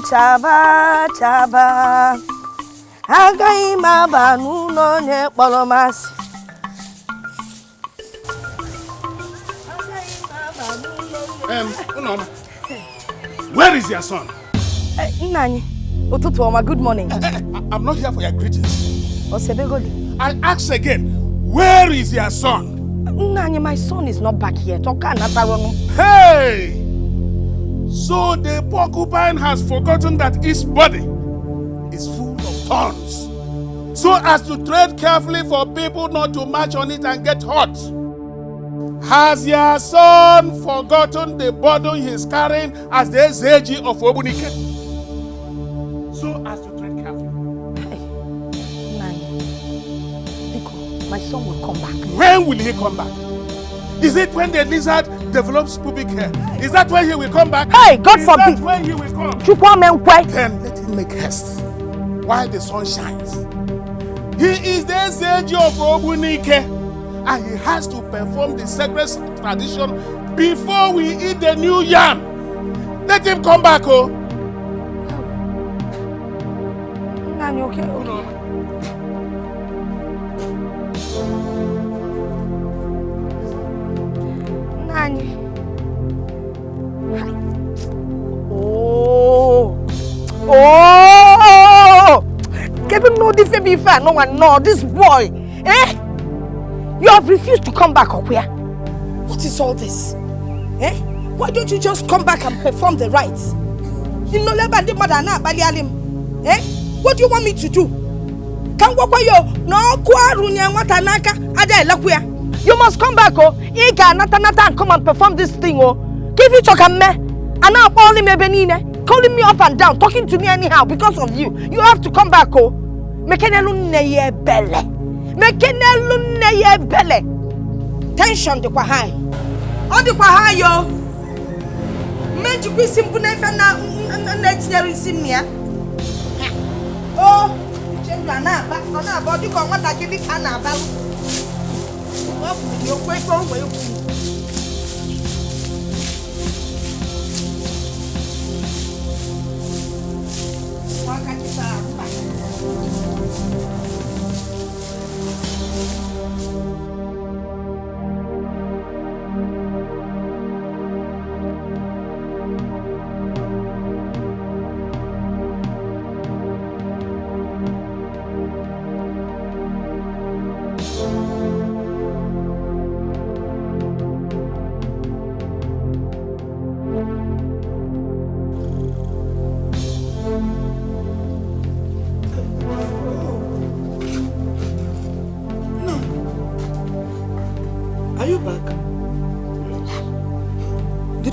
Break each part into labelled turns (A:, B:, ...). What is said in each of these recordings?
A: chaba chaba. Agaghị m aba n'ụlọ onye kpọrọ masị.
B: Where is your son?
A: Nani, Otutu Oma, good morning.
B: I'm not here for your greetings.
A: Osebegodi.
B: I ask again, where is your son?
A: Nani, my son is not back yet.
B: Hey! So the porcupine has forgotten that his body is full of thorns, so as to tread carefully for people not to march on it and get hurt. Has your son forgotten the burden he's carrying as the SAG of Obunike? So as to tread carefully.
A: Hey, Nani, Biko, my son will come back.
B: When will he come back? Is it when the lizard develops pubic hair? Is that when he will come back?
A: Hey, God forbid!
B: Is that when he will come?
A: Then
B: let him make haste while the sun shines. He is the SAG of Obunike, and he has to perform the sacred tradition before we eat the new yam. Let him come back, oh.
A: Nani, okay? Nani. Oh! Get him no different be fair. No one know this boy. Eh? You have refused to come back, Okuya. What is all this? Eh? Why don't you just come back and perform the rites? You know, eh? What do you want me to do? You must come back, oh. And come and perform this thing, oh. Give it to me. And now calling me up and down, talking to me anyhow because of you. You have to come back, oh. Tension the high. On the high, yo. Magic be simple na next year is in here. Oh, Chendana, back on our body, come what I give it an about. What would you wait on?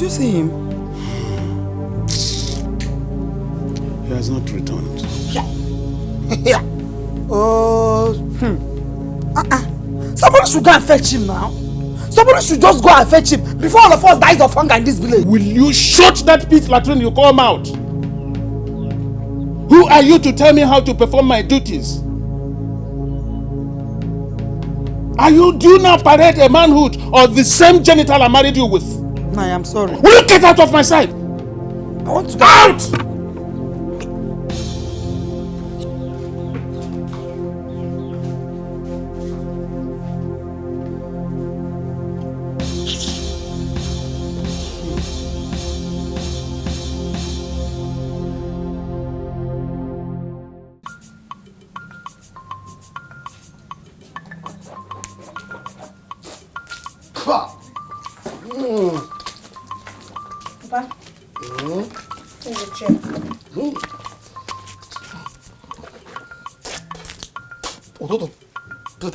C: See him?
B: He has not returned.
C: Yeah. Oh. Somebody should go and fetch him now. Somebody should just go and fetch him before all of us dies of hunger in this village.
B: Will you shut that pit latrine you call out? Who are you to tell me how to perform my duties? Are you do not parade a manhood or the same genital I married you with?
C: No, I am sorry.
B: Will you get out of my sight?
C: I want to go
B: out!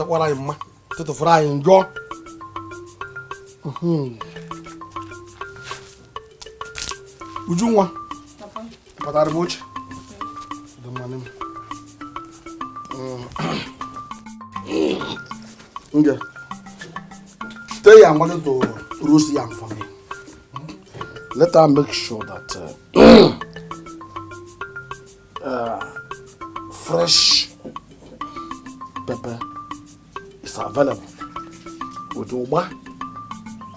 D: What I am to the fry and draw. Would you want? But I watch the money. Okay. Today I'm going to roast yam for me. Let her make sure that fresh pepper is available with Uba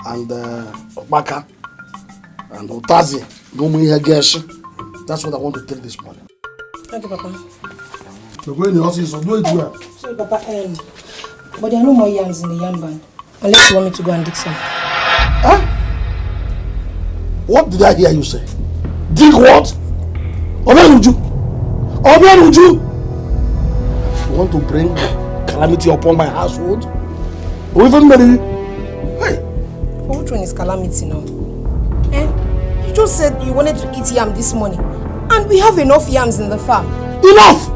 D: and Obaka and Otazi. No me here, guess. That's what I want to take this morning.
A: Thank you, Papa.
D: You're going in the hospital, so do it well.
A: Sorry, Papa, but there are no more yams in the yam band. Unless you want me to go and dig some.
D: Huh? What did I hear you say? Dig what? Obenuju? You want to bring calamity upon my household? Or even marry? Hey!
A: But which one is calamity now? You just said you wanted to eat yam this morning. And we have enough yams in the farm.
D: Enough!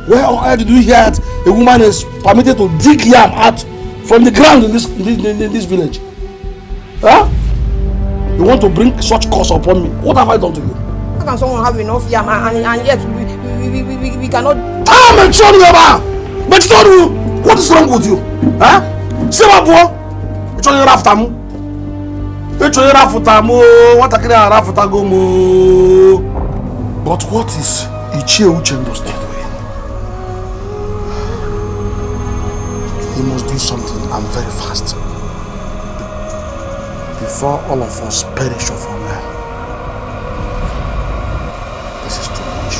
D: Where on earth did you hear that a woman is permitted to dig yam out from the ground in this village? Huh? You want to bring such curse upon me? What have I done to you?
A: How can someone have enough yam and yet we cannot...
D: Ah, make sure you are! Make sure you... What is wrong with you? Huh? See my boy? It's only Raftamu. It's only Rafutamu. What I can Rafutagomo. But what is Uche must do? He must do something and very fast. Before all of us perish of hunger. This is too much.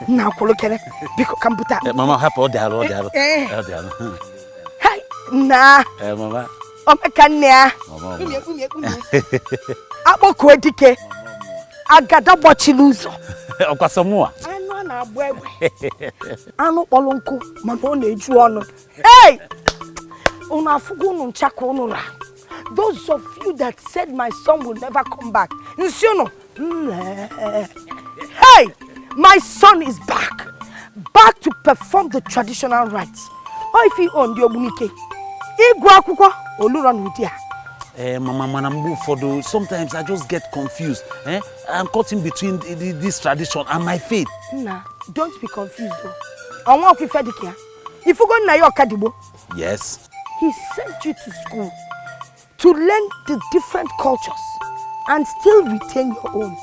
C: Now, Kolokere, because Kambuta.
E: Mama, happy all day.
C: Hey, nah.
E: Mama.
C: Omekania.
E: Mama.
C: Aboko Dikeh. Agada bochiluzo.
E: Okasamoa.
C: Anu na abwegwe. Anu polonko, mama na eju onu. Hey! Una fugu nu nchako unura. Those of you that said my son will never come back. Nsiono. Hey! My son is back to perform the traditional rites. Or if he on the Obunike,
E: Mama, sometimes I just get confused. I'm caught in between this tradition and my faith.
C: Nah, don't be confused though. I want to Dikeh. If you go na your kadibo.
E: Yes.
C: He sent you to school to learn the different cultures and still retain your own.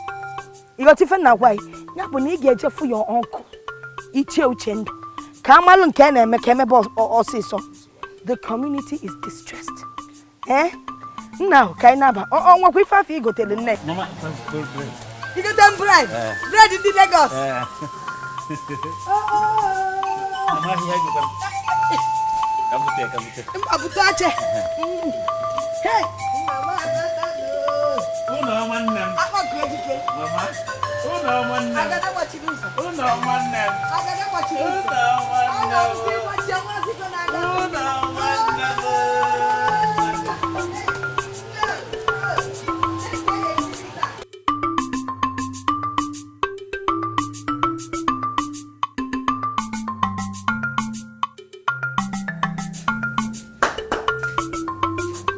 C: You got even now why? Nyaboni get for your uncle. Uche. Kamalun kene mekeme boss or say so. The community is distressed. Eh? Now, Kainaba. Oh, what we five you go tell the next.
E: Mama,
C: you got them bread. Bread in the Lagos.
E: Mama, here you come. Come here.
C: Abutache. Hey, Mama.
E: Oh no, man. Mama. Oh no, man.
C: I got what you do.
E: Oh no, man.
C: I got what you do.
E: Oh no, man.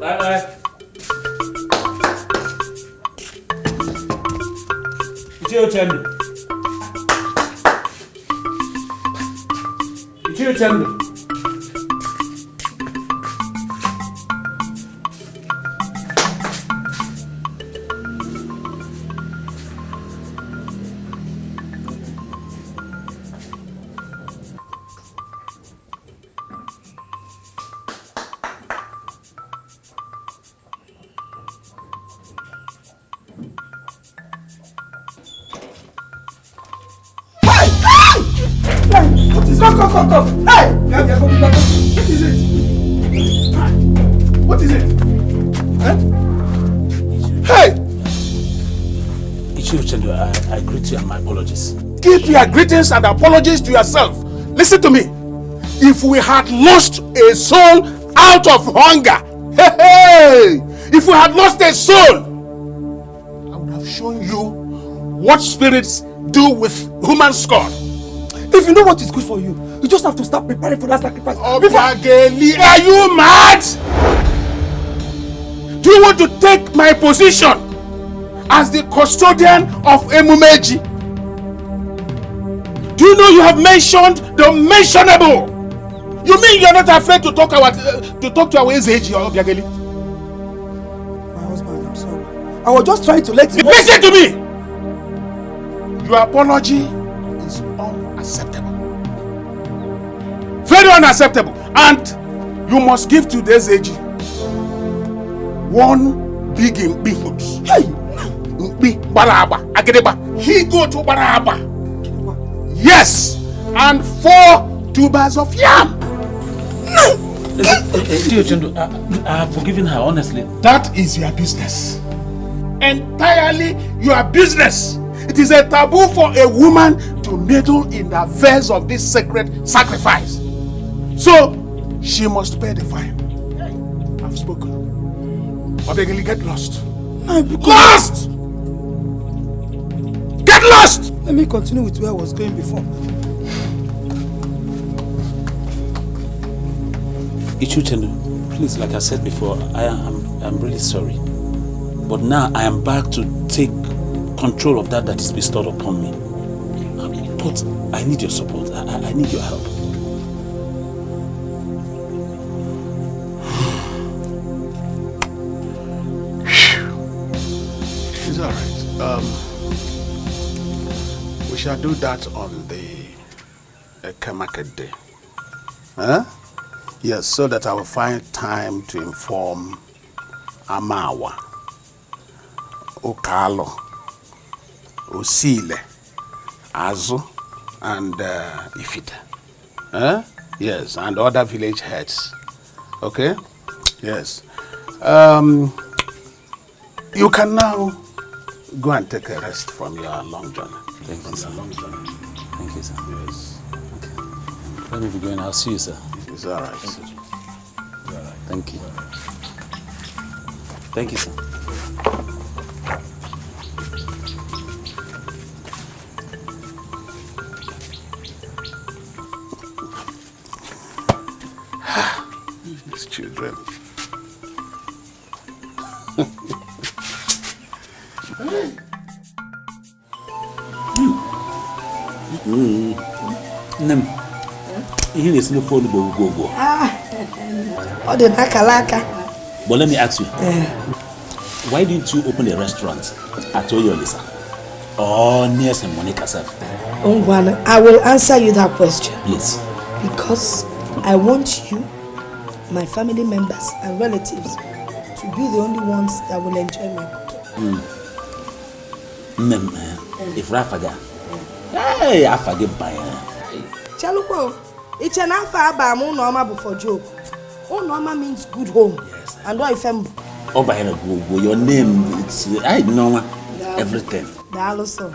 E: Bye-bye. Ichio
D: Come. Hey! What is it? What is it? Huh? Hey!
E: Ichio, I greet you and my apologies.
B: Keep your greetings and apologies to yourself. Listen to me. If we had lost a soul out of hunger, if we had lost a soul, I would have shown you what spirits do with human skull.
D: If you know what is good for you, you just have to start preparing for that sacrifice.
B: Obageli, are you mad? Do you want to take my position as the custodian of Emumeji? Do you know you have mentioned the mentionable? You mean you're not afraid to talk to our Ezeji or Obageli?
D: My husband, I'm sorry. I was just trying to let you know.
B: Listen to me! Your apology is unacceptable. Very unacceptable. And you must give to this age one big input. Hey! He go to Baraba. Yes! And 4 tubers of yam.
E: I have forgiven her, honestly.
B: That is your business. Entirely your business. It is a taboo for a woman to meddle in the affairs of this sacred sacrifice. So, she must pay the fine. I've spoken. Obegeli, get lost. Lost! Get lost!
D: Let me continue with where I was going before.
E: Ichuchendu, please, like I said before, I'm really sorry. But now I am back to take control of that is bestowed upon me. But I need your support. I need your help.
B: It's alright. We shall do that on the Market Day. Huh? Yes, so that I will find time to inform Amawa, Okalo, Osile, Azu, and Ifita. Huh? Yes, and other village heads. Okay? Yes. You can now go and take a rest from your long journey.
E: Thank you, sir. Thank you, sir.
B: Yes.
E: Okay. Let me be going. I'll see you, sir.
B: It's all right.
E: Thank you. Thank you, sir.
B: These children.
E: Nem. Here is no phone go.
C: Oh, the nakalaka.
E: But let me ask you. Why didn't you open a restaurant at Oyolisa? Or near some Monica self?
C: Ongwana, I will answer you that question.
E: Please.
C: Because I want you, my family members and relatives to be the only ones that will enjoy my cooking.
E: If Rafaga, hey, I forget by
C: Chaluko, it's an alpha abamu normal before joke. Oh, normal means good home.
E: Yes.
C: And what if I'm
E: by your name, it's I know everything.
C: Daloso.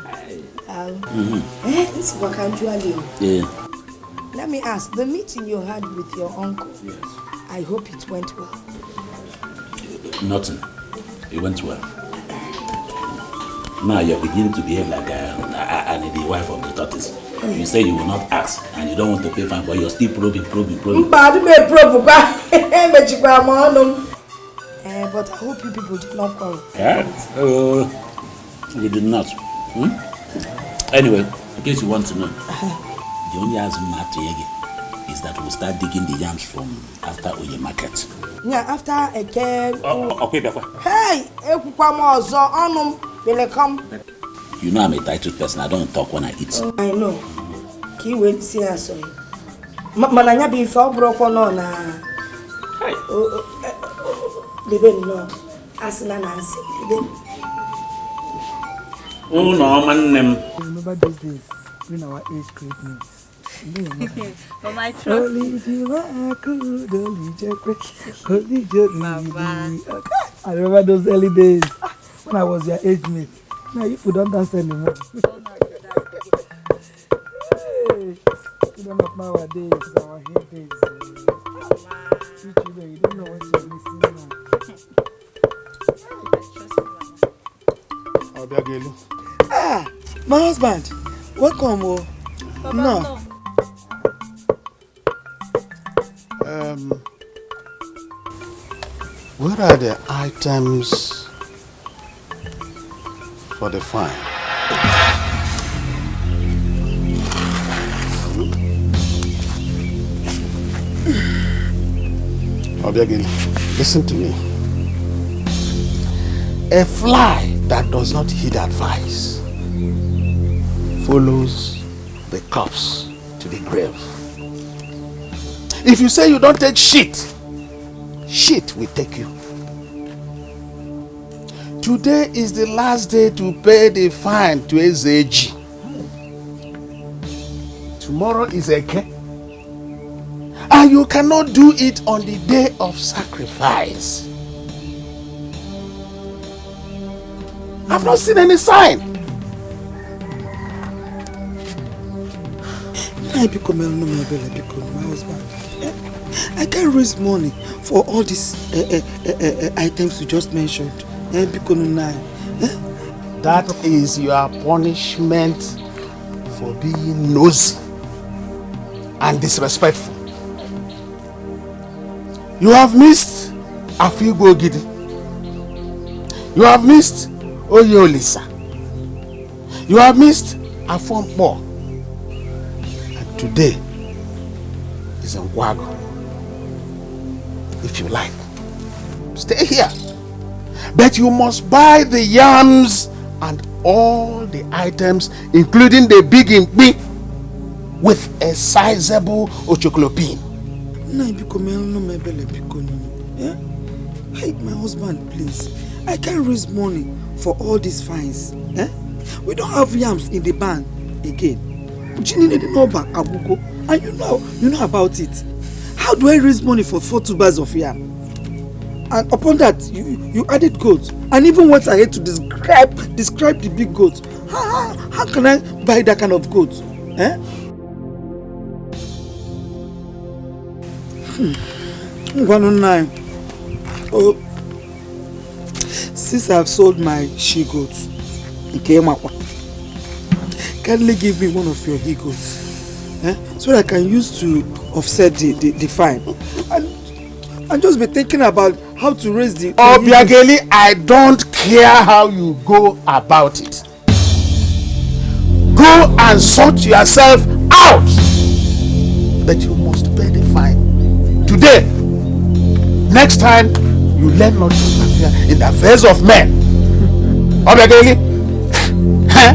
C: This is what can you.
E: Yeah.
C: Let me ask, the meeting you had with your uncle,
E: Yes.
C: I hope it went well.
E: Nothing. It went well. Now you're beginning to behave like the wife of the tortoise. You say you will not ask and you don't want to pay fine, but you're still probing.
C: But I hope you people did not quarrel.
E: Yeah? We did not. Anyway, in case you want to know, the only answer is that we'll start digging the yams from after Oye market.
C: Yeah, after a care.
E: Okay,
C: Hey, will come.
E: you know I'm a titled person. I don't talk when I eat.
C: I know. Ki wait see us. Mananya be for broke on na.
E: Hi.
C: Live no. Asina Nancy.
E: Oh no, man.
F: Remember those days when our age grade meets.
G: But my trust.
F: I remember those early days when I was your age mate. Now if you don't dance anymore. Hey, you don't know nowadays, our hair days. You don't know what you're missing now. Ah, my husband, welcome. No.
B: Where are the items for the fine? Obiageli, listen to me. A fly that does not heed advice follows the corpse to the grave. If you say you don't take shit, shit will take you. Today is the last day to pay the fine to Ezeji. Tomorrow is Eke. And you cannot do it on the day of sacrifice. I've not seen any sign.
F: My husband. I can't raise money for all these items you just mentioned.
B: That is your punishment for being nosy and disrespectful. You have missed Afigo Gidi. You have missed Oyolisa. You have missed Afompo. And today is a Wago. If you like, stay here. But you must buy the yams and all the items, including the big impi, with a sizable ochoklopin.
F: Hey, my husband, please. I can't raise money for all these fines. We don't have yams in the bank again. And you know about it. How do I raise money for 4 tubers of yam? And upon that, you added goats, and even went ahead to describe the big goats. How can I buy that kind of goat? 109. Oh, since I've sold my she goats, kindly give me one of your he goats, so that I can use to offset the fine. And just be thinking about how to raise the...
B: Obiageli, I don't care how you go about it. Go and sort yourself out. But you must pay the fine. Today, next time, you learn not to interfere in the affairs of men. Obiageli? Huh?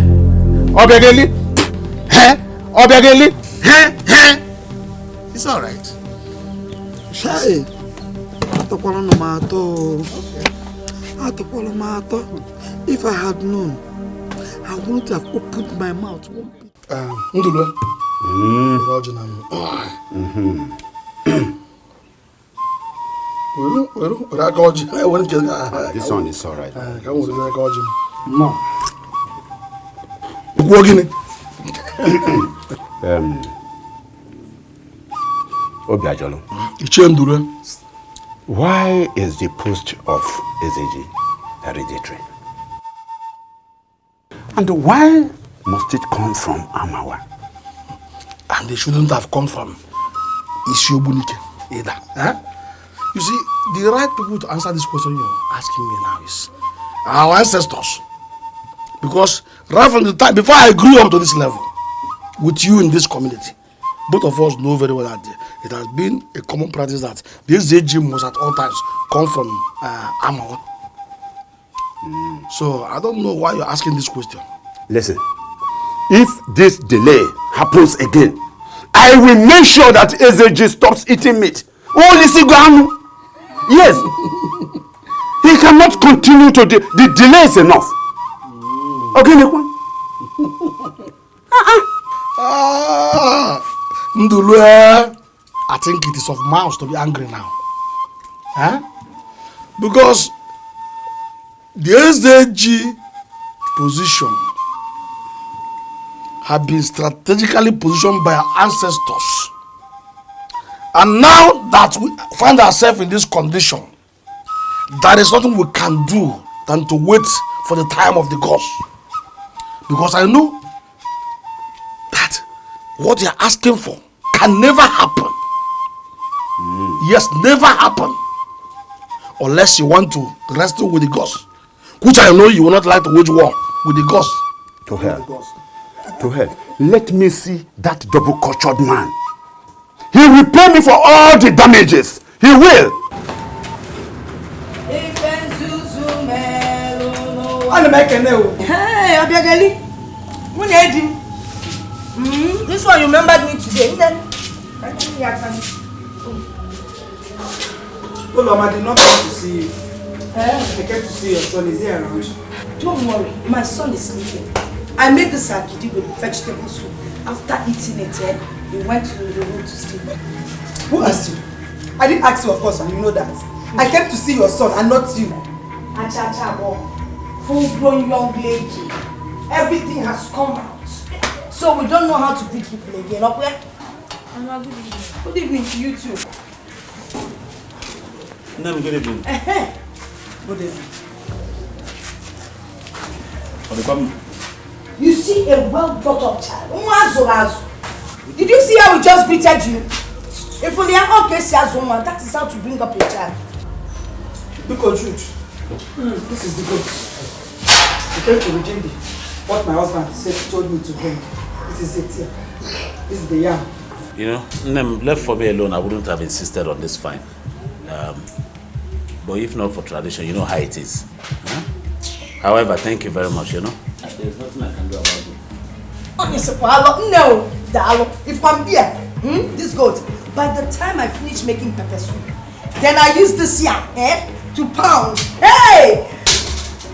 B: Obiageli? Huh? Obiageli? Huh? Huh? It's all right.
F: Hey, if I had known, I wouldn't have opened my mouth one bit.
D: Ndulu.
H: This one is all right.
D: No.
H: Obiajolo. Why is the post of Ezeji hereditary? And why must it come from Amawa?
D: And they shouldn't have come from Isiobunike either. Huh? You see, the right people to answer this question you're asking me now is our ancestors. Because right from the time before I grew up to this level with you in this community, both of us know very well that it has been a common practice that this ZG must at all times come from Amawa. So I don't know why you're asking this question.
H: Listen, if this delay happens again, I will make sure that Ezeji stops eating meat. Yes, he cannot continue to the delay is enough. Okay, Nickson?
D: Ndulu, I think it is of mouth to be angry now. Huh? Because the SDG position have been strategically positioned by our ancestors. And now that we find ourselves in this condition, there is nothing we can do than to wait for the time of the gods. Because I know that what you are asking for can never happen. Yes, never happen. Unless you want to wrestle with the gods. Which I know you will not like to wage war with the gods.
H: To hell. To hell. Let me see that double-cultured man. He will pay me for all the damages. He will.
A: Hey, Obiageli. This one you remembered me today.
F: Well, I did not come to see you. I came to see your son. Is he around?
A: Don't worry, my son is sleeping. I made this agidi with vegetable soup. After eating it, he went to the room to sleep.
F: Who asked you? I didn't ask you, of course, and you know that. I came to see your son and not you.
A: Acha, full-grown young lady. Everything has come out. So we don't know how to greet people again. Okay? Good evening. Good evening to you too.
E: No, good evening.
F: Good evening.
A: You see a well-brought-up child. Did you see how we just greeted you? If only an okay says woman, that is how to bring up a child.
F: Because truth. This is the good. I came to redeem what my husband said told me to bring. This is it here. This is the yam.
E: You know, Nem, left for me alone, I wouldn't have insisted on this fine. But if not for tradition, you know how it is. Huh? However, thank you very much, you know. There's nothing I can do about it.
A: No, if I'm here, this goat, by the time I finish making pepper soup, then I use this yam to pound. Hey!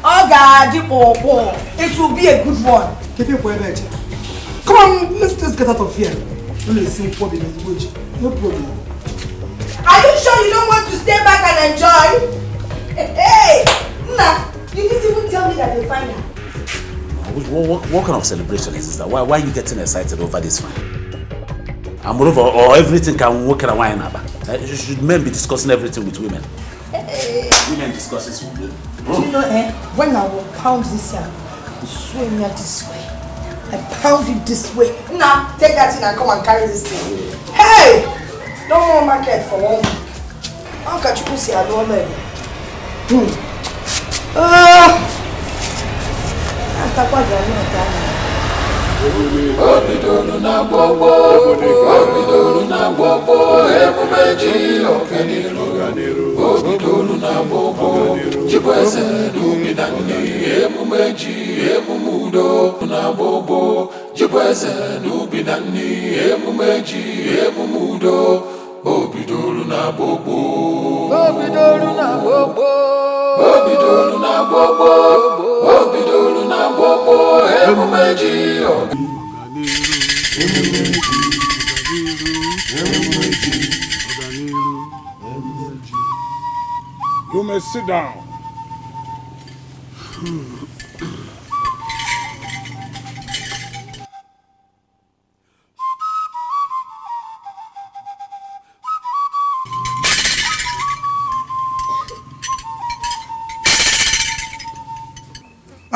A: Oh God, it will be a good one.
F: Come on, let's just get out of here. No problem.
A: Are you sure you don't want to stay back and enjoy? Hey! Nah, you didn't even tell me that they find her.
E: What kind of celebration is this? Why are you getting excited over this one? And moreover, or everything can work around wine about. Should men be discussing everything with women?
A: Hey.
E: Women discuss this with women.
A: You know, when I will pound this yam, swing me this way. I pound it this way. Now, take that in and come and carry this thing. Hey! No more market for 1 week. How can you see a normal? After what you are not done.
I: Obidolu na bobo, obidolu na bobo, emumeji okaniru. Obidolu na bobo, jibweze nubinani, emumeji emumudo na bobo, jibweze nubinani, emumeji emumudo. Obidolu na bobo, obidolu na bobo, obidolu na bobo, obidolu na bobo, emumeji okaniru.
B: You may sit down.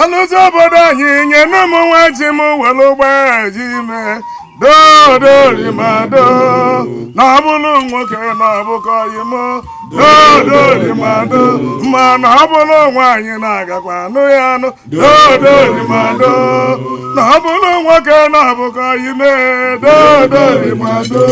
B: Anụzụ obodo anyị nye n'ụmụ nwa ji m were ụgbọ ji me dodorimado na ọ bụrụ nwoke na ọ bụkọghị m dodorimado ma na ọ bụrụ nwaanyị na-agakwa anụ ya anụ dodorimado na ọ bụrụ nwoke na ọ bụkọghị m dodorimado.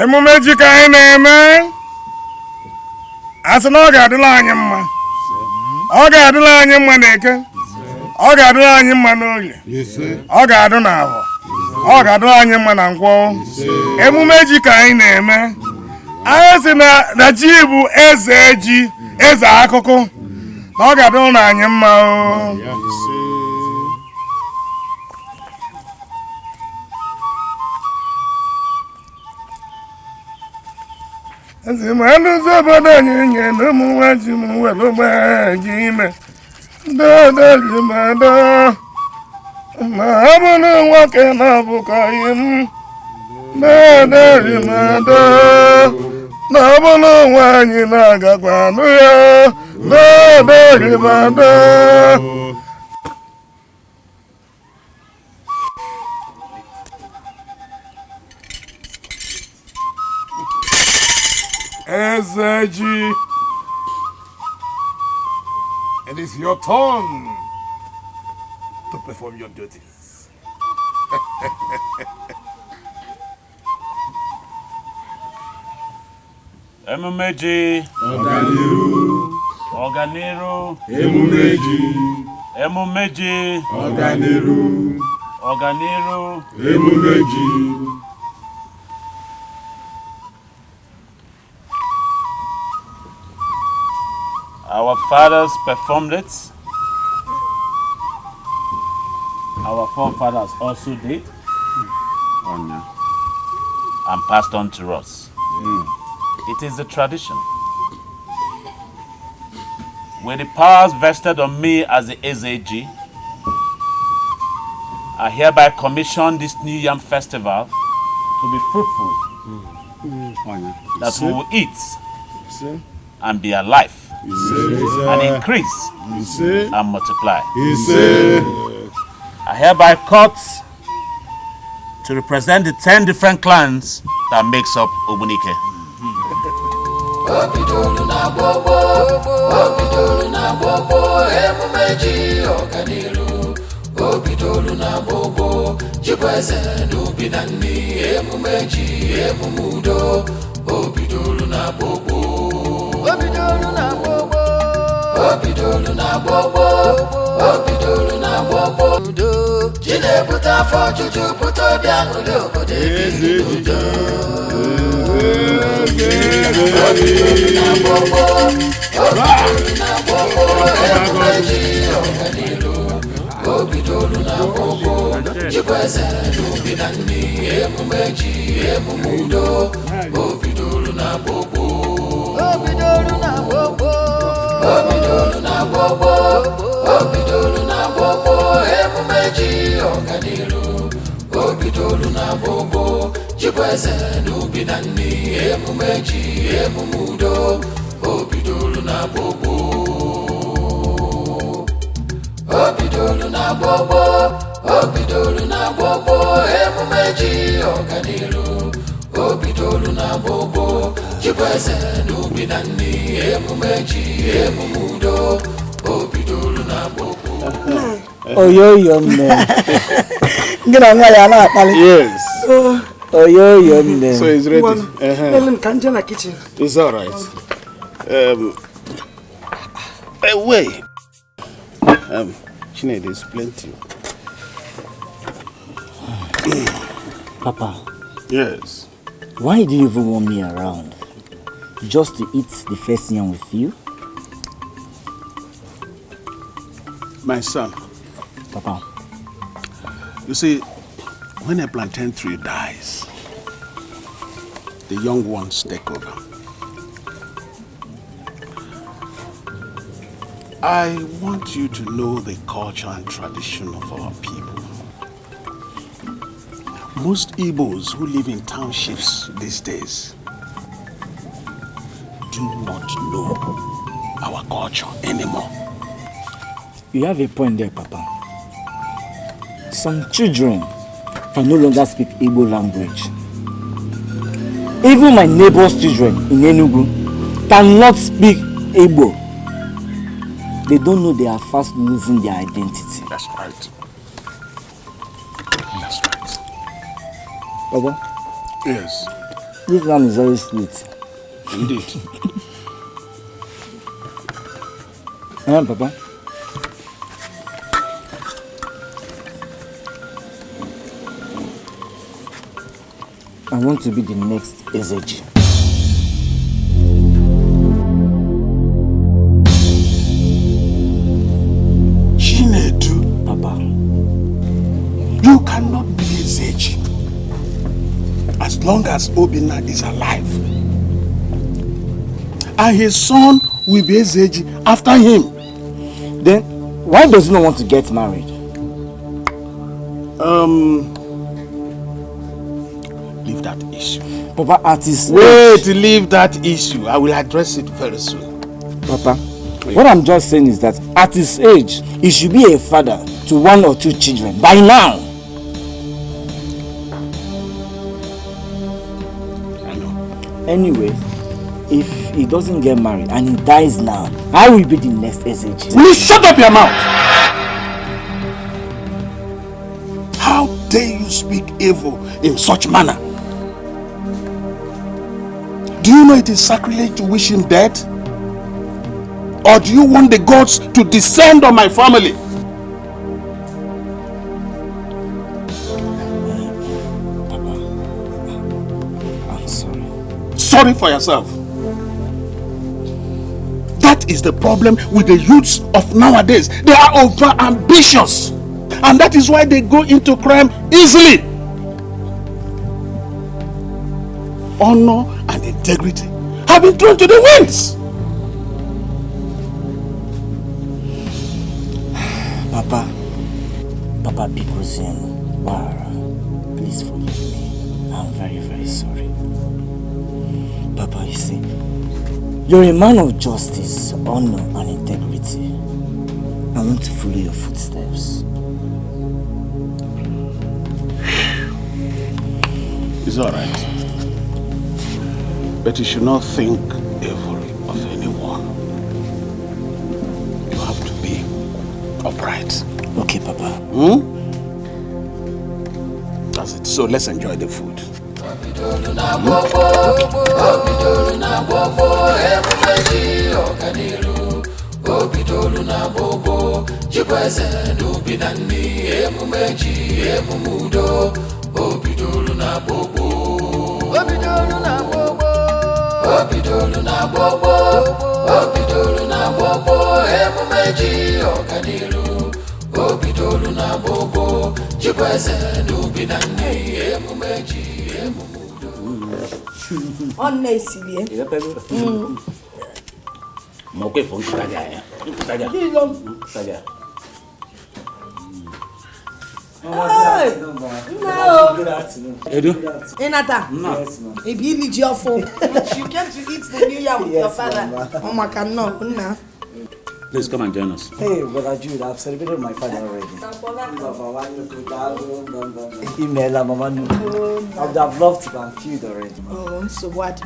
B: Emume ji ka anyị na-eme asị na ọ ga-adịla anyị mma, ọ ga-adịla anyị mma n'Eke, ọ ga-adịla anyị mma n'Orie, ọ ga-adị n'Afọ, ọ ga-adịla anyị mma na Nkwọ. Emume ji ka anyị na-eme anyị sị na ji bụ eze ji, eze akụkụ, na ọ ga-adịla anyị mma o. Ezi ma anụzụ obodo anyị nye n'ụmụ nwa ji m were ụgbọ ji ime dodorimado ma ọ bụrụ nwoke na ọ bụkọghị m dodorimado na ọ bụrụ nwaanyị na-agakwa anụ ya dodorimado. Ezeji, it is your turn to perform your duties.
E: Emumeji,
I: Oganiru,
E: Oganiru,
I: emumeji,
E: Emumeji,
I: Oganiru,
E: Oganiru,
I: emumeji.
E: Our fathers performed it. Our forefathers also did. And passed on to us. It is the tradition. With the powers vested on me as the SAG, I hereby commission this New Yam Festival to be fruitful, that we will eat and be alive, and increase and multiply. I hereby cut to represent the 10 different clans that makes up Obunike.
I: Obidolu na bobo, obidolu na bobo, emumeji Oganiru. Obidolu na bobo, jibweze nubinani, emumeji emumudo. Obidolu na bobo, obidolu na bobo, obidolu na bobo, obidolu na bobo. Jine buta fo juju buto bianulo kode binudo. Obidolu na bobo, obidolu na bobo, emumeji Oganiru. Obidolu na bobo, jibweze nubinani, emumeji emumudo. Obidolu na bobo, obidolu na bobo, obidolu na bobo, obidolu na bobo, emumeji Oganiru. Obidolu na bobo, jibweze nubinani, emumeji emumudo. Obidolu na bobo. Obidolu na bobo. Obidolu na bobo. Emumeji Oganiru. Obidolu na bobo. Chikweze n'ubinani. Emumeji emumudo. Obidolu na bobo.
J: Oyo man.
B: Yes.
J: Oyo man.
B: So it's ready.
F: Helen, can you kitchen?
B: It's all right. Wait. Chinedu, there's plenty.
J: Papa.
B: Yes.
J: Why do you even want me around? Just to eat the first yam with you?
B: My son.
J: Papa.
B: You see, when a plantain tree dies, the young ones take over. I want you to know the culture and tradition of our people. Most Igbos who live in townships these days do not know our culture anymore.
J: You have a point there, Papa. Some children can no longer speak Igbo language. Even my neighbor's children in Enugu cannot speak Igbo. They don't know they are fast losing their identity.
B: That's right. That's right.
J: Papa?
B: Yes.
J: This lamb is very sweet.
B: Indeed.
J: Papa? I want to be the next Ezeji.
B: Chinedu.
J: Papa.
B: You cannot be Ezeji as long as Obina is alive. And his son will be Ezeji after him.
J: Then, why does he not want to get married?
B: Leave that issue.
J: Papa, at his
B: Wait, leave that issue. I will address it very soon.
J: Papa, what I'm just saying is that at his age, he should be a father to 1 or 2 children by now.
B: I know.
J: Anyway, if he doesn't get married and he dies now, I will be the next SH.
B: Will you shut up your mouth? How dare you speak evil in such manner? Do you know it is sacrilege to wish him dead? Or do you want the gods to descend on my family?
J: Papa, I'm sorry.
B: Sorry for yourself. That is the problem with the youths of nowadays. They are over ambitious. And that is why they go into crime easily. Honor and integrity have been thrown to the winds.
J: Papa Bikusian, Wara, please forgive me. I'm very, very sorry. Papa, you see, you're a man of justice, honor, and integrity. I want to follow your footsteps.
B: It's all right. But you should not think evil of anyone. You have to be upright.
J: Okay, Papa.
B: That's it. So let's enjoy the food.
J: Good afternoon.
E: Edo?
A: Enata.
J: Yes, ma'am.
A: You came to eat the new year with your father. Oh my God, no.
E: Please come and join us.
J: Hey, Brother Jude, I've celebrated my father already. Email, Mama Nuku. I would have loved to have feud already.
A: Oh, so what?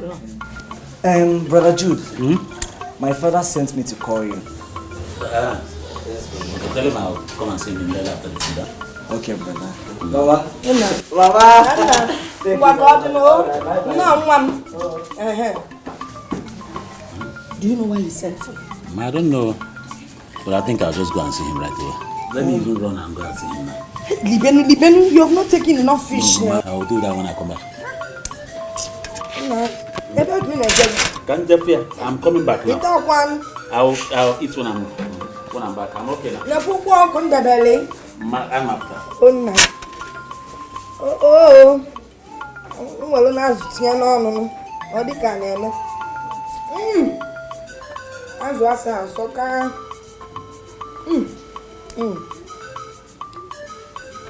J: Brother Jude, my father sent me to call you.
E: Tell him I'll come and see him later after the dinner.
J: Okay, brother. Baba. Baba.
A: Do you know why he sent for?
E: I don't know, but I think I'll just go and see him right away. Let me even run and go and see him now.
A: Libenu, you have not taken enough fish.
E: No, I will do that when I come back. Can't you fear? I'm coming back now. I'll eat when I'm back. I'm okay now. I'm after.
A: Well, no. As was a soccer.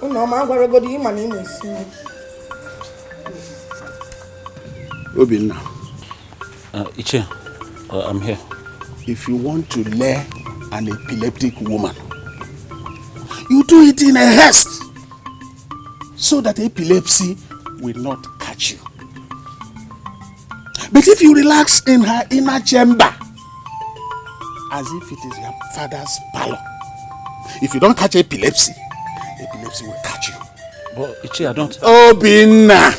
A: No, my God, you my name is
B: Obina.
E: Uche, I'm here.
B: If you want to lay an epileptic woman, you do it in a haste so that epilepsy will not catch you. But if you relax in her inner chamber, as if it is your father's parlor, if you don't catch epilepsy, epilepsy will catch you.
E: But Uche, I don't.
B: Obina!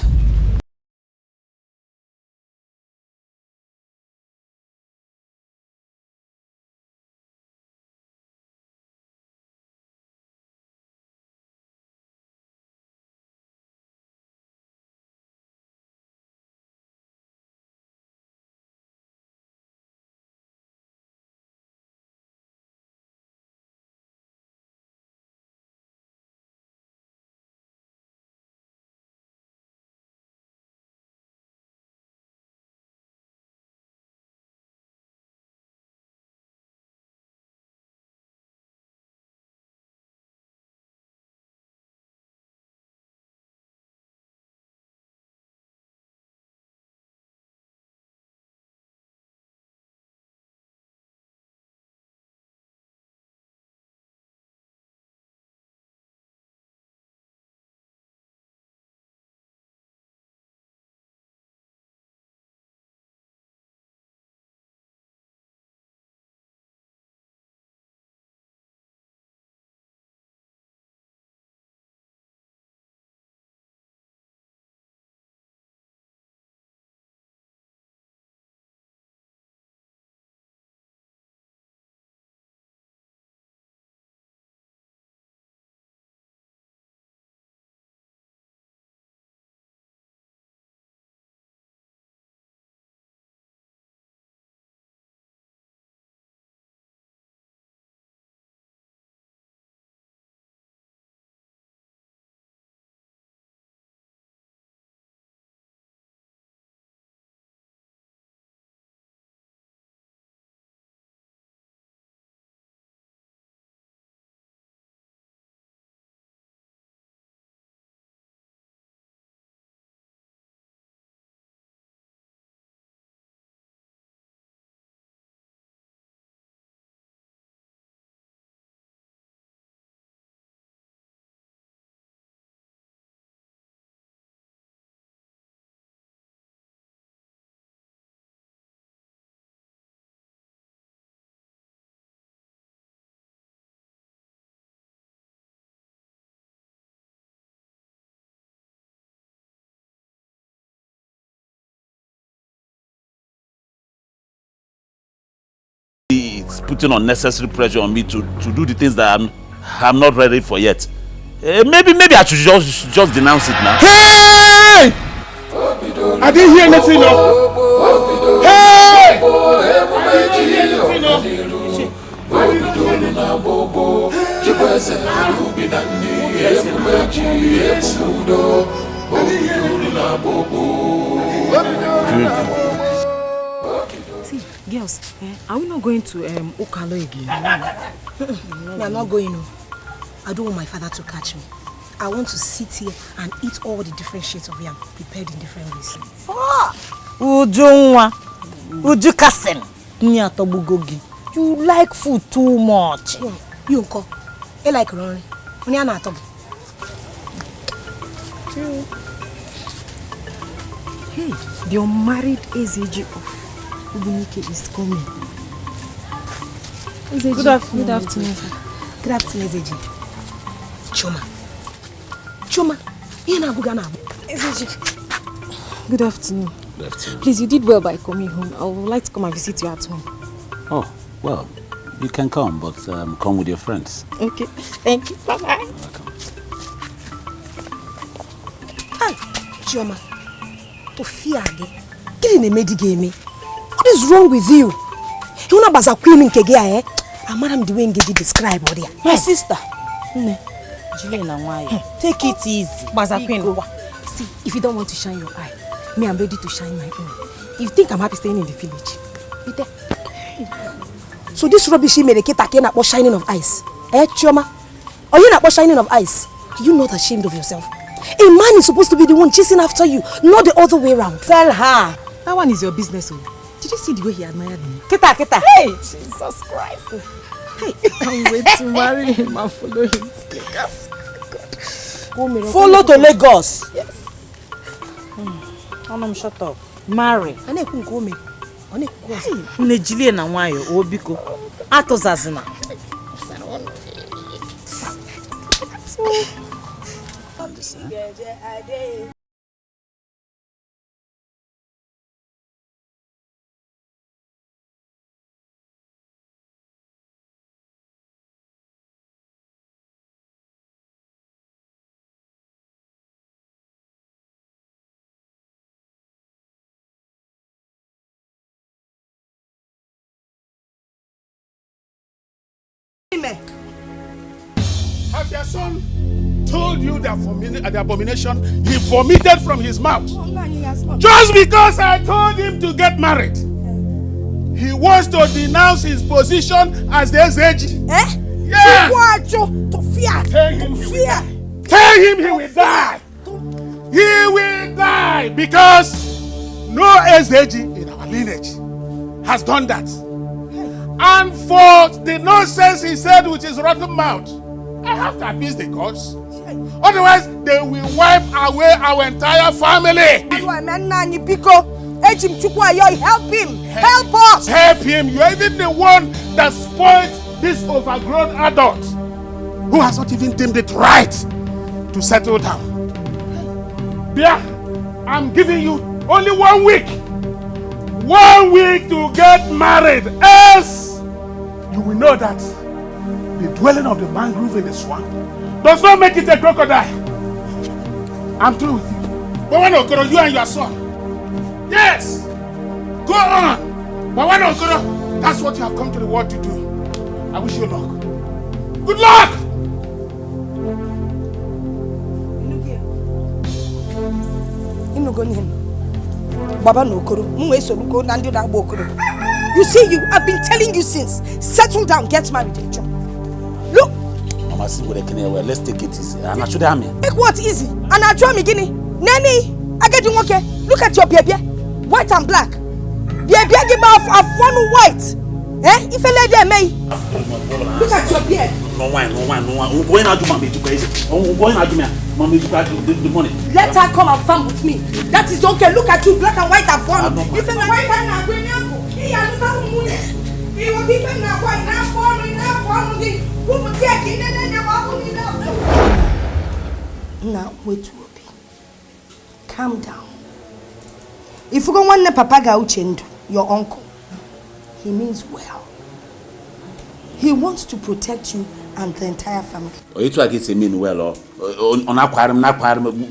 E: It's putting unnecessary pressure on me to do the things that I'm not ready for yet. Maybe I should just denounce it now.
B: Hey! I didn't hear anything. Hey!
C: See, girls, are we not going to Okalo again?
A: We are not going. I don't want my father to catch me.
C: I want to sit here and eat all the different shades of yam prepared in different ways.
J: Ujunwa, Uju Kasen, you like food too much.
C: You uncle, I like running. When you're not Hey, the unmarried SAG of Ubunike is coming.
G: Good afternoon, sir.
C: Good afternoon, SAG. Chioma, you're not good enough. SAG.
G: Good afternoon.
E: Good afternoon.
G: Please, you did well by coming home. I would like to come and visit you at home.
E: Oh, well, you can come, but come with your friends.
G: Okay, thank you. Bye-bye.
E: You're welcome.
C: Hi, Chioma. To fear again. Get in a game. What is wrong with you? You know about queen in Kegea, eh? I'm Madam the way you describe what
J: My sister. Take it easy.
C: See, if you don't want to shine your eye, me, I'm ready to shine my own. If you think I'm happy staying in the village, be there. So this rubbish he made a kid about shining of eyes. Eh, Chioma? Are you not about shining of eyes? Are you not ashamed of yourself? A man is supposed to be the one chasing after you, not the other way around.
G: Tell her. That one is your business. Did you see the way he admired me?
C: Kita.
G: Hey, Jesus Christ. Hey, I can't wait to marry him and follow him to Lagos.
J: Follow to Lagos.
G: Yes.
J: Shut up. Marry. Nejili na nwayo obiko. Atozazina.
B: Have your son told you the abomination he vomited from his mouth? Just because I told him to get married. He wants to denounce his position as the SAG.
C: Eh?
B: Yes! Tell him he will die. He will die because no SAG in our lineage has done that. And for the nonsense he said with his rotten mouth, I have to appease the gods. Otherwise, they will wipe away our entire family.
C: Help him! Help us!
B: Help him! You're even the one that spoiled this overgrown adult who has not even deemed it right to settle down. Dear, I'm giving you only 1 week. 1 week to get married. Else, you will know that the dwelling of the mangrove in the swamp does not make it a crocodile. I'm through with you. Bawana Okoro, you and your son. Yes! Go on! Bawana Okoro, that's what you have come to the world to do. I wish you luck. Good luck!
C: You see, I've been telling you since. Settle down, get married, Joe. Look.
E: Mama, see what I can hear. Let's take it easy. I'm not sure that
C: Make what easy? And I draw me guinea. Nanny, I get you okay. Look at your baby. White and black. Baby, give me a fun white. Eh? If a lady may. Look at your beard.
E: No wine. I'm going out to mommy to crazy. I'm going out to mommy to the money.
C: Let her come and farm with me. That is okay. Look at you, black and white and fun. If a white and green apple. He has no money. He will give him that white now for me. Who will take it and then now, wait, Obi. Calm down. If you go want the Papa Uche, your uncle, he means well. He wants to protect you and the entire family.
E: Or you try to say mean well or on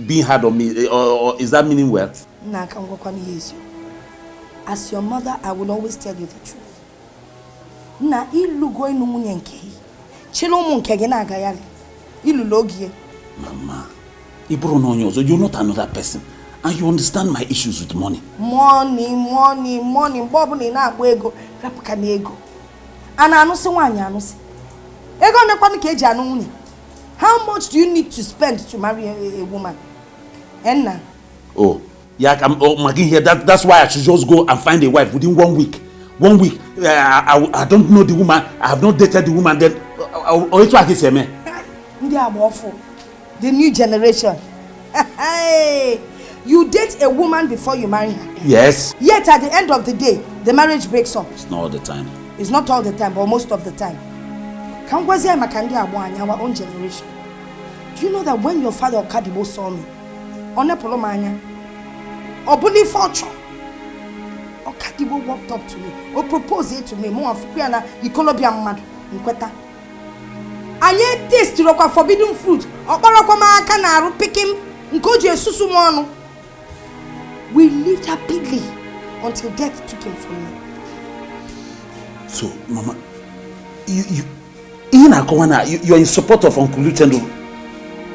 E: being hard on me, or is that meaning well?
C: Nah, I can't go on you. As your mother, I will always tell you the truth. Na ilu going no munyenke. Chilo munkege na gayali. Ilu logie.
E: Mama, so you're not another person, and you understand my issues with money. Money. Bobu ni na agbo ego, rapuka ni ego. Ana anu si wanya anu si. Ego me kwani keji anu munye.
A: How much do you need to spend to marry a woman? Enna.
E: Oh, yeah, Maggie here. That's why I should just go and find a wife within 1 week. 1 week. I don't know the woman. I have not dated the woman. Then, it's what he said, man.
A: They are awful. The new generation. Hey, you date a woman before you marry her.
E: Yes.
A: Yet at the end of the day, the marriage breaks up.
E: It's not all the time.
A: It's not all the time, but most of the time. Our own generation. Do you know that when your father Okadibo saw me, Onepolomanya, Obuni Fortune, Okadibo walked up to me, or proposed it to me, more of Piana, Ecolobia Mad, Nkweta. Anye taste to look forbidden fruit, or Barakoma Kanaru picking, Nkoji Susumono. We lived happily until death took him from me.
E: So, Mama, you are in support of Uncle Uche.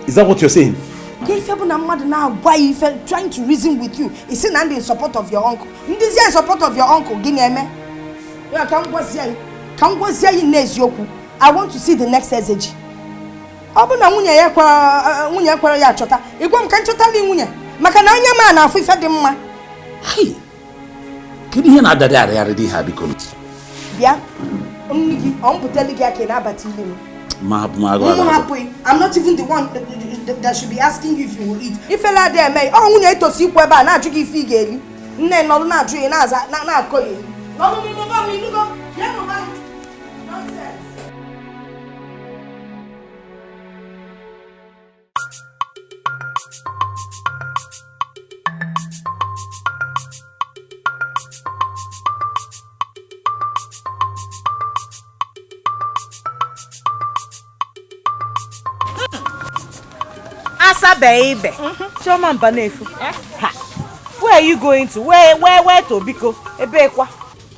E: Is that what you're saying?
A: Why you trying to reason with you? Is it not in support of your uncle? This is in support of your uncle. I want to see the next SAG. Obina munya kwa ya chota. Igwa mkanchota li munya. Makana anya ma na afu ife di mma.
E: Hey. Kidi here na dada are already have become.
A: Bia. Onigi on puteli gi ake na abati ile mu. I'm not even the one that should be asking you if you will eat. If you like there, may oh munya ito si kweba na aju gi figeli. Nne no na aju na aza na akoye. No. Yeah, no ba. Nonsense.
C: Asa baby. Chioma Mbanefu. Where are you going to? Where to Biko? Ebekwa.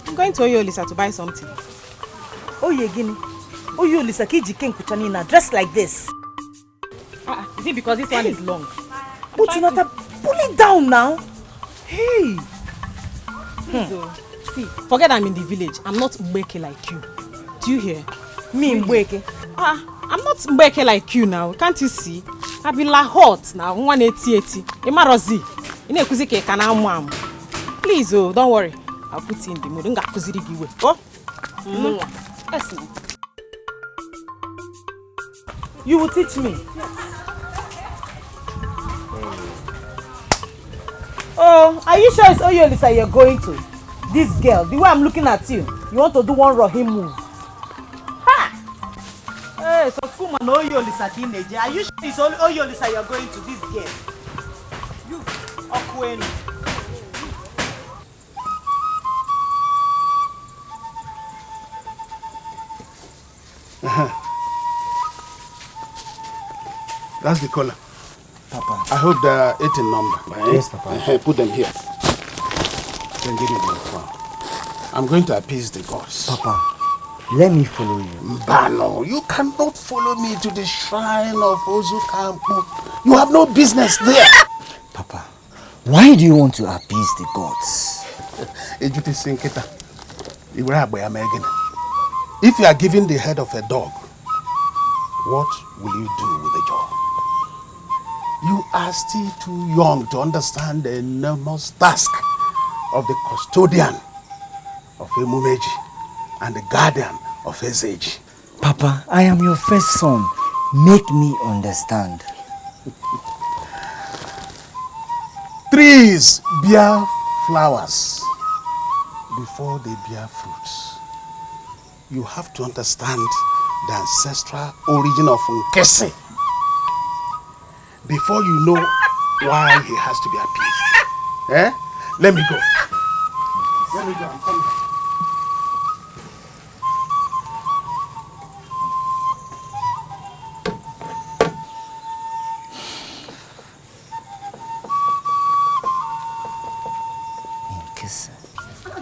G: I'm going to Oyolisa to buy something.
C: Oye gini. Oyolisa kiji kenkuchani na dressed like this.
G: Is it because this one is long?
C: But you not pull it down now. Hey.
G: See, forget I'm in the village. I'm not Mbeke like you. Do you hear?
C: Me Mbeke.
G: I'm not Mbeke like you now. Can't you see? I be like hot now. 180. Imarozi. Inekuzike kana mom. Please, oh, don't worry. I'll put you in the mood. Oh? Yes.
C: You will teach me. Oh, are you sure it's Oyolisa you're going to? This girl, the way I'm looking at you, you want to do one Rahim move. Ha! Hey, so come on, Oyolisa teenager. Are you sure it's Oyolisa you're going to? This girl? You, Okweni.
B: That's the color.
J: Papa.
B: I hope the 18 number. Right?
J: Yes, Papa.
B: Put them here. Then give me the phone. I'm going to appease the gods.
J: Papa, let me follow you.
B: Mbano, you cannot follow me to the shrine of Ozukampu. You have no business there.
J: Papa, why do you want to appease the gods?
B: If you are given the head of a dog, what will you do with the jaw? You are still too young to understand the enormous task of the custodian of Emumeji and the guardian of his age.
J: Papa, I am your first son. Make me understand.
B: Trees bear flowers before they bear fruits. You have to understand the ancestral origin of Nkesi before you know why he has to be appeased. Eh? Let me go. Let me go. I'm coming.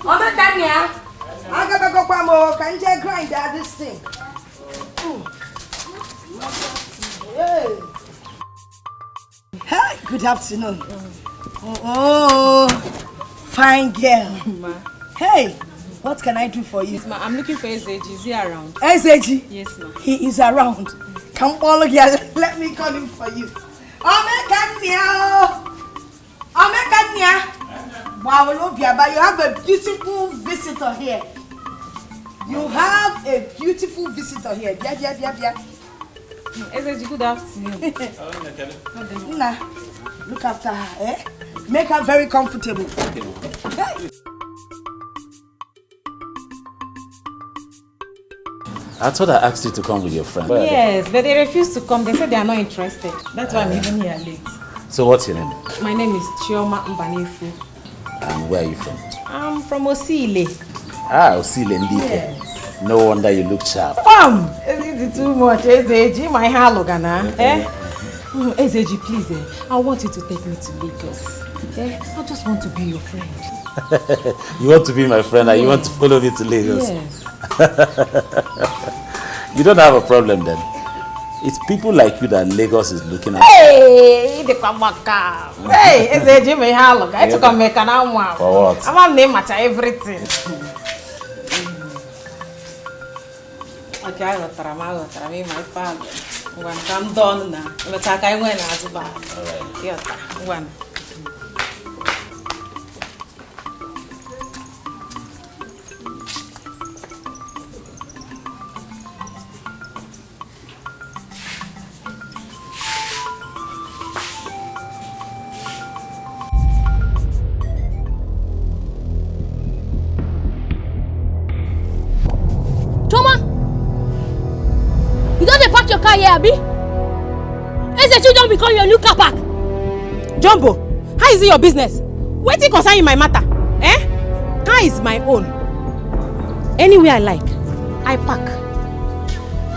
A: Mama Kanya, I gotta go for more. Can you grind this thing? Hey, good afternoon. Oh, fine girl. Hey,
C: What can I do for you?
G: Yes, ma. I'm looking for SAG. Is he around?
C: SAG?
G: Yes, ma.
C: He is around. Come on, here. Let me call him for you. Wow, but you have a beautiful visitor here. You have a beautiful visitor here.
G: SAG, good afternoon.
C: Nah, look after her, eh? Make her very comfortable. Hey.
E: I thought I asked you to come with your friend.
G: Yes, but they refused to come. They said they are not interested. That's why I'm even here late.
E: So what's your name?
G: My name is Chioma Chukwuka.
E: And where are you from?
G: I'm from Osile.
E: Ah, Osile Dikeh.
G: Yes.
E: No wonder you look sharp.
G: It's too much. SAG, my hair logana. SAG, please. I want you to take me to Lagos. I just want to be your friend.
E: You want to be my friend and
G: yes.
E: you want to follow me to Lagos?
G: Yes.
E: You don't have a problem then. It's people like you that Lagos is looking at.
G: Hey, the Kamaka. Hey, SAG, my hair loga. I took a make an hour.
E: For what?
G: I'm name matter everything. Okay, I got my father. When I'm done now, I'm going to take one as well. Alright. Yeah, one.
K: Your car here, Abi? SAG don't become your new car park.
G: Jumbo, how is it your business? What it concern in my matter? Car is my own. Anywhere I like, I park.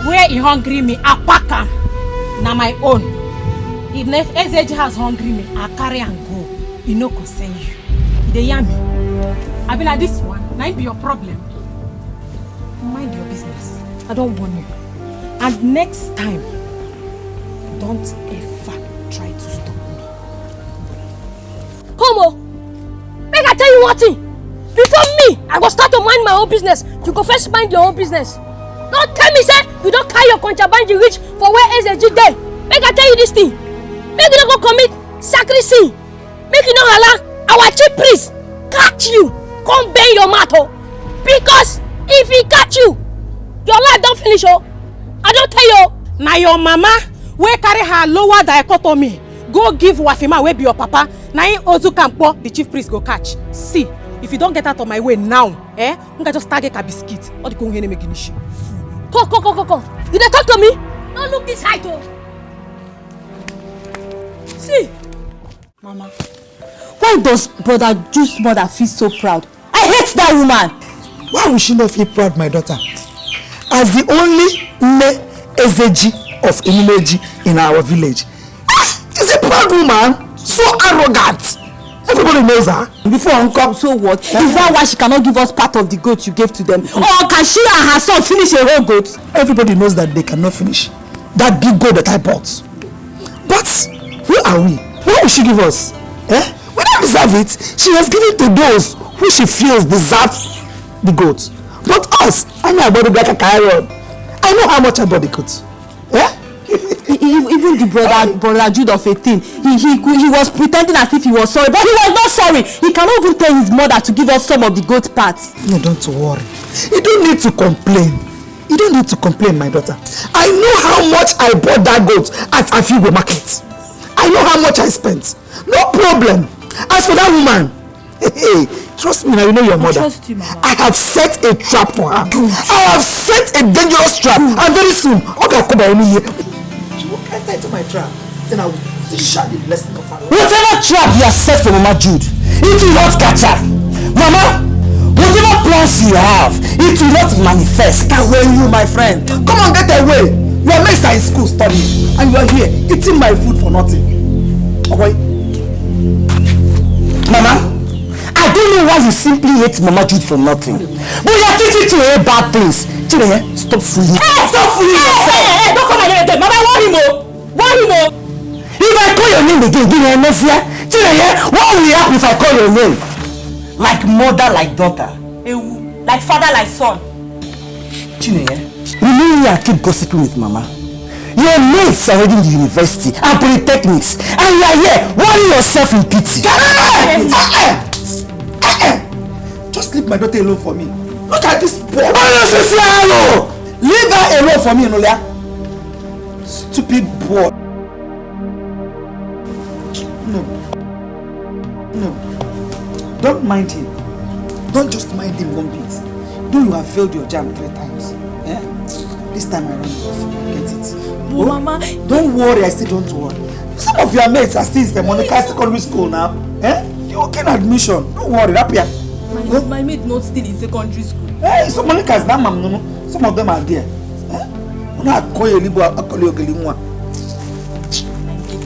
G: Where he hungry me, I park am. Na my own. If SAG has hungry me, I carry and go. It no concern you. They hear me. I be like this one. Now it be your problem. Mind your business. I don't want you. And next time, don't ever try to stop me.
K: Come on. Make I tell you one thing. Before me, I go start to mind my own business. You go first mind your own business. Don't tell me, say, you don't carry your contraband you reach for where SAG dey. Make I tell you this thing. Make you not go commit sacrilege. Make you not allow our chief priest catch you. Come bend your mouth. Because if he catch you, your life don't finish. I don't tell you.
G: Now your mama wey carry her lower dichotomy go give Wafima wey be your papa. Now in Ozu Kampo the chief priest go catch. See, if you don't get out of my way now, I'm gonna just target a biscuit. Or the go here make issue.
K: Come. You dey talk to me? Don't look this height, oh. See,
L: Mama, why does brother Juice mother feel so proud? I hate that woman.
F: Why would she not feel proud, my daughter? As the only SAG of Inumeji in our village. She's a proud woman, so arrogant. Everybody knows her.
L: Before Uncle, so what? Is that why she cannot give us part of the goat you gave to them? Or can she and her son finish a whole goat?
F: Everybody knows that they cannot finish that big goat that I bought. But who are we? What will she give us? We don't deserve it. She has given to those who she feels deserve the goat. But us, I know about the black carrot. I know how much I bought the goat.
L: Even the brother Jude of 18, he was pretending as if he was sorry, but he was not sorry. He cannot even tell his mother to give us some of the goat parts.
F: No, don't worry. You don't need to complain. You don't need to complain, my daughter. I know how much I bought that goat at Afigo market. I know how much I spent. No problem. As for that woman, hey, trust me now, you know your mother.
L: I trust you, Mama.
F: I have set a trap for her. I have set a dangerous trap. And very soon, okay, come by me here. She will enter into my trap. Then I will dish her the blessing of her.
D: Whatever trap you have set for Mama Jude, it will not catch her. Mama, whatever plans you have, it will not manifest.
F: Get away, you, my friend. Come on, get away. Your mates are in school studying, and you are here eating my food for nothing. Okay?
D: Mama, I don't know why you simply hate Mama Jude for nothing. But you are teaching Chile bad things. Chile, stop fooling.
L: Hey, stop fooling! Hey, don't come here again. Mama, warn him, oh. Warn him, oh.
D: If I call your name again, give me no fear. Chile, what will happen if I call your name? Like mother, like daughter.
L: Like father, like son.
J: Chineye, remember I keep gossiping with Mama. Your mates are already in the university and polytechnics, and you are here worrying yourself in pity.
F: Just leave my daughter alone for me. Look at this boy.
J: Leave
F: her alone for me, Nolia. Stupid boy. No. Don't mind him. Don't just mind him one bit. Though you have failed your jam 3 times. Eh? This time I run off. Get it?
L: Oh, Mama.
F: Don't worry, I still don't worry. Some of your mates are still in the Monica Secondary School now. Eh? You can admission. Don't worry, up here.
L: My mate not still in secondary school.
F: Hey, some Monica's now, no. Some of them are there. Eh?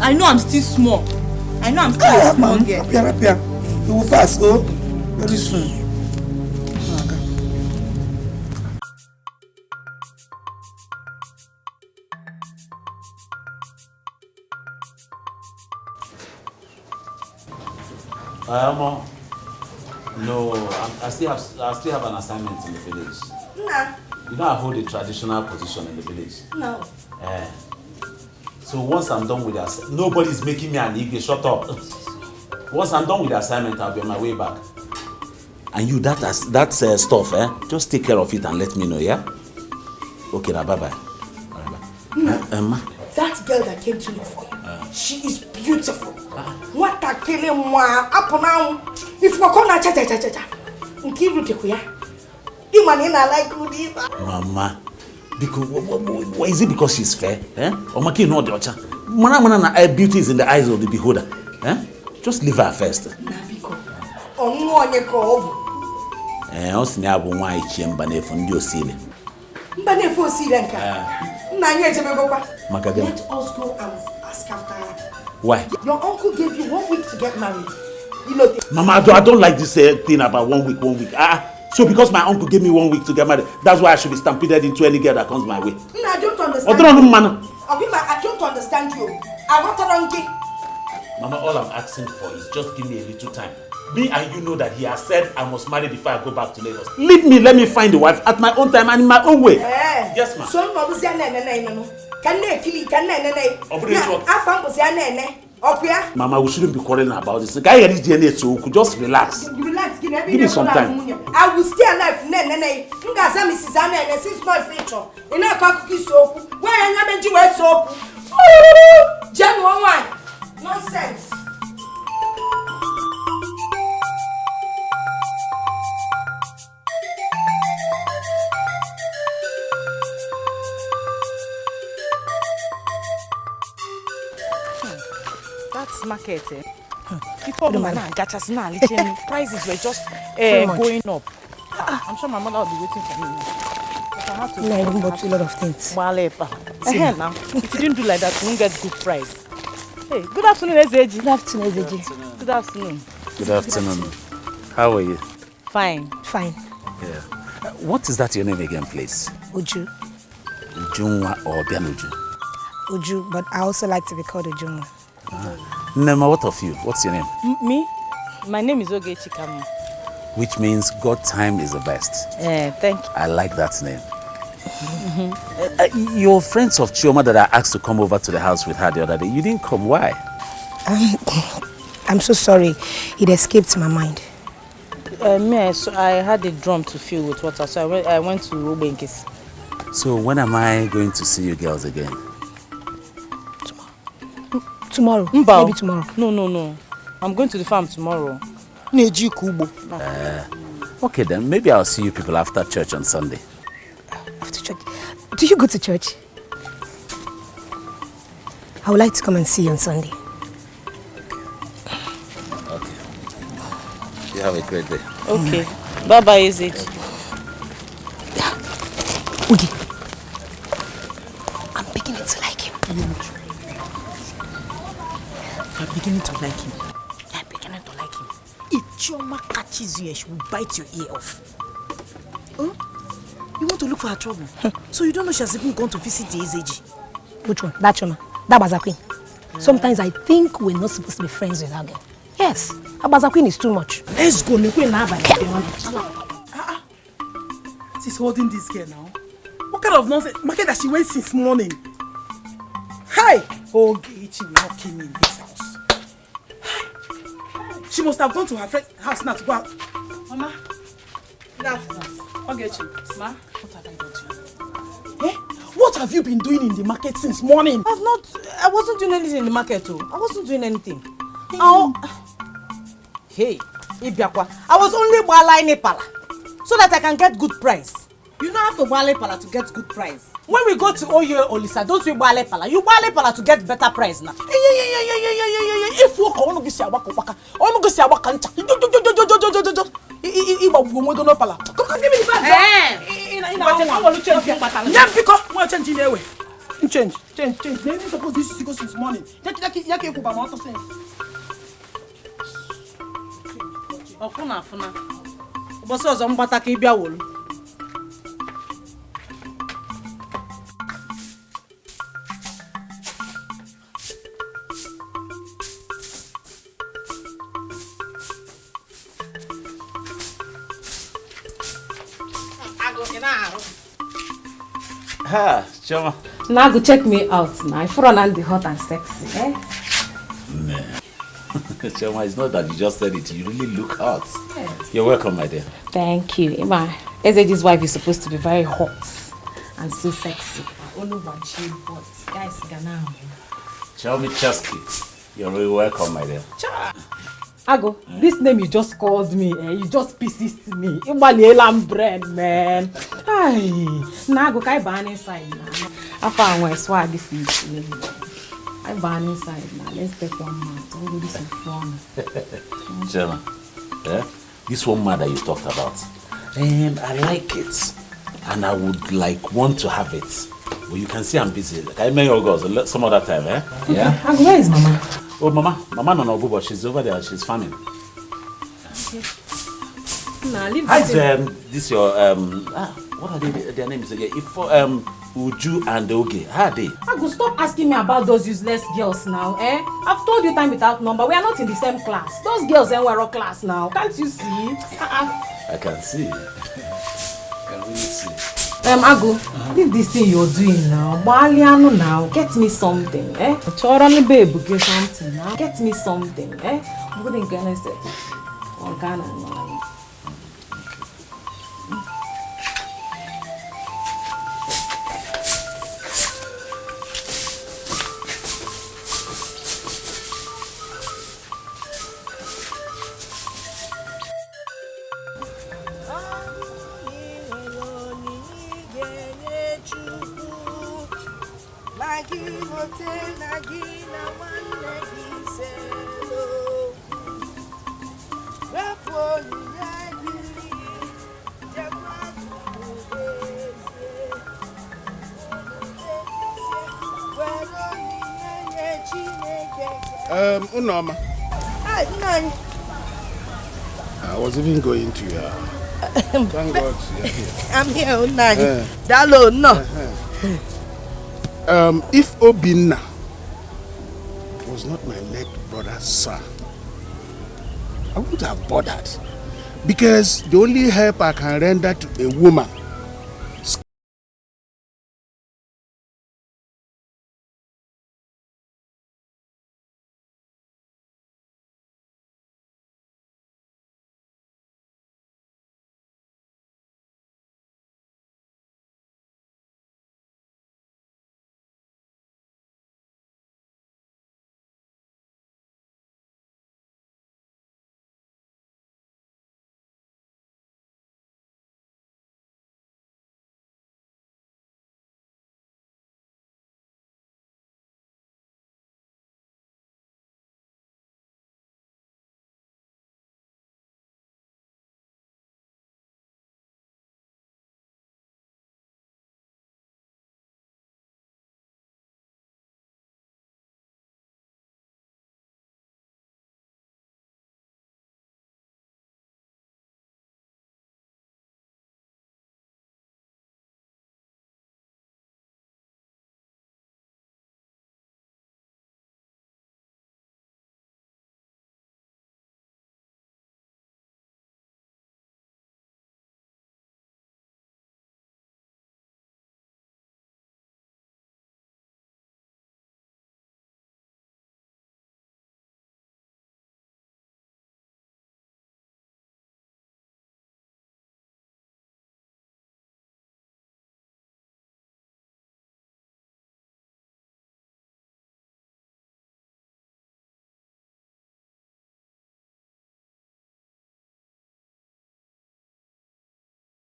L: I know I'm still small. I know I'm still a small girl.
F: Up here. You will pass, very soon.
E: No, I still have an assignment in the village.
A: No.
E: You know I hold a traditional position in the village.
A: No.
E: So once I'm done with the assignment, nobody's making me an Igwe, shut up. Once I'm done with the assignment, I'll be on my way back. And you, that stuff, just take care of it and let me know, yeah? Okay, now bye-bye. All right, bye.
A: No. That girl that came to look for you, she is beautiful. What a killing one up now. If you come na cha, nkiru de kuya. Imanina like good.
E: Mama, because why is it because she's fair? Or maki no the ocha. Mana beauty is in the eyes of the beholder. Just leave her first.
A: Na biko. Onu onye ko obu.
E: Osini abu nwa ichie mbanefo ndi osile.
A: Mbanefo osile nka. Nna nye ejebegokwa.
E: Makagem.
A: Let us go and ask after her.
E: Why?
A: Your uncle gave you 1 week to get married. You know.
E: Mama, I don't like this thing about 1 week. So because my uncle gave me 1 week to get married, that's why I should be stampeded into any girl that comes my way.
A: No, I don't understand. I don't understand you.
E: Mama, all I'm asking for is just give me a little time. Me and you know that he has said I must marry before I go back to Lagos. Leave me, let me find a wife at my own time and in my own way. Yes, ma'am.
A: So
E: Mama, we shouldn't be quarreling about this. The guy here is DNA, so just relax.
A: Relax, give
E: me some time.
A: I will stay alive. Since my future. In a cookie soap. Where I am a soap. January 1. Nonsense.
G: That's market. Before the man gachas now, prices were just going up. I'm sure my mother will be waiting for me. I have to
C: a lot of things.
G: Now, if you didn't do like that, you won't get good price. Hey, good afternoon, Ezeji.
C: Good afternoon, Ezeji.
G: Good afternoon.
E: Good afternoon. How are you?
G: Fine.
E: Yeah. What is that your name again, please?
C: Uju.
E: Ujunwa or Bianuju?
C: Uju, but I also like to be called Ujunwa.
E: Nema, what of you? What's your name?
G: Me? My name is Oge Chikamu.
E: Which means God time is the best.
G: Thank you.
E: I like that name. Your friends of Chioma that I asked to come over to the house with her the other day, you didn't come. Why?
C: I'm so sorry. It escaped my mind.
G: I had a drum to fill with water, so I went to Obenkis.
E: So when am I going to see you girls again?
C: Tomorrow. Maybe tomorrow.
G: No. I'm going to the farm tomorrow.
E: Okay then, maybe I'll see you people after church on Sunday.
C: After church? Do you go to church? I would like to come and see you on Sunday.
E: Okay. You have a great day.
G: Okay. Bye-bye, Ezeji.
C: Ugi. I'm beginning to like him.
L: You're beginning to like him. If Chioma catches you, she will bite your ear off. Huh? You want to look for her trouble? So you don't know she has even gone to visit the Ezeji?
C: Which one? That Chioma? That Baza-Queen? Sometimes I think we're not supposed to be friends with that girl. Yes, Baza-Queen is too much.
L: Let's go.
F: What is holding this girl now? What kind of nonsense market that she went since morning? Hi! Oh, she will not kill me in this house. She must have gone to her friend's house now to go out. Mama, Ogechi, Ma, what have I done to you? Eh? What have you been doing in the market since morning?
G: I wasn't doing anything in the market too. I wasn't doing anything. Hey, Ibiakwa, I was only buying pala so that I can get good price. You don't have to buy pala to get good price. When we go to Oye Olisa, don't you buy pala? You buy pala to get better price now.
F: If you want to go waka, I want to go waka. Come give me the bag. I want to change your pattern. Yeah, because we are changing the way. Change. Maybe suppose this is go since morning. Yaki kuba ma to sense. Okuna afuna. Oboso ozo mbata ka ibia wolu.
E: Ha, Chioma.
G: Now go check me out now. If run and the hot and sexy, eh?
E: Nah. Chioma, it's not that you just said it. You really look hot.
G: Yes.
E: You're welcome, my dear.
G: Thank you. Emma, SAG's wife is supposed to be very hot and so sexy. Only one chill boys. Guys, Ghana.
E: Chioma Chasky. You're really welcome, my dear.
G: Ago, this name you just called me, you just persist me. Ibalela bread, man. Ay, now go kai ban inside now. After I went swag the feet. I ban inside now. Let's take one month. Don't do this in front.
E: Chioma, this one man that you talked about, I like it, and I would want to have it. But you can see I'm busy. Can I make your girls some other time, eh?
G: Okay. Yeah. Ago, where is Mama?
E: Oh, Mama no no, but she's over there. She's farming.
G: Okay. Nah, leave
E: this your what are their names again? If Uju and Oge, how are they?
G: Ago, stop asking me about those useless girls now, eh? I've told you time without number. We are not in the same class. Those girls we're all class now. Can't you see?
E: I can see. I can really see.
G: Ago, leave this thing you're doing now. Baliano now. Get me something, eh? Chorani babe, get something now. Get me something, eh? I'm going to Ghana set. Or Ghana, no.
B: Unoma.
A: Hi, Nani.
B: I was even going to thank God you're here.
A: I'm here, Nani. Dalo, no.
B: If Obina was not my late brother's son, I wouldn't have bothered. Because the only help I can render to a woman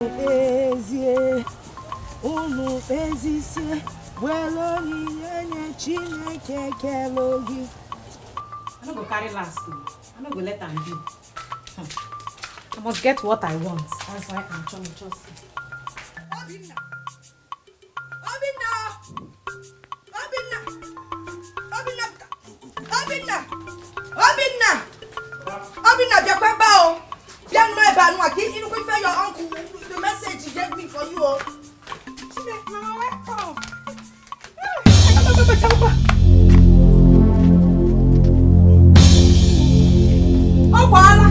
C: Ezie, unu ezisie, welo nye Chineke kelogi.
G: I no go carry last though. I no go let am be. I must get what I want. That's why I'm trying to just.
A: Obina! Obina! Obina! Obina! Obina! Obina! Obina, biakwa ba o. Bia no e ba no aki inu ko fe your uncle the message he gave me for you o. Mama, welcome. Oh, voila.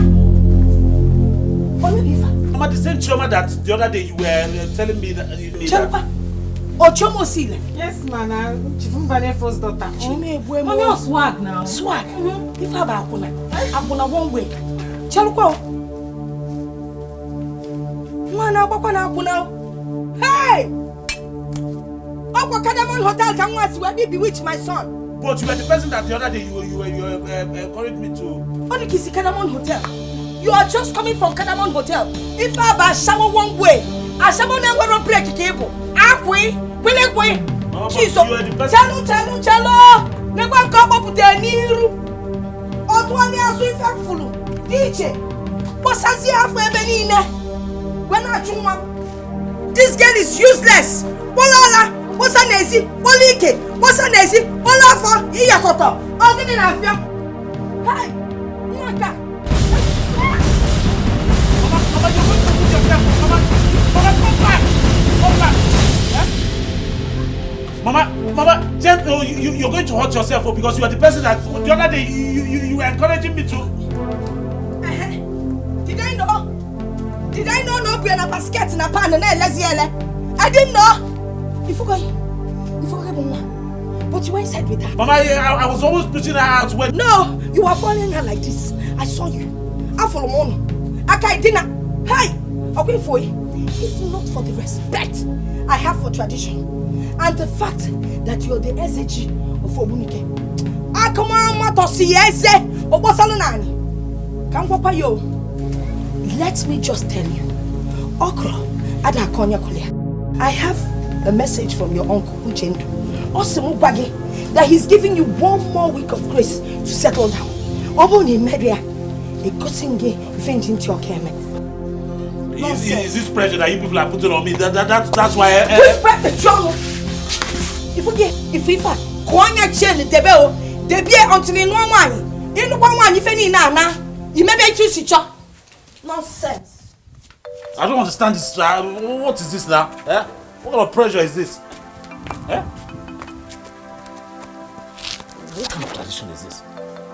E: Mama, the same Chioma that the other day you were telling me that you need.
A: Chioma? Oh, Chioma Osile?
G: Yes, man. Chifumba's first daughter.
A: Mommy on swag now. Swag? If I have Akuna one way. Chalukwa. Mwana wakwana Akuna. Hey! Okwa Kadamon Hotel can once where they bewitch my son.
E: But you were the person that the other day you encouraged me to.
A: Only Kisi Kadamon Hotel. You are just coming from Kadamon Hotel. If I have Shamo one way, I shall never break the cable. Akwe, Wilekwe. Chalo. Never come up with a niru. Otwani asu ifakfulu. Dikeh. Bosazi afu ebenine. When I chuma. This girl is useless. Bolala. Bosa nezi. Bolike. Bosa nezi. Bolafo. Iyakoto. Ogini na afia. Hey. Nwankwo.
E: Mama, just, you're going to hurt yourself because you are the person that the other day you were encouraging me to.
A: Did I know no be na basket na pan na leziele? I didn't know. You forgot, Mama. But you were inside with her.
E: Mama, I was always pushing her out when.
A: No, you were following her like this. I saw you. I follow Mono. I dinner. Hey, okay for you. If not for the respect I have for tradition and the fact that you're the SAG of Obunike. I come on to see ese Obosalonani. Come papa yo. Let me just tell you. Okro ada konya kolia. I have a message from your uncle Uche that he's giving you 1 more week of grace to settle down. Obuni media a kusinge venting to your kemen.
E: Is this pressure that you people are putting on me? That's why.
A: Which pressure? If we fight, Kwanya Chen, Debel, Debia until in 1 1. In 1 1, if any na, you may be too sicher. Nonsense.
E: I don't understand this. What is this now? Eh? What kind of pressure is this? Eh? What kind of tradition is this?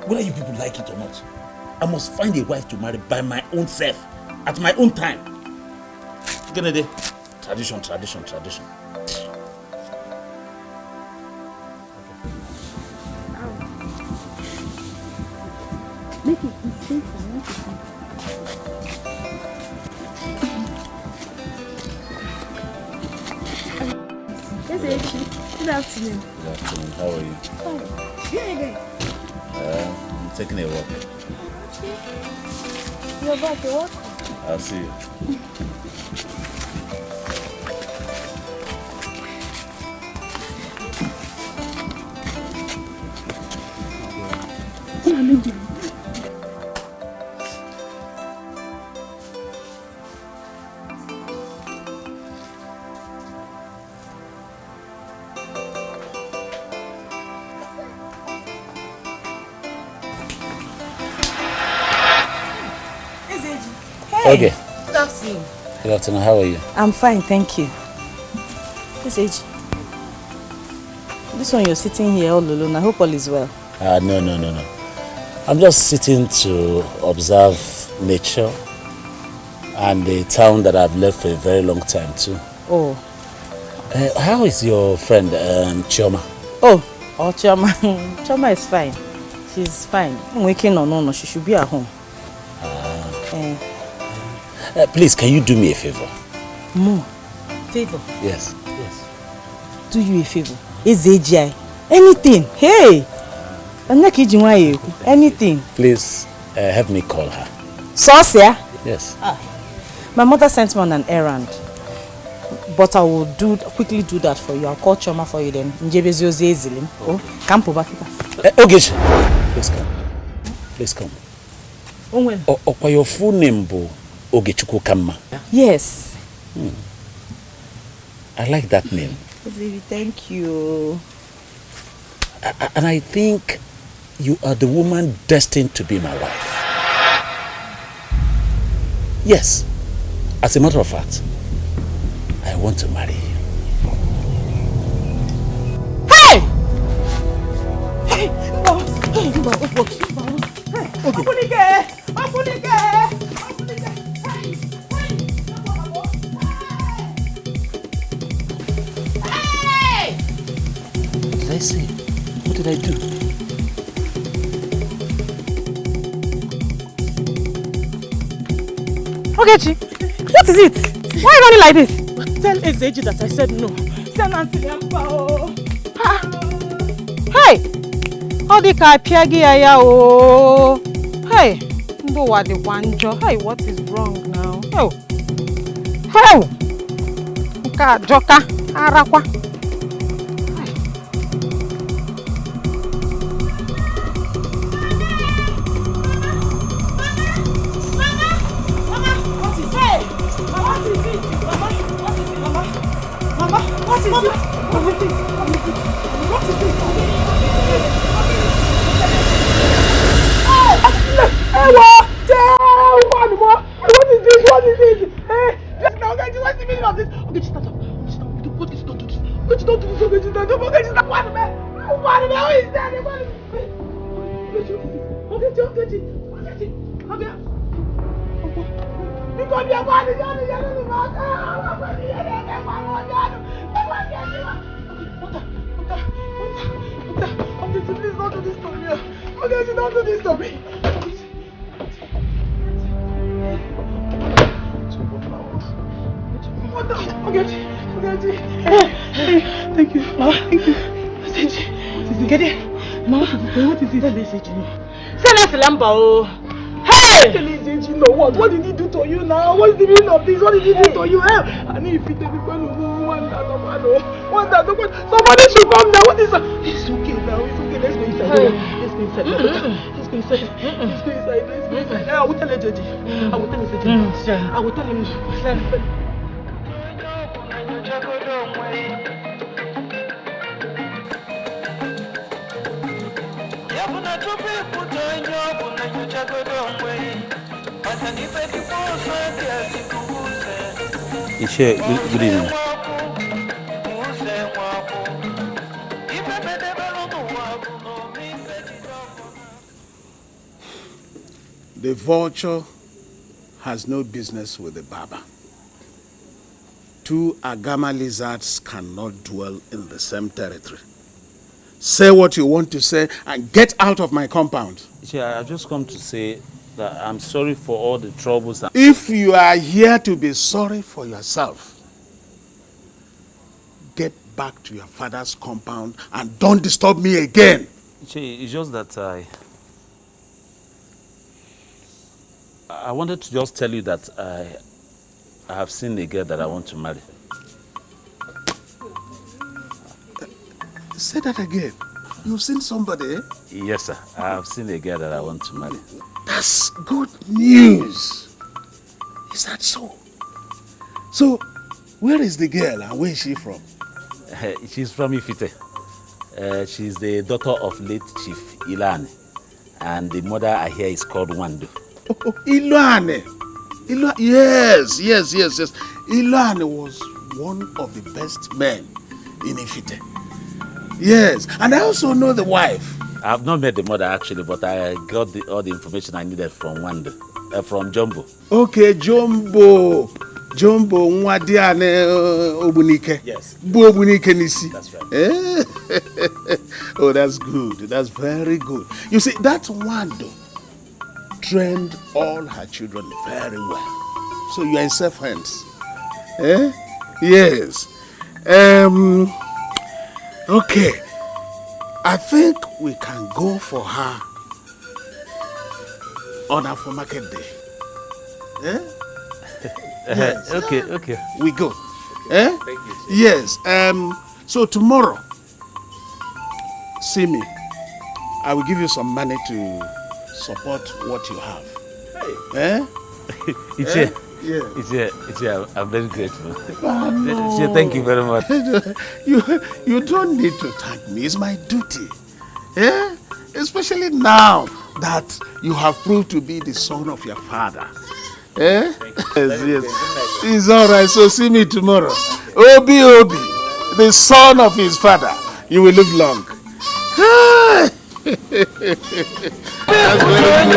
E: Whether you people like it or not, I must find a wife to marry by my own self, at my own time. Tradition.
M: Make it safe for me to see. Good afternoon.
E: Good afternoon. How are you?
M: Fine. Where are you going?
E: I'm taking a walk.
M: You're about to walk?
E: I'll see you.
M: Come on, look.
E: Okay.
G: Good afternoon.
E: Good afternoon. How are you?
G: I'm fine, thank you. This one you're sitting here all alone. I hope all is well.
E: No. I'm just sitting to observe nature and the town that I've left for a very long time too.
G: Oh.
E: How is your friend Chioma?
G: Oh, Chioma. Chioma is fine. She's fine. I'm waking or no, she should be at home.
E: Please, can you do me a favor?
G: More? Favor?
E: Yes.
G: Do you a favor? AJ. Anything. Hey! Anything.
E: Please, help me call her.
G: Sauce, yeah?
E: Yes.
G: My mother sent me on an errand. But I will quickly do that for you. I'll call Chioma for you then. Oh, come
E: Okay. Please come. Please come. Or your full name, Ogechukwu Kamma.
G: Yes.
E: I like that name.
G: Thank you.
E: And I think you are the woman destined to be my wife. Yes. As a matter of fact, I want to marry you.
G: Hey!
C: Hey!
E: What did I say? What did I do?
G: Ogechi, what is it? Why are you running like this?
C: Tell Ezeji that I said no. Tell Nancy Lempa.
G: Hey! Odika Piagi Aya oh. Hey! Ndo wadi wanjo. Hey, what is wrong now? Oh. Hey! Nka joka arakwa.
C: Hey! What did he do to you now? What's the meaning of this? What did he do to you? I need to somebody should come now. What is that? It's okay now. It's okay. Let's go inside. Let's go inside. Let's go inside. Let's go inside. Let's go inside. I will tell Ejeji. I will tell Ejeji. I will tell him.
E: Uche, good evening.
B: The vulture has no business with the barber. Two agama lizards cannot dwell in the same territory. Say what you want to say and get out of my compound.
E: Uche, I've just come to say that I'm sorry for all the troubles.
B: If you are here to be sorry for yourself, get back to your father's compound and don't disturb me again.
E: Uche, it's just that I wanted to just tell you that I have seen a girl that I want to marry.
B: Say that again. You've seen somebody, eh?
E: Yes, sir. I have seen a girl that I want to marry.
B: That's good news. Is that so? So, where is the girl and where is she from?
E: She's from Ifite. She's the daughter of late Chief Ilane. And the mother I hear is called Wando.
B: Oh, Ilane. Yes. Ilane was one of the best men in Ifite. Yes, and I also know the wife.
E: I have not met the mother actually, but I got all the information I needed from Wando, from Jumbo.
B: Okay, Jumbo Nwadiane Obunike.
E: Yes.
B: Obunike Nisi.
E: That's right.
B: Oh, that's good. That's very good. You see, that Wando trained all her children very well. So you are in safe hands. Eh? Yes. Okay. I think we can go for her on our market day. Eh? Yes.
E: Okay.
B: We go. Eh?
E: Thank you.
B: Yes. So tomorrow, see me. I will give you some money to support what you have. Hey. Eh?
E: Uche.
B: Yeah.
E: Uche, I'm very grateful.
B: Oh, no.
E: Uche, thank you very much.
B: You don't need to thank me. It's my duty. Eh? Especially now that you have proved to be the son of your father. Eh? Yes. It's all right. So see me tomorrow. Obi, the son of his father. You will live long. That's very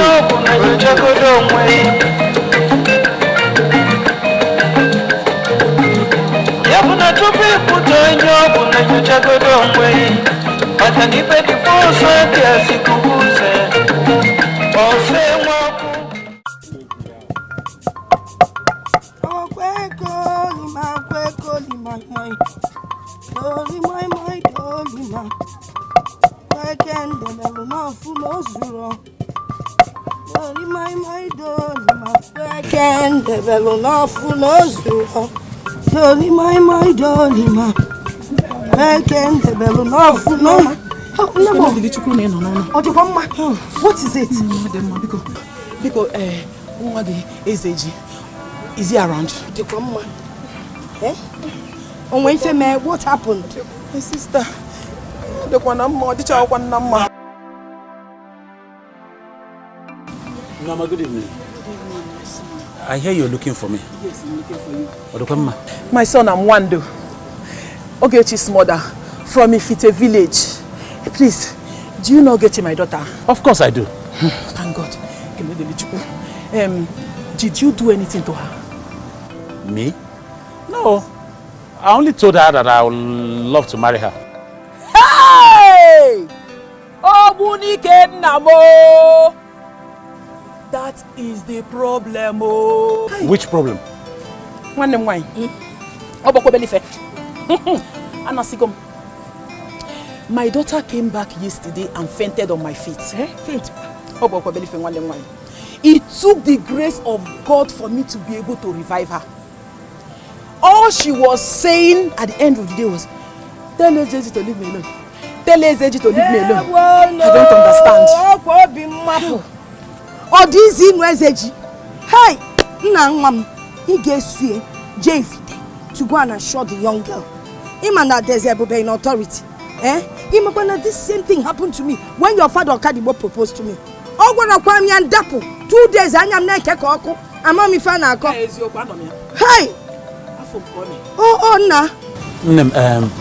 F: What is it? Because is he around?
C: What happened?
F: My sister.
E: Mama, good evening. I hear you're looking for me.
F: Yes, I'm looking for you.
E: Odoputa.
F: My son, I'm Wando. Ogechi's mother from Ifite village. Please, do you know Ogechi, my daughter?
E: Of course I do.
F: Thank God. Did you do anything to her?
E: Me? No. I only told her that I would love to marry her.
F: Hey! Obunike Namo! That is the problem.
E: Which problem?
F: One name wine. Oboko belife. Anasigom. My daughter came back yesterday and fainted on my feet. Faint. Oboko belife one name wine. It took the grace of God for me to be able to revive her. All she was saying at the end of the day was, tell Ezeji to leave me alone. Tell Ezeji to leave me alone. I don't understand.
C: Or this in Ezeji. Hey, Nangwam, he gets you, Jfite, to go and assure the young girl. Even that there's a in authority. Even when this same thing happened to me when your father Kadibo proposed to me. Oh, when I come here and dapple 2 days, I am not a I'm on me fan. Hey!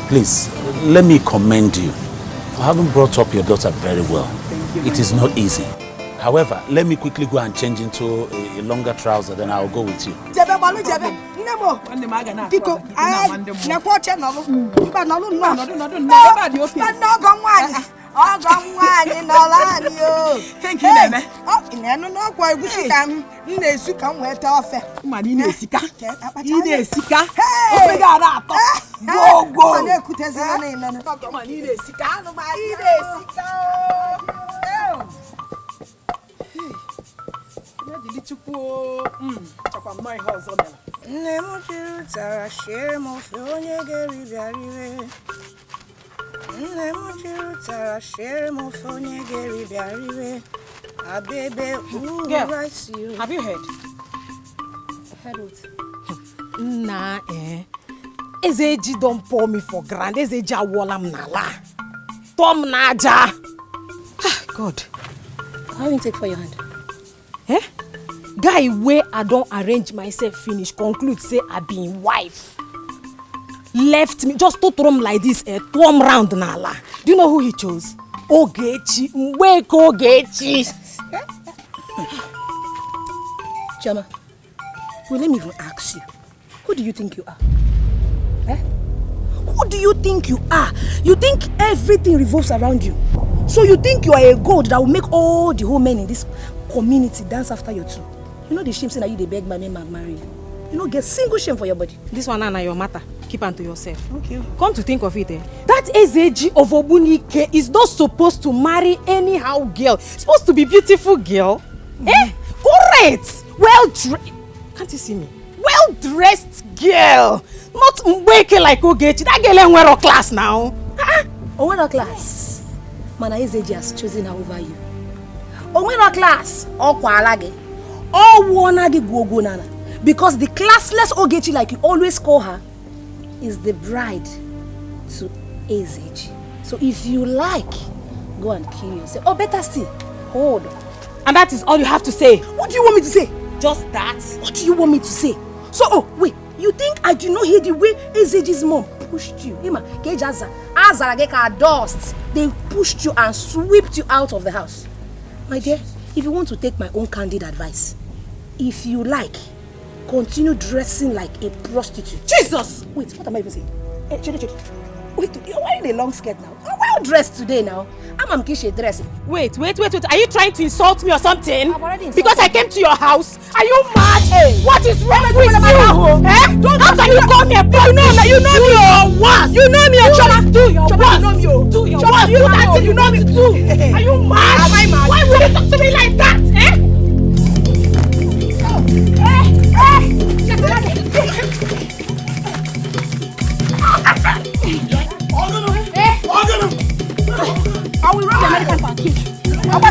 E: Please, let me commend you for having brought up your daughter very well. It is not easy. However, let me quickly go and change into a longer trouser, then I'll go with you.
F: Thank you, Nene. Have you heard?
M: Heard what?
G: Nah, Ezeji don't pour me for granted. Ezeji awolam nala. Tom naja. God.
M: How you take for your hand?
G: Guy where I don't arrange myself finish conclude say I been wife. Left me just to throw him like this thumb round nala. Do you know who he chose? Ogechi. Wake Ogechi.
M: Chioma, well, let me even ask you. Who do you think you are? Who do you think you are? You think everything revolves around you. So you think you are a god that will make all the whole men in this community dance after you too. You know the shame saying that you they beg my name and marry you. You know, get single shame for your body.
G: This one na your matter. Keep on to yourself.
M: Okay.
G: Come to think of it, that Ezeji of Obunike is not supposed to marry anyhow girl. It's supposed to be beautiful girl. Correct. Well trained. Can't you see me? well-dressed girl. Not Mbeke like Ogechi. That girl ain't wear a class now.
M: Wear class. Man, Ezeji has chosen her over you. Wear class. Because the classless Ogechi, like you always call her, is the bride to Ezeji. So if you like, go and kill yourself. Or better still, hold on.
G: And that is all you have to say?
M: What do you want me to say?
G: Just that?
M: What do you want me to say? So, wait, you think I do not hear the way Ezeji's mom pushed you? Dust. They pushed you and swept you out of the house. My dear, if you want to take my own candid advice, if you like, continue dressing like a prostitute.
G: Jesus!
M: Wait, what am I even saying? Hey, Chidi. Wait, you're wearing a long skirt now. I'm well dressed today now. I'm Kishe dressing.
G: Wait. Are you trying to insult me or something?
M: I've already insulted
G: because I came to your house. Are you mad?
M: Hey,
G: what is wrong with you? How can you call me a prostitute? You know me or what? You know me or Choma? Do your what? Do your what? You that thing you know me too. Are you mad? Am I mad? Why would you talk to me like that?
M: I will run the American package. Papa,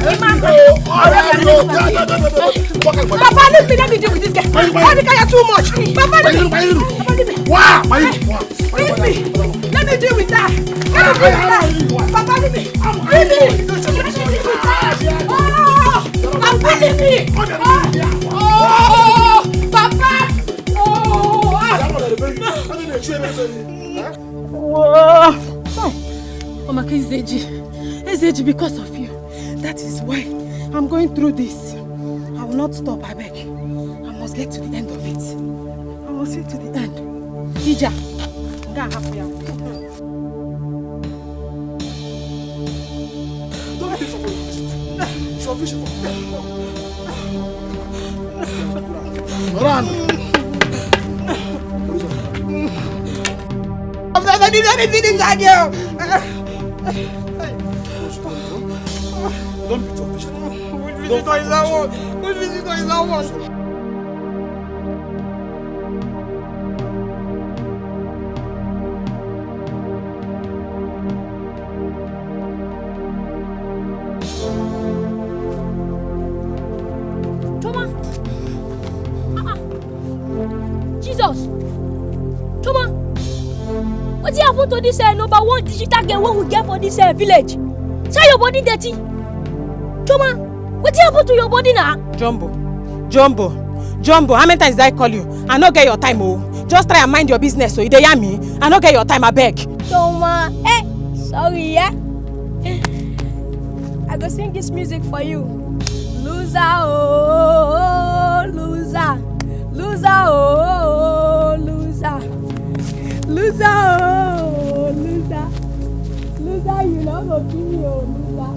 M: let me deal with this guy. Why the guy too much? Papa, let me.
D: Wow!
M: Let me deal with that. Papa, let me.
G: Omaka Ezeji, because of you. That is why I'm going through this. I will not stop, I beg. I must get to the end of it. I will see to the end. Ija, I'm gonna have you.
D: Don't be for me. Show vision. Run.
A: I didn't anything inside you.
D: Don't be too patient.
A: Which visitor is that one? Which visitor is that one?
K: Choma! Jesus! Choma! What happened to this number one digital girl we get for this village? Say your body dirty. Choma, what happened to your body now?
G: Jumbo, how many times did I call you? I no get your time, oh. Just try and mind your business, so you dey hear me. I no get your time, I beg.
K: Choma, sorry, yeah. I go sing this music for you. Loser, oh, loser. Loser, oh, loser. Loser, oh, loser. Loser, you love a me, oh, loser.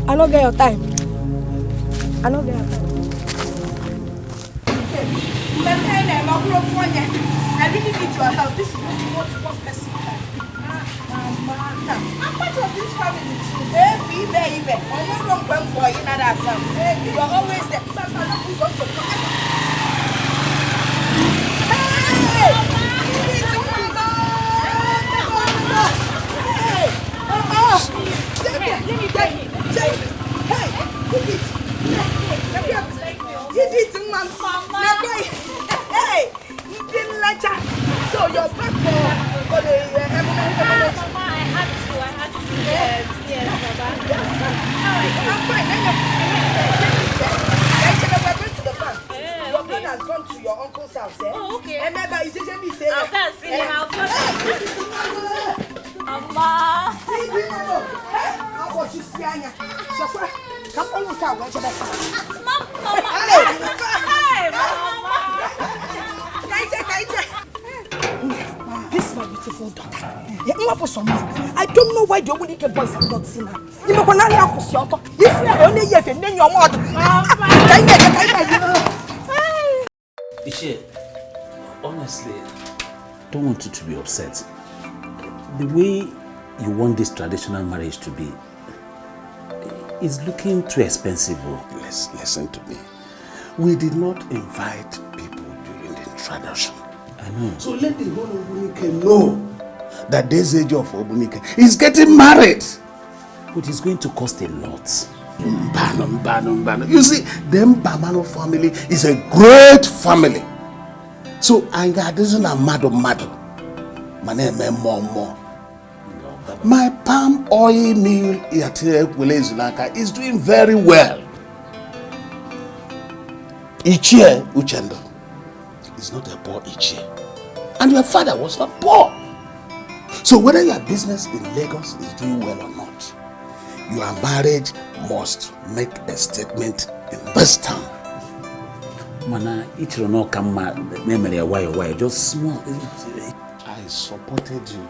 K: I don't get your time. I don't get your time.
A: I really need your help. This is what you want to one person time. I'm part of this family too. Baby. I'm not wrong for you, not that son. You are always there. Who's also so you're back for the
N: Mama, I had to. Yes, Baba.
A: I'm fine. We're going to the farm. Your brother has gone to your uncle's house.
N: Oh, okay.
A: And remember, he's usually saying,
N: I'll go and see him. I'll go. Mama.
A: How about you, Sianya? Come on, look out.
N: Mama. Hey, Mama.
M: This is my beautiful daughter. I don't know why the Obina boys have not seen her. You know when I have to shout, if you are only here, and then your mother.
E: Uche, honestly, I don't want you to be upset. The way you want this traditional marriage to be is looking too expensive.
H: Listen to me.
B: we did not invite people during the introduction.
E: I know.
B: So let the whole Obunike know that this age of Obunike is getting married.
E: But it's going to cost a lot.
B: Mbano. You see, the Mbamano family is a great family. So, Anga doesn't a mado. My name is Momo. My palm oil mill at Wilezulaka is doing very well. Ichie Uchendo is not a poor Ichie. And your father was not poor. So whether your business in Lagos is doing well or not, your marriage must make a statement in this town.
E: Mana, it will not come memory why, just small.
B: I supported you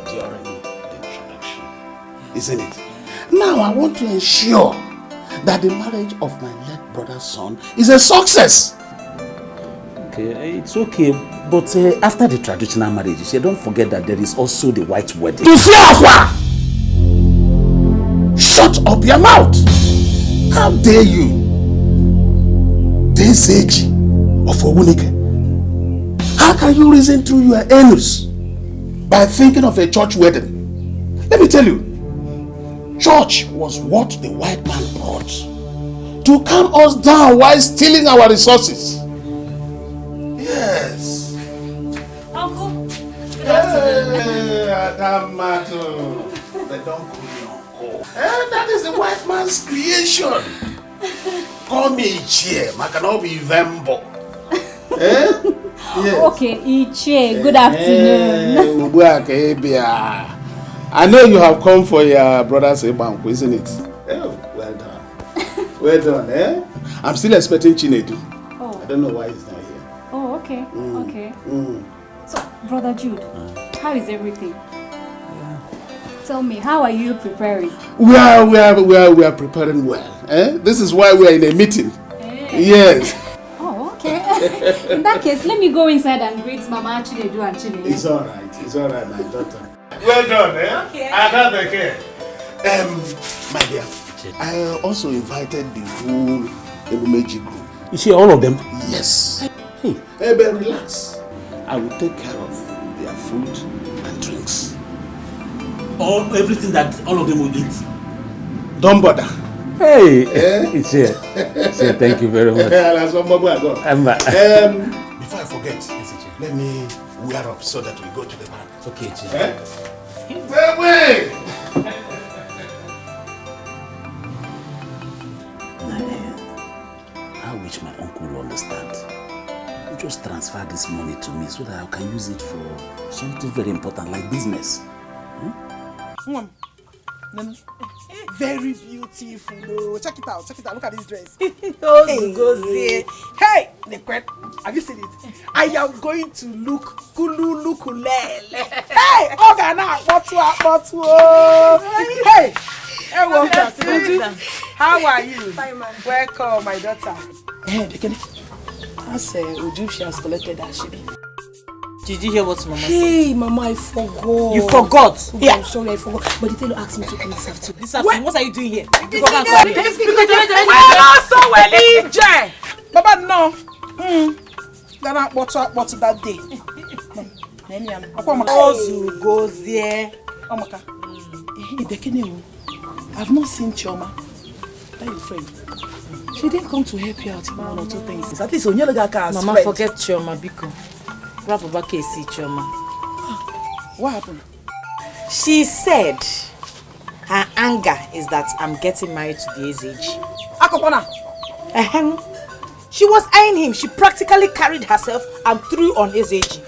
B: during the introduction, isn't it? Now I want to ensure that the marriage of my late brother's son is a success.
E: Okay, it's okay, but after the traditional marriage, don't forget that there is also the white wedding.
B: You see, Aqua! Shut up your mouth! How dare you? This age of Obunike. How can you reason through your anus by thinking of a church wedding? Let me tell you, church was what the white man brought to calm us down while stealing our resources. Yes.
N: Uncle, good
B: afternoon. Adamato. They don't call me uncle. That is the white man's creation. Call me Ichie, I cannot be Vembo.
N: Yes. Okay, Uche, good afternoon.
B: I know you have come for your brother's bank, isn't it? Oh, well done. Well done, eh? I'm still expecting Chinedu.
N: Oh.
B: I don't know why he's not here.
N: Oh, okay, okay. So, Brother Jude, how is everything? Tell me, how are you preparing?
B: We are preparing well. Eh? This is why we are in a meeting. Yes.
N: Oh, okay. In that case, let me go inside and greet Mama Chinedu and Chinedu.
B: It's all right, my daughter. Well done, eh?
N: Okay.
B: I got the care. My dear, I also invited the whole Ebumeji group.
E: You see all of them?
B: Yes. Hey, but relax. I will take care of their food and drinks.
E: Everything that all of them will eat.
B: Don't bother.
E: Hey, it's here. Thank you very much.
B: Before I forget, let me wear up so that we go to the bank.
E: Okay,
B: Wait!
E: I wish my uncle will understand. You just transfer this money to me so that I can use it for something very important like business.
C: Very beautiful. Oh, check it out. Look at this dress.
A: Hey,
C: Hey, Nekwe, have you seen it? I am going to look kulukulele. Hey, Ogana, what? Hey, how are you?
A: Fine, ma'am.
C: Welcome, my daughter. Hey, Dikeh, as Uju, she has collected her ship.
L: Did you hear what Mama said?
C: Hey, Mama, I forgot.
L: You forgot?
C: Okay, yeah. I'm sorry, I forgot. But the tailor asked me to come this afternoon.
L: This afternoon? What are you doing here? You
C: Baba, no. Gonna bottle that day.
L: Goes here.
C: I've not seen Chioma. That your friend. She didn't come to help you out in one or two things. At least Onyiuke
L: Mama,
C: friend.
L: forget Chioma, Biko. Chioma.
C: What happened?
L: She said her anger is that I'm getting married to the age.
C: Akokona.
L: She was eyeing him. She practically carried herself and threw on his age.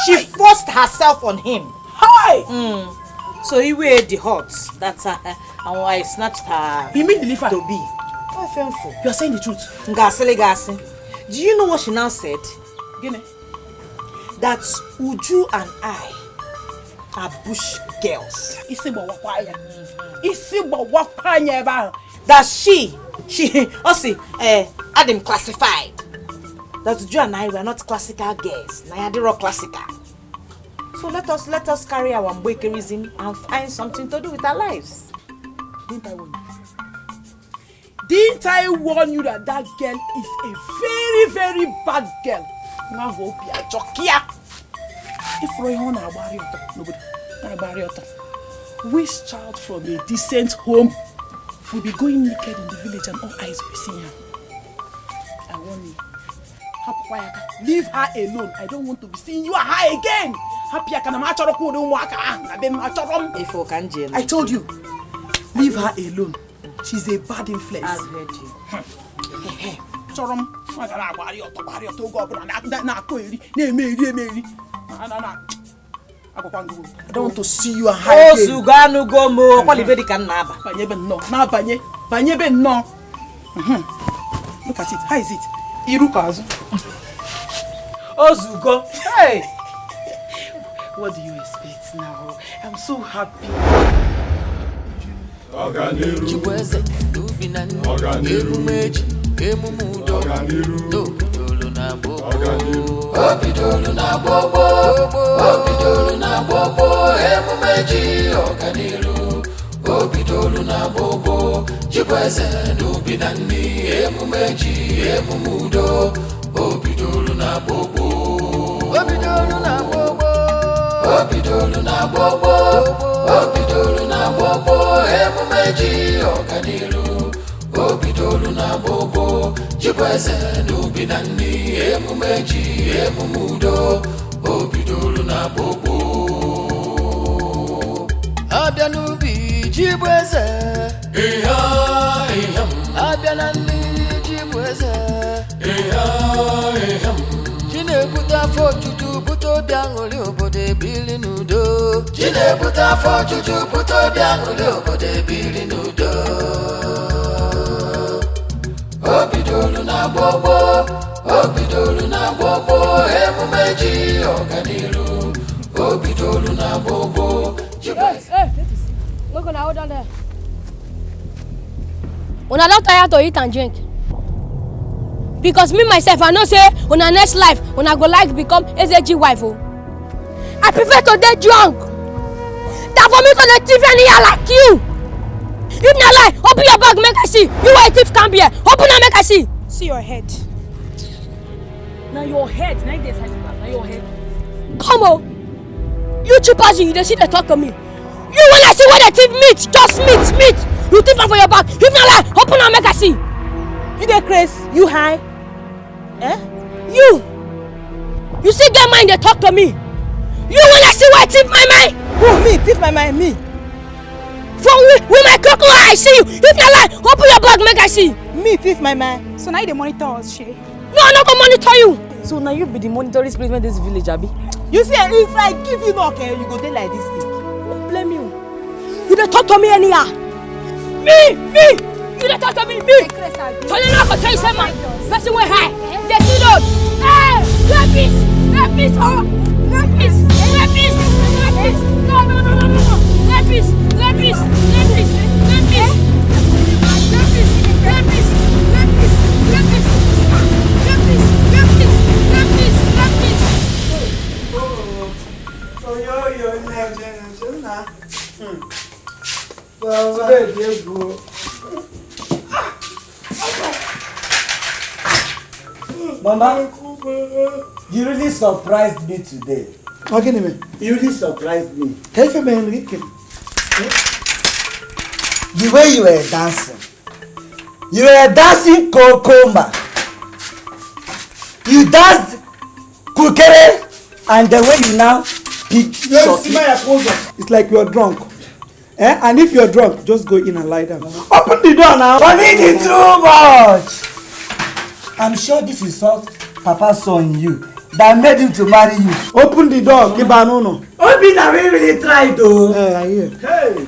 L: She forced herself on him.
C: Hi.
L: So he weighed the hot. That's and I snatched her.
C: You mean the liver?
L: To be.
C: You are saying the truth.
L: Gasi. Do you know what she now said? That Uju and I are bush girls. That she Adam classified. That Uju and I were not classical girls. Nayadiro classical. So let us carry our mboikerism and find something to do with our lives.
C: Didn't I warn you that that girl is a very, very bad girl? Which child from a decent home will be going naked in the village and all eyes will be seeing her? I warn you. Leave her alone. I don't want to be seeing you and her again. I told you. Leave her alone. She's a bad influence.
L: I've heard you.
C: I don't want to see you and her again. Look at it. How is it? Irukazu.
L: Ozugo. Hey.
C: What do you expect now? I'm so happy.
I: Chikweze, Obina, Erumeji, Emumudo, Obidolu na bobo, Obidolu na bobo, Obidolu na bobo, Emumeji, Oganiru, Obidolu na bobo, Chikweze, Obina, Emumeji, Emumudo, Obidolu na bobo, Obidolu na bobo, Obidolu na bobo, Obidolu na bobo, Emumeji, Oganiru, Obidolu na bobo, Chikweze, Obina, Emumeji, Emumudo, Obidolu na bobo. Abianubi, Chikweze, Abianani, Chikweze, Chinebuta for juju, buto biangoli obode bili nudo. Chinebuta for juju, buto biangoli obode bili nudo. Obidolu na bobo, Obidolu na bobo, Emumeji, Oganiru, Obidolu na bobo.
K: Hey, we're gonna hold on there. When I don't tire to eat and drink. Because me myself, I know say on our next life, when I go like become SAG wife. Oh. I prefer to get drunk than for me to let thief any here like you. If not lie, open your bag, make I see. You a thief can be here. Open and make I see.
M: See your head. Now your head. Now you decide now your head.
K: Come on. You cheapers, you dey see they talk to me. You wanna see where the thief meet? Just meet. You thief am for your back. If not lie, open and make I see.
M: You dey crazy? You high? Eh?
K: You see get mind they talk to me. You wanna see where thief my mind?
M: Who me? Thief my mind? Me?
K: From with my crocodile I see you. If not lie, open your bag make I see.
M: Me thief my mind. So now you dey monitor us, Shay?
K: No, I'm not gonna monitor you.
J: So now you be the monitoring spirit in this village, Abi?
M: You see, if I give you no okay, you go dey like this thing.
K: No blame you. You dey talk to me anyhow. Me. You dey talk to me. So you not gonna tell you say man. Person way high. They see those. Hey, rapist. Oh, rapist. No. Rapist.
J: Mama, you really surprised me today.
F: Okay, man.
J: You really surprised me.
F: Tell me, Enrique.
J: The way you were dancing. You were dancing kokomba. You danced kukere, and the way you now pick
F: it's like you're drunk. And if you're drunk, just go in and lie down. Open the door now.
J: Forgetting too much. I'm sure this is what Papa saw in you that made him to marry you.
F: Open the door. Kibanono.
J: Obina, we really tried though.
F: I hear.
J: Hey.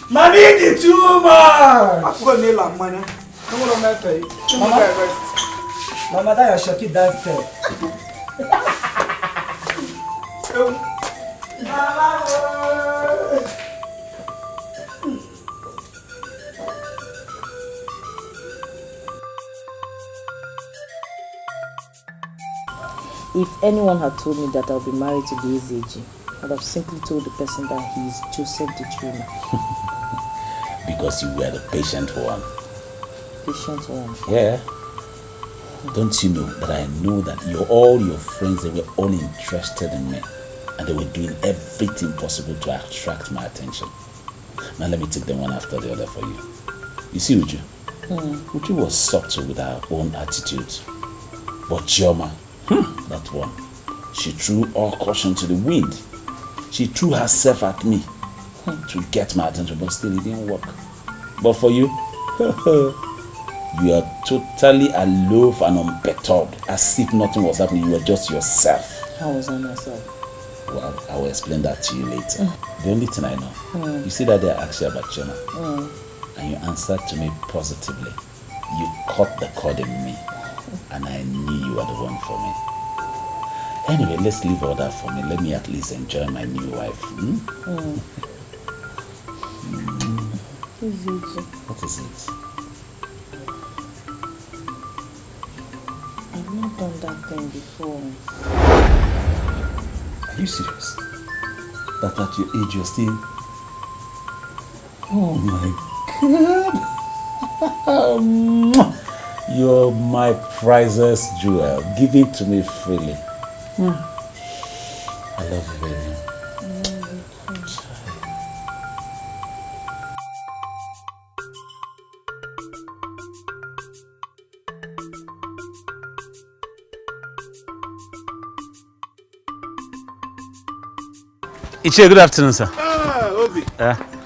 J: Mommy did too much.
F: I'm going to nail him, man. Come on, my face.
J: Mama, that your shocky dance step. If anyone had told me that I'll be married to the SAG, I'd have simply told the person that he is Joseph the dreamer.
E: because you were the patient one.
J: Patient one?
E: Yeah. Don't you know that I know that all your friends, they were all interested in me. And they were doing everything possible to attract my attention. Now let me take them one after the other for you. You see Uche? Uche was subtle with her own attitude. But Chioma, that one, she threw all caution to the wind. She threw herself at me to get my attention, but still it didn't work. But for you, you are totally aloof and unperturbed, as if nothing was happening. You were just yourself.
J: How was I myself?
E: Well, I will explain that to you later. The only thing I know, you see that day I asked you about Chioma, and you answered to me positively. You caught the cord in me, and I knew you were the one for me. Anyway, let's leave all that for me. Let me at least enjoy my new wife. What is it?
J: I've not done that thing before.
E: Are you serious? That at your age you're still... Oh my God! You're my priceless jewel. Give it to me freely. I love you, baby. Iche, good afternoon, sir.
B: Obi.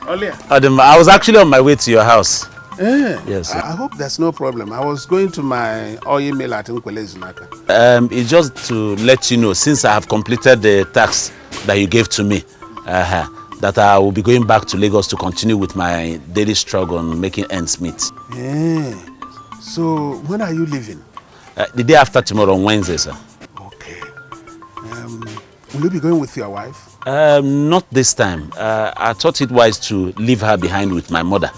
B: Olia.
E: I was actually on my way to your house. Yes, sir.
B: I hope there's no problem. I was going to my oil mill at Nkwelezunaka.
E: It's just to let you know, since I have completed the task that you gave to me, that I will be going back to Lagos to continue with my daily struggle on making ends meet.
B: So, when are you leaving?
E: The day after tomorrow, on Wednesday, sir.
B: Okay. Will you be going with your wife?
E: Not this time. I thought it wise to leave her behind with my mother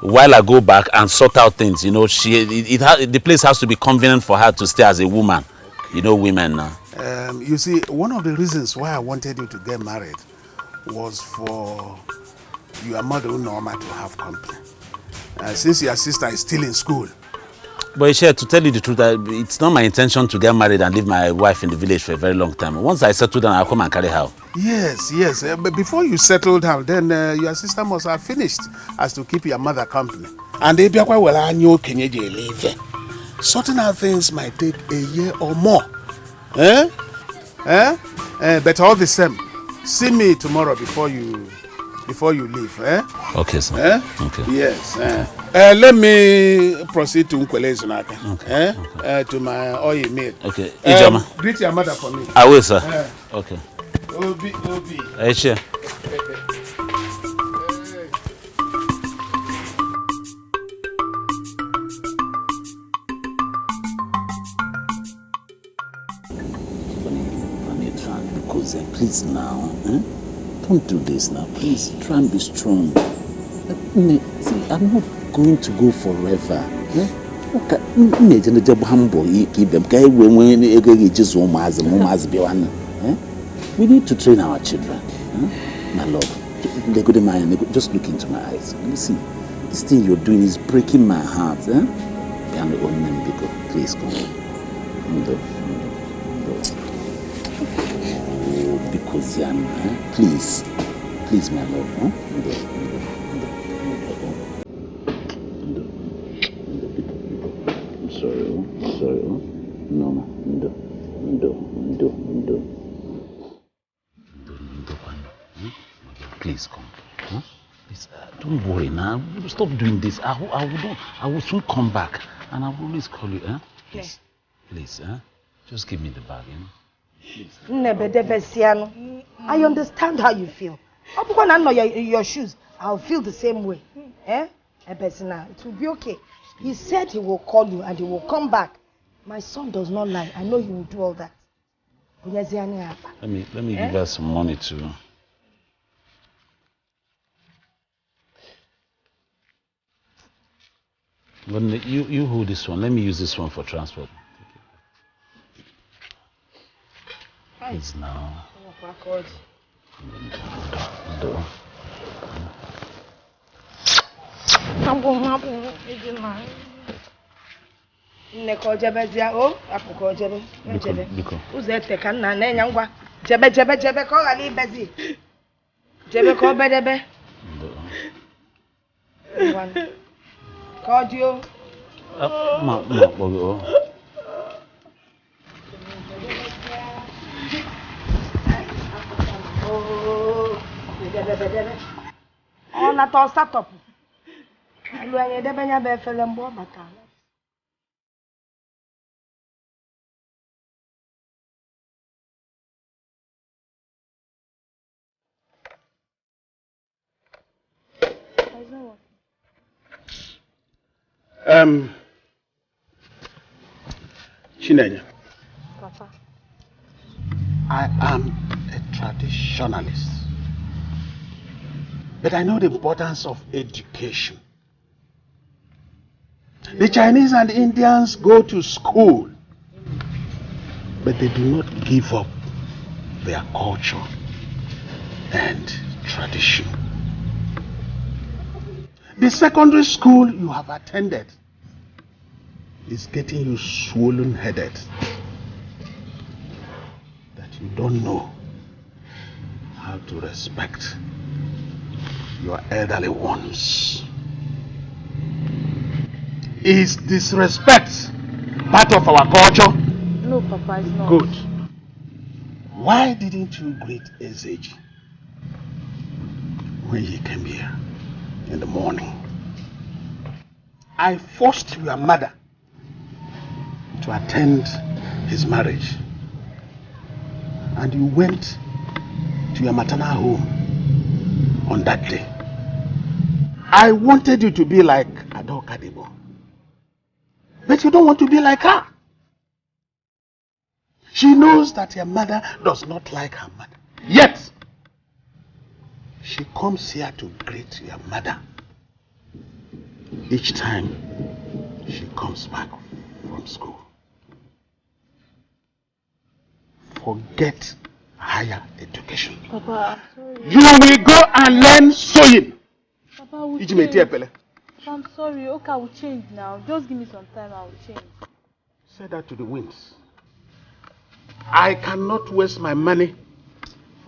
E: while I go back and sort out things. You know, the place has to be convenient for her to stay as a woman. You know, women now.
B: You see, one of the reasons why I wanted you to get married was for your mother Norma to have company. Since your sister is still in school.
E: But Ishe, to tell you the truth, it's not my intention to get married and leave my wife in the village for a very long time. Once I settle down, I'll come and carry her. Yes.
B: But before you settle down, then your sister must have finished as to keep your mother company. And they be quite well, I know can you leave. Sorting out things might take a year or more. But all the same, see me tomorrow before you leave.
E: Okay, sir.
B: Okay. Yes. Let me proceed to Nkwelezunaka. To my oil mill.
E: Okay. Ijoma.
B: Greet your mother for me.
E: I will, sir. Okay.
B: Obi.
E: Aisha. Please now. Don't do this now. Please try and be strong. See, I'm not going to go forever. We need to train our children. My love, just look into my eyes. You see, this thing you're doing is breaking my heart. Please come. Because please, my love. I'm sorry. No. Please come. Please, don't worry now. Stop doing this. I will soon come back, and I will always call you. Please, just give me the bag.
C: I understand how you feel. When I know your shoes, I'll feel the same way. It will be okay. He said he will call you and he will come back. My son does not lie. I know he will do all that. Let
E: me give her some money too. You hold this one. Let me use this one for transport. Please now.
C: Nne ko jebe dia o apu ko jebe uzo ete ka nna na enya ngwa jebe ko gali bezi jebe ko bedebe ko dio
E: ma bogo
C: bedebe ona to start up lu anya debe nya be fele mbo bata.
B: Chinenya.
C: Papa.
B: I am a traditionalist. But I know the importance of education. The Chinese and Indians go to school, but they do not give up their culture and tradition. The secondary school you have attended is getting you swollen-headed that you don't know how to respect your elderly ones. Is disrespect part of our culture?
C: No, Papa, it's not.
B: Good. Why didn't you greet Ezeji when he came here in the morning? I forced your mother to attend his marriage, and you went to your maternal home on that day. I wanted you to be like Adoka Debo, but you don't want to be like her. She knows that your mother does not like her mother, yet she comes here to greet your mother each time she comes back from school. Forget higher education.
N: Papa, sorry.
B: You will go and learn sewing.
N: Papa, I will change. I'm sorry. Okay, I will change now. Just give me some time. I will change.
B: Say that to the winds. I cannot waste my money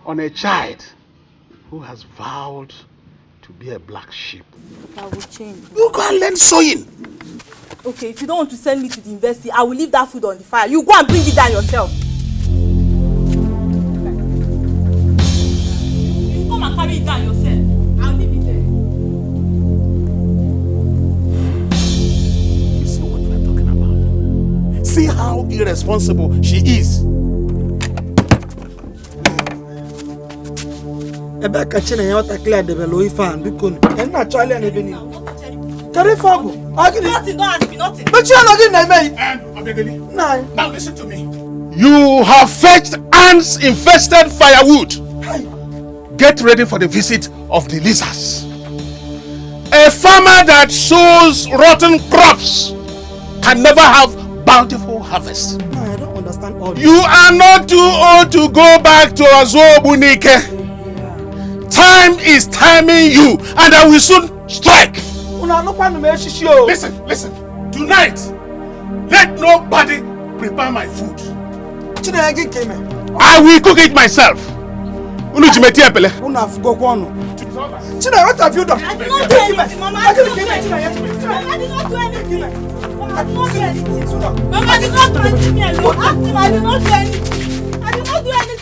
B: on a child who has vowed to be a black sheep.
L: I will change.
B: You go and learn sewing.
L: Okay, if you don't want to send me to the university, I will leave that food on the fire. You go and bring it down yourself. You come and carry it down yourself. I'll leave it there.
B: You see what we're talking about? See how irresponsible she is.
F: Ebeka Chinenya wata clear the below fan because and not Charlie and Ebony. Carry Fago.
L: Nothing, don't ask me nothing.
F: But you are not getting me.
B: Now listen to me. You have fetched ants infested firewood. Get ready for the visit of the lizards. A farmer that sows rotten crops can never have bountiful harvest.
F: No, I don't understand all this.
B: You are not too old to go back to Azobunike. Time is timing you, and I will soon strike. Listen. Tonight, let nobody prepare my food. I will cook it myself.
F: What have you done?
L: I did not do anything, Mama. I did not do anything. Mama, I did not do anything. Mama, I did not do anything. Mama, I did not do anything. Ask him, I did not do anything. I did not do anything.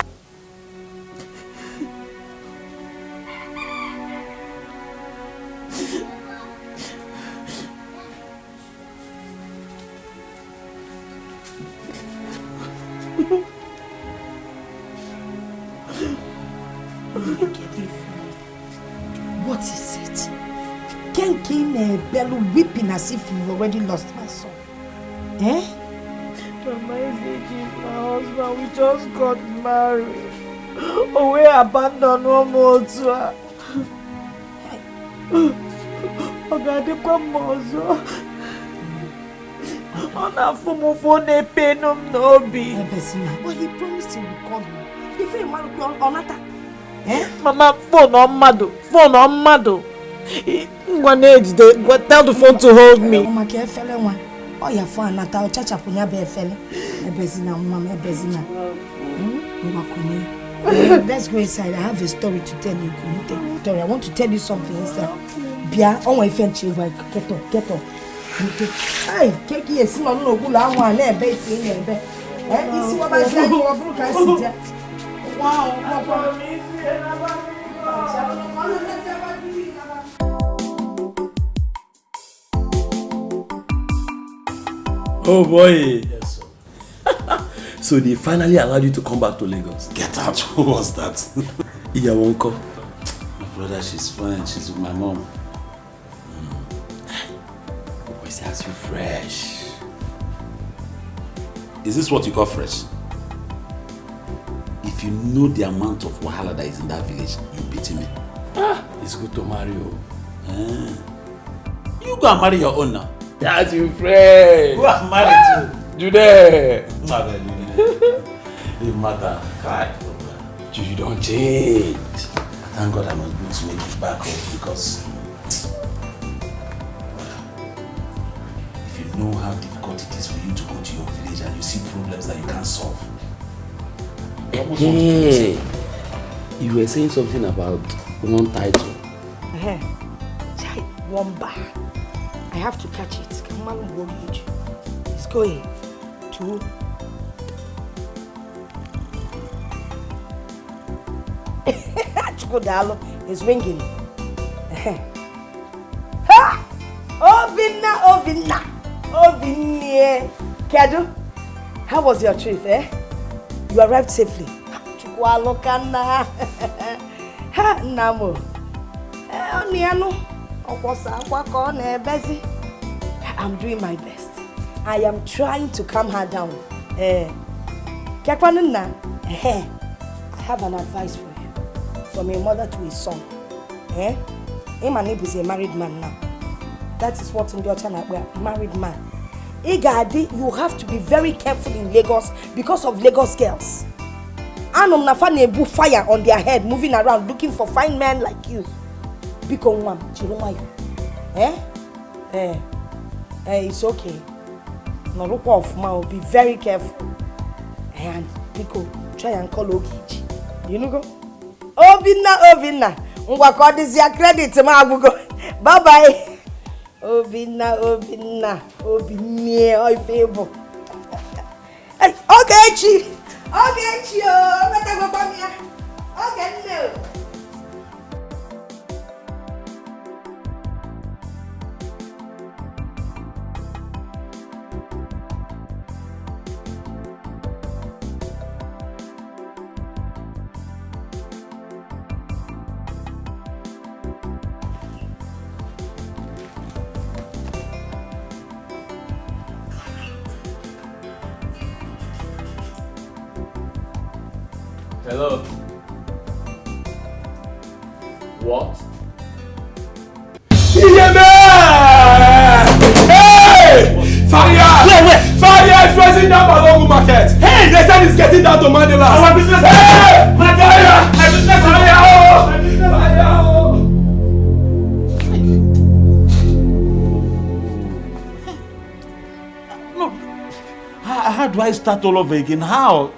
M: What is it? Kenkin Bello weeping as if you've already lost my son. Eh?
C: Mama Ezeji, my husband, we just got married. Oh, we abandoned one more to her. Oh, God, they come also. On a phone, they pay no be.
M: But he promised he would call you. If you want to be on that.
C: Eh? Mama, phone on Mado. Tell the phone to hold me.
M: Oh, your phone, not our church up on your bed, fella. A bezina, mamma, bezina. Let's go inside. I have a story to tell you. Tori, I want to tell you something inside. Bia, on my friend, get up. Hey, Keki is not no good. I want to be in there. You see what I said? You are broke. I see. Wow,
D: oh boy. Yes, sir. So they finally allowed you to come back to Lagos.
E: Get out. Who was that?
D: Iyawonko.
E: My brother, she's fine. She's with my mom.
D: Boy, she has you fresh.
E: Is this what you call fresh? If you know the amount of wahala that is in that village, you pity me.
D: It's good to marry you.
E: You go and marry your own now.
D: That's you fresh.
E: Who are married to?
D: Today.
E: Leave matter.
D: You don't change.
E: Thank God I must be able to make it back home because if you know how difficult it is for you to go to your village and you see problems that you can't solve.
D: Hey, you were saying something about one title.
M: One bar. I have to catch it. Come on, mortgage. It's going to. Chukodalo is ringing. Ha! Obina. Kedu, how was your trip, eh? You arrived safely. Chukwalo kana. Ha, namo. Oniano. I'm doing my best. I am trying to calm her down. I have an advice for you. From a mother to a son. Imani is a married man now. That is what in your channel we're married man. Igadi, you have to be very careful in Lagos because of Lagos girls. Anom nafane bu fire on their head, moving around looking for fine men like you. Biko nwam, chirumayo. It's okay. No look off, ma. Be very careful. And Biko, try and call Okiji. You know go? Obina. Ngwa kodisi ya credit ma agugo. Bye bye. Obina. Obinie oifebo. Ogechi, oh, better go come here. Okay, no.
D: Hello. What? Hey! Fire! Where? Fire is rising down Balogu market. Hey! They said it's getting down to Mandela. Our business. Hey! My fire! My business. Fire!
E: No. How do I start all over again? How?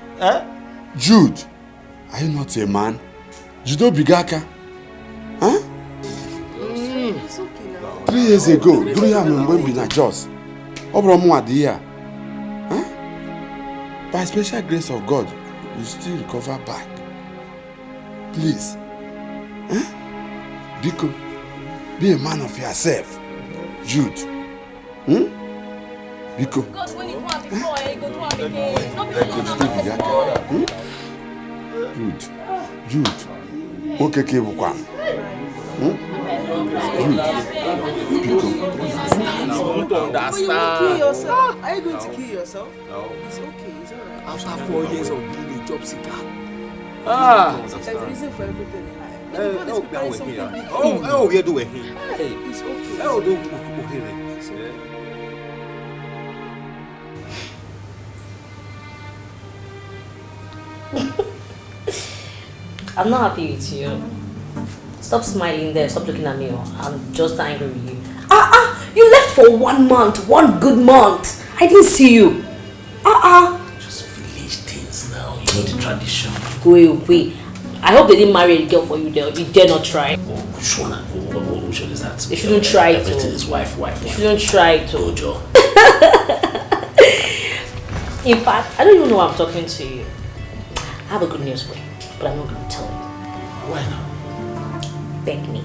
H: Jude, are you not a man? Judo Bigaka? Huh?
M: It's okay now.
H: 3 years ago, during when we were just, huh? By special grace of God, you still recover back. Please, huh? Biko, be a man of yourself. Jude, Biko.
K: Because when you want before, you go to one again.
H: Jude. Okay, Kebukwa. Jude. Biko.
F: You don't kill yourself. Are you going to kill yourself? No. It's okay. It's alright.
D: After 4 years of being a job seeker.
F: There's a reason for everything in life. God is preparing something big for you.
D: You're doing it.
F: It's okay. It's okay.
O: I'm not happy with you. Stop smiling there. Stop looking at me. I'm just angry with you. You left for 1 month. 1 good month. I didn't see you.
E: Just village things now. You know the tradition.
O: Go away. I hope they didn't marry a girl for you there. You dare not try.
E: Which one? Which one is that?
O: You shouldn't try it.
E: Everything is wife.
O: You shouldn't try it.
E: Ojo.
O: In fact, I don't even know why I'm talking to you. I have a good news for you, but I'm not going to tell you.
E: Why not?
O: Beg me.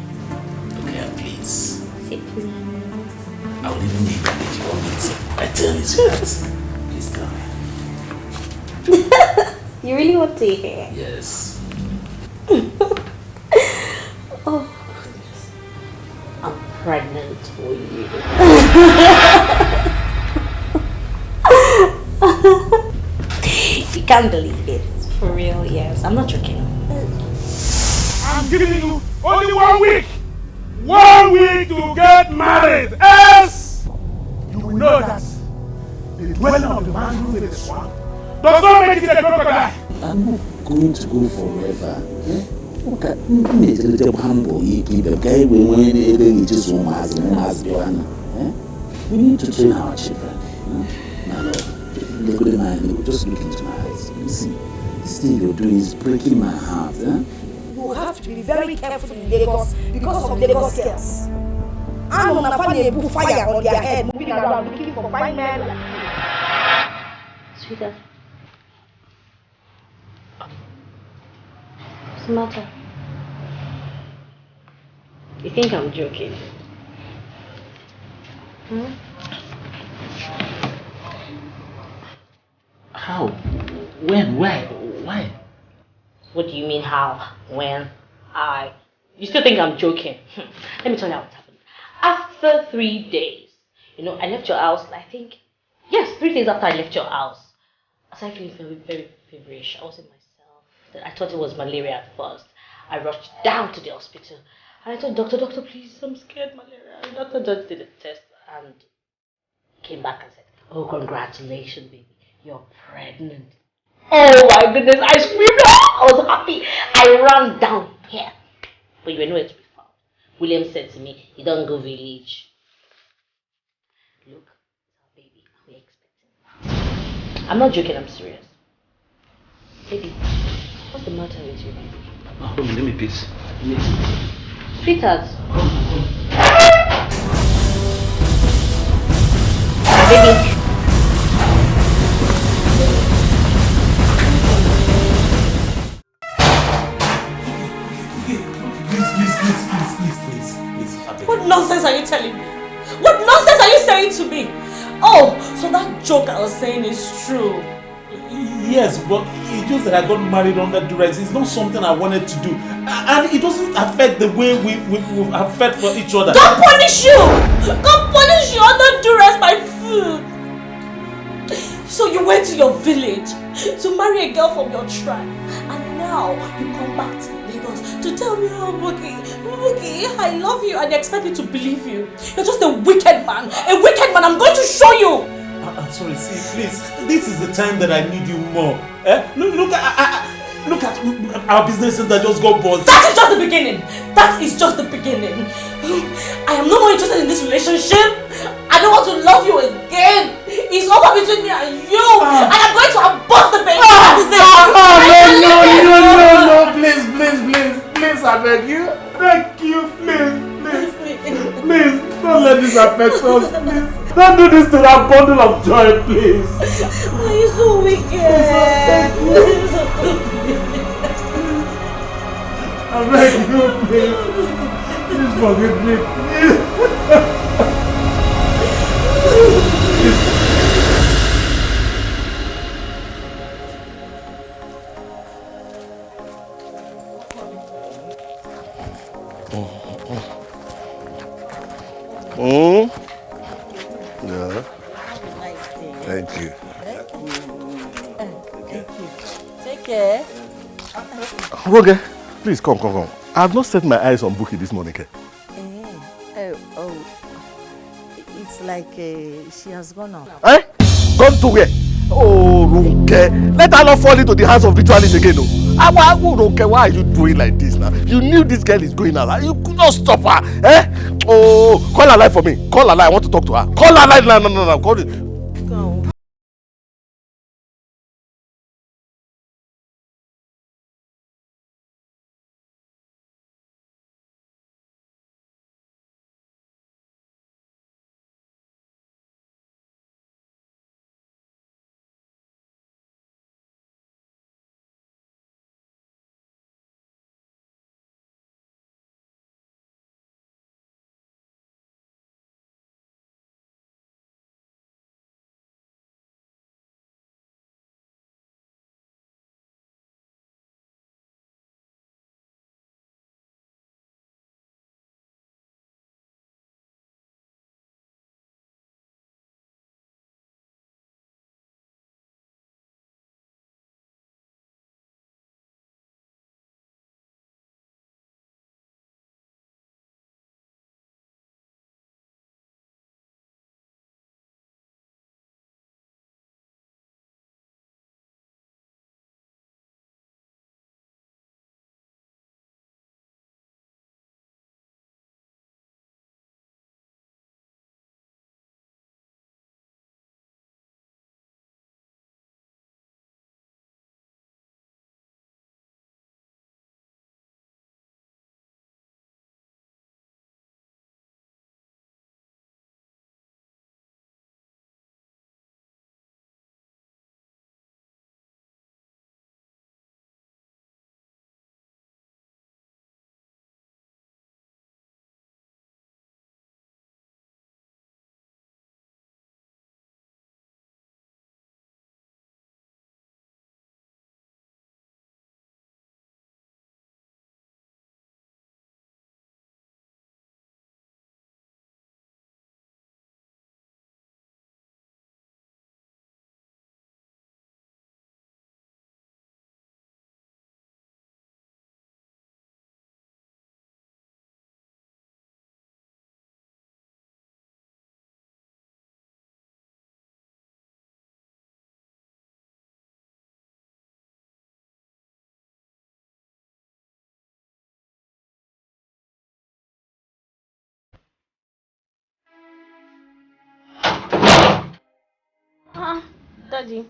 E: Okay, please.
O: Say please.
E: I will even name you if you want me to. I tell you that. Please tell me.
O: You really want to hear?
E: Yes.
O: Oh, goodness. I'm pregnant for you. You can't believe it. For real, yes. I'm not joking.
B: I'm giving you only 1 week. 1 week to get married. Else, you will know that the dwelling of the man who made the swamp does not make it a crocodile.
E: I'm not going to go forever. Okay. We need to train our children. My love, just look into my eyes. You see, this thing you're doing is breaking my heart.
A: You have to be very careful in Lagos because of Lagos girls. I'm on a funny fire on their head, moving around looking for fine men.
O: Sweetheart. What's the matter? You think I'm joking?
E: How? When? Why?
O: What do you mean how? When? You still think I'm joking? Let me tell you how it happened. After 3 days, I left your house, I think, yes, 3 days after I left your house, I started feeling very, very feverish. I wasn't myself. I thought it was malaria at first. I rushed down to the hospital and I told doctor, please, I'm scared malaria. The doctor just did a test and came back and said, oh, congratulations, baby, you're pregnant. Oh my goodness, I screamed, I was happy. I ran down here. But you were nowhere to be found. William said to me, you don't go village. Look, baby, we're expecting. I'm not joking, I'm serious. Baby, what's the matter with you, baby?
E: Oh, let me peace.
O: Sweetheart. Baby.
E: Please.
G: What nonsense are you telling me? What nonsense are you saying to me? Oh, so that joke I was saying is true.
E: Yes, but it's just that I got married under duress. It's not something I wanted to do. And it doesn't affect the way we affect for each other.
G: God punish you! God punish you under duress, my food! So you went to your village to marry a girl from your tribe. And now you come back to Lagos to tell me, oh, Boogie, I love you. And they expect me to believe you. You're just a wicked man. A wicked man. I'm going to show you.
E: I'm sorry, see, please. This is the time that I need you more. Look at our businesses that just got bought.
G: That is just the beginning. That is just the beginning. I am no more interested in this relationship. I don't want to love you again. It's over between me and you. And I'm going to abort the baby.
B: No, please, I beg you. Thank you, please, don't let this affect us, please. Don't do this to that bundle of joy, please.
G: Why are you so wicked?
B: I beg you, please forgive me,
H: Yeah. Thank you.
C: Take care.
D: Roger, please come. I have not set my eyes on Buki this morning.
C: It's like she has gone out.
D: Gone to where? Oh, Runke. Let her not fall into the hands of ritualists again. Okay, why are you doing like this now? You knew this girl is going out. You could not stop her. Eh? Oh, call her line for me. Call her line. I want to talk to her. Call her line. No. Call it.
G: Go. Daddy.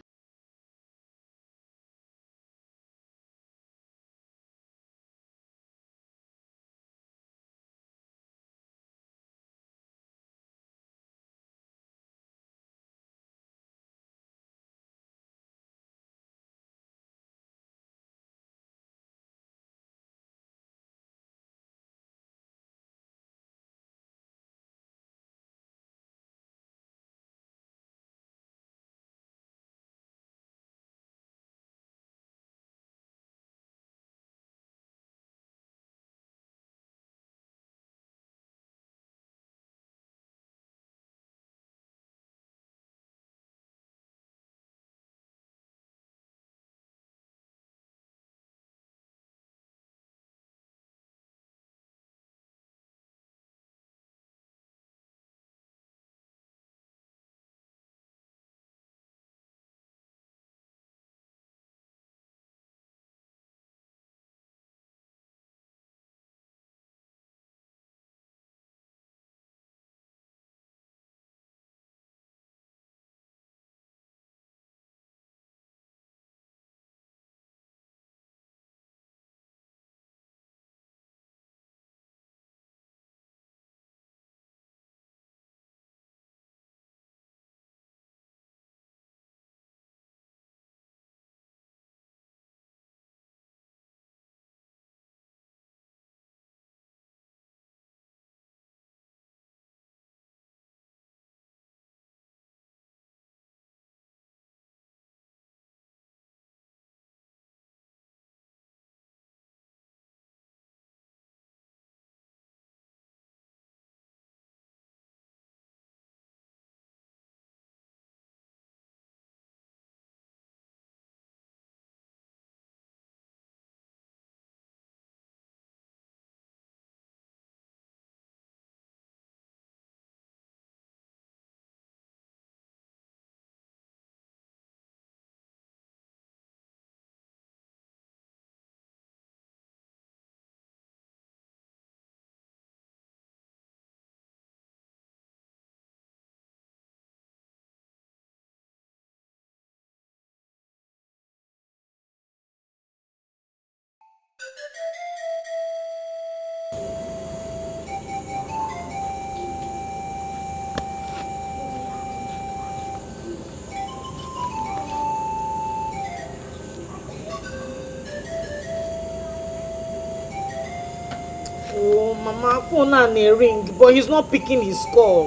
G: Oh, Mama, phone and a ring, but he's not picking his call.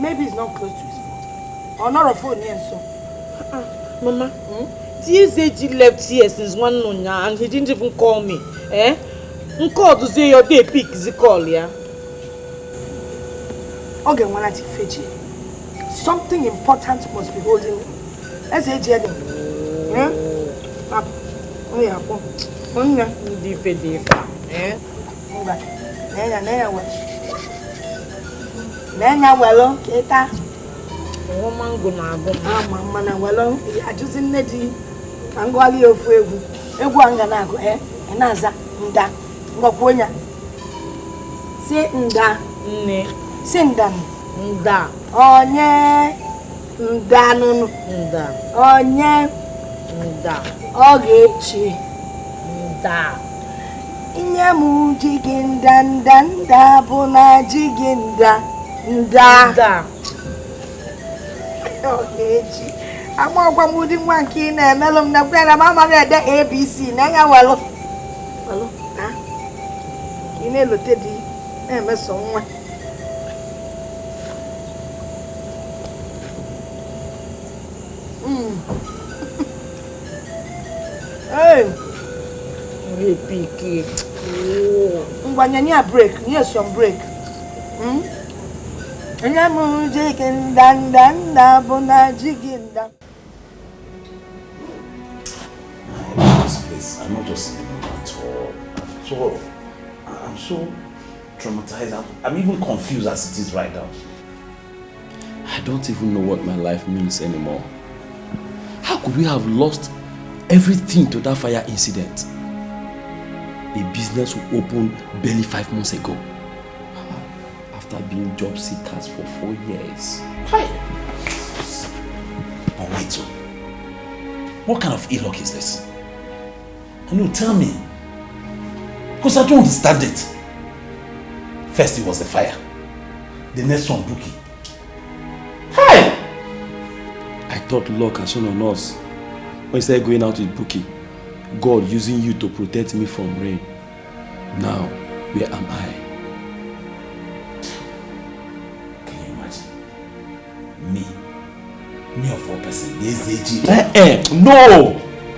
C: Maybe he's not close to his phone. Or not a phone here, so.
G: Mama, TSAG left here since one nonya and he didn't even call me. Eh? Call to say your day pick the call, yeah?
C: Okay, when I take Fiji, something important must be holding me. Let's say, Jenny. Yeah? Oh, yeah.
G: Difa. Eh?
C: Nenya welo, kita.
G: Woman go na go.
C: Mama na welo, ajuzi nnedi. Kangwali ofu egwu. Egwu anga na go, enaza nda. Ngokwonya. Si nda.
G: Nne.
C: Si nda.
G: Nda.
C: Onye. Nda nunu.
G: Nda.
C: Onye.
G: Nda.
C: Ogechi.
G: Nda.
C: Inyamu jiginda nda bona jiginda nda. Ogechi. Amagwa mudi nwa nke na emelu m na kwera mama re de ABC na ya walo. Walo, ha? Ine lote di emeso nwa. Hey.
G: We pick it.
C: Ngwanya break, yes some break. Nyamu jiginda bona jiginda.
E: I'm not just at all. I'm so traumatized. I'm even confused as it is right now.
D: I don't even know what my life means anymore. How could we have lost everything to that fire incident? A business we opened barely 5 months ago. After being job seekers for 4 years.
E: Hi. But wait, so what kind of ill-luck is this? No, tell me. Because I don't understand it. First it was the fire. The next one, Buki. Hi!
D: I thought luck had shown on us. When I started going out with Buki, God using you to protect me from rain. Now, where am I?
E: Can you imagine? Me of all person, the
D: No!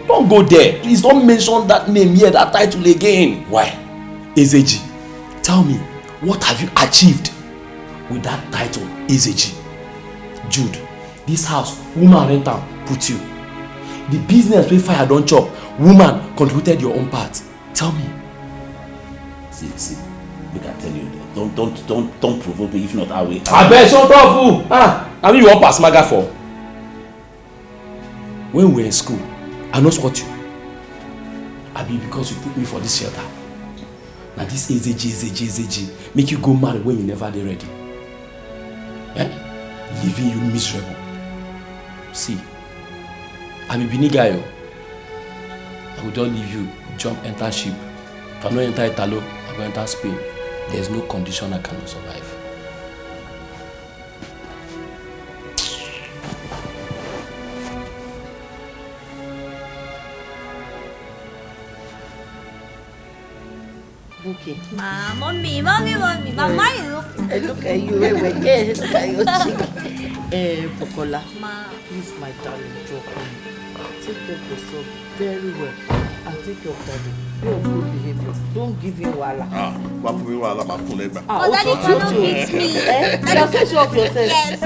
D: Don't go there. Please don't mention that name here, that title again.
E: Why?
D: Ezeji, tell me, what have you achieved with that title, Ezeji? Jude, this house, woman rental, put you. The business where fire don't chop, woman contributed your own part. Tell me.
E: See, we can tell you, don't provoke me, if not I will.
D: I bet shut up, I mean you want pass maga for? When we were in school, I know what you. I mean because you put me for this shelter. Now this AZG, make you go marry when you never dey ready. Leaving you miserable. See, I'm a Bini guy. I will don't leave you, jump, enter ship. If I don't enter Italo, I will enter Spain. There's no condition I cannot survive.
P: Okay.
K: Mommy, Mama, you
P: Look at you, look at your cheek. Pokola, please, my darling, drop me. Take care of yourself very well and take care of daddy. Be of good behavior. Don't give him wala.
B: What for me wala? My phone ever.
K: Daddy cannot hit me.
P: You are so sure of yourself.
K: Yes.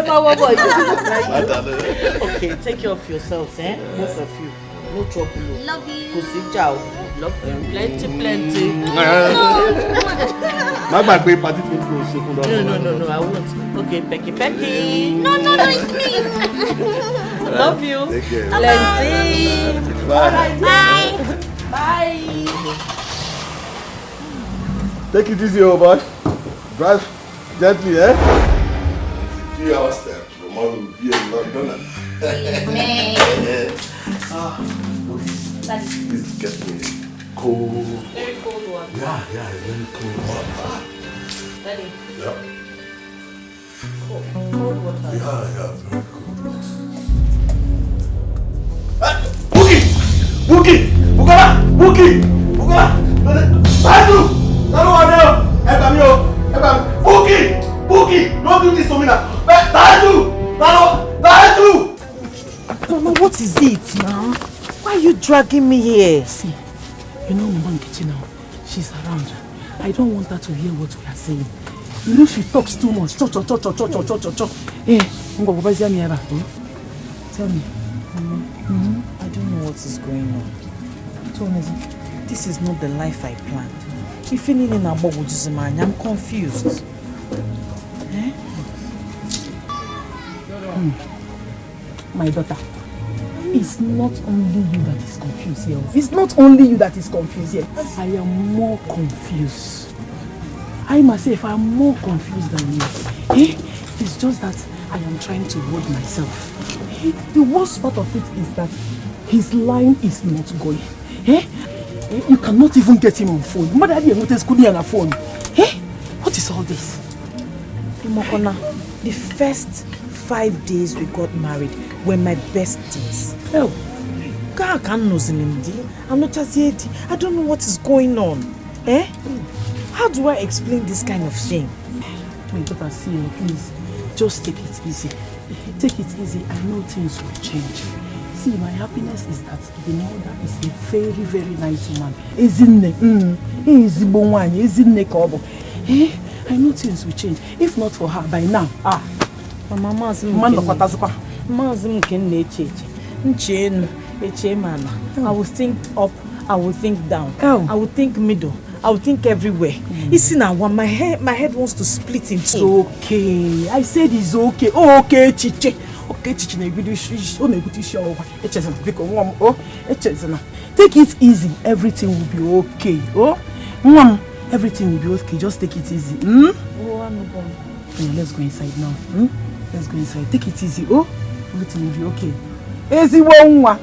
P: Okay, take care of yourselves, both of you. No trouble.
K: Love you.
P: Kusi ciao. Love you. Plenty.
B: My back way party to go so for
P: No, I won't. Okay, Becky.
K: No, it's me.
P: Love you.
B: Take care.
P: Plenty.
B: Bye.
P: Bye.
B: Take it easy, oh boy. Drive gently, Few hours steps. Roman will be a London.
K: Amen.
O: Daddy.
D: Please get me cold.
O: Very cold one.
D: Yeah, very cold water.
O: Daddy.
D: Yeah.
O: Cold water.
D: Yeah, very cold. Bookie! Bookie! Bukola! Bookie! Bukola! Taju! Bookie! Bookie! Don't do this to me now! Taju!
L: Mama, what is it now? Why are you dragging me here?
F: See, you know Mama Nkechi now. She's around. I don't want her to hear what we are saying. You know she talks too much. Cho. Hey, tell me.
L: I don't know what is going on. This is not the life I planned. If anything about Ujuzimanya, I'm confused.
F: My daughter, it's not only you that is confused here. It's not only you that is confused here. I am more confused. I myself am more confused than you. It's just that I am trying to hold myself. The worst part of it is that his line is not going. You cannot even get him on phone. Mother, what is good on a phone? What is all this?
L: Imokona, the first 5 days we got married were my best days.
F: Oh.
L: I don't know what is going on. How do I explain this kind of thing?
F: My daughter, see, please, just take it easy. Take it easy. I know things will change. See, my happiness is that the mother is a very, very nice woman. I know things will change. If not for her, by now,
L: Mama, I will think up, I will think down, I will think middle, I will think everywhere. You see now, when my head wants to split in two.
F: It's okay. I said it's okay. Oh, okay, Chiche. Okay, Chiche. Take it easy. Everything will be okay. Oh, Mom, everything will be okay. Just take it easy. Let's go inside now. Let's go inside. Take it easy. Oh, everything will be okay. Easy one.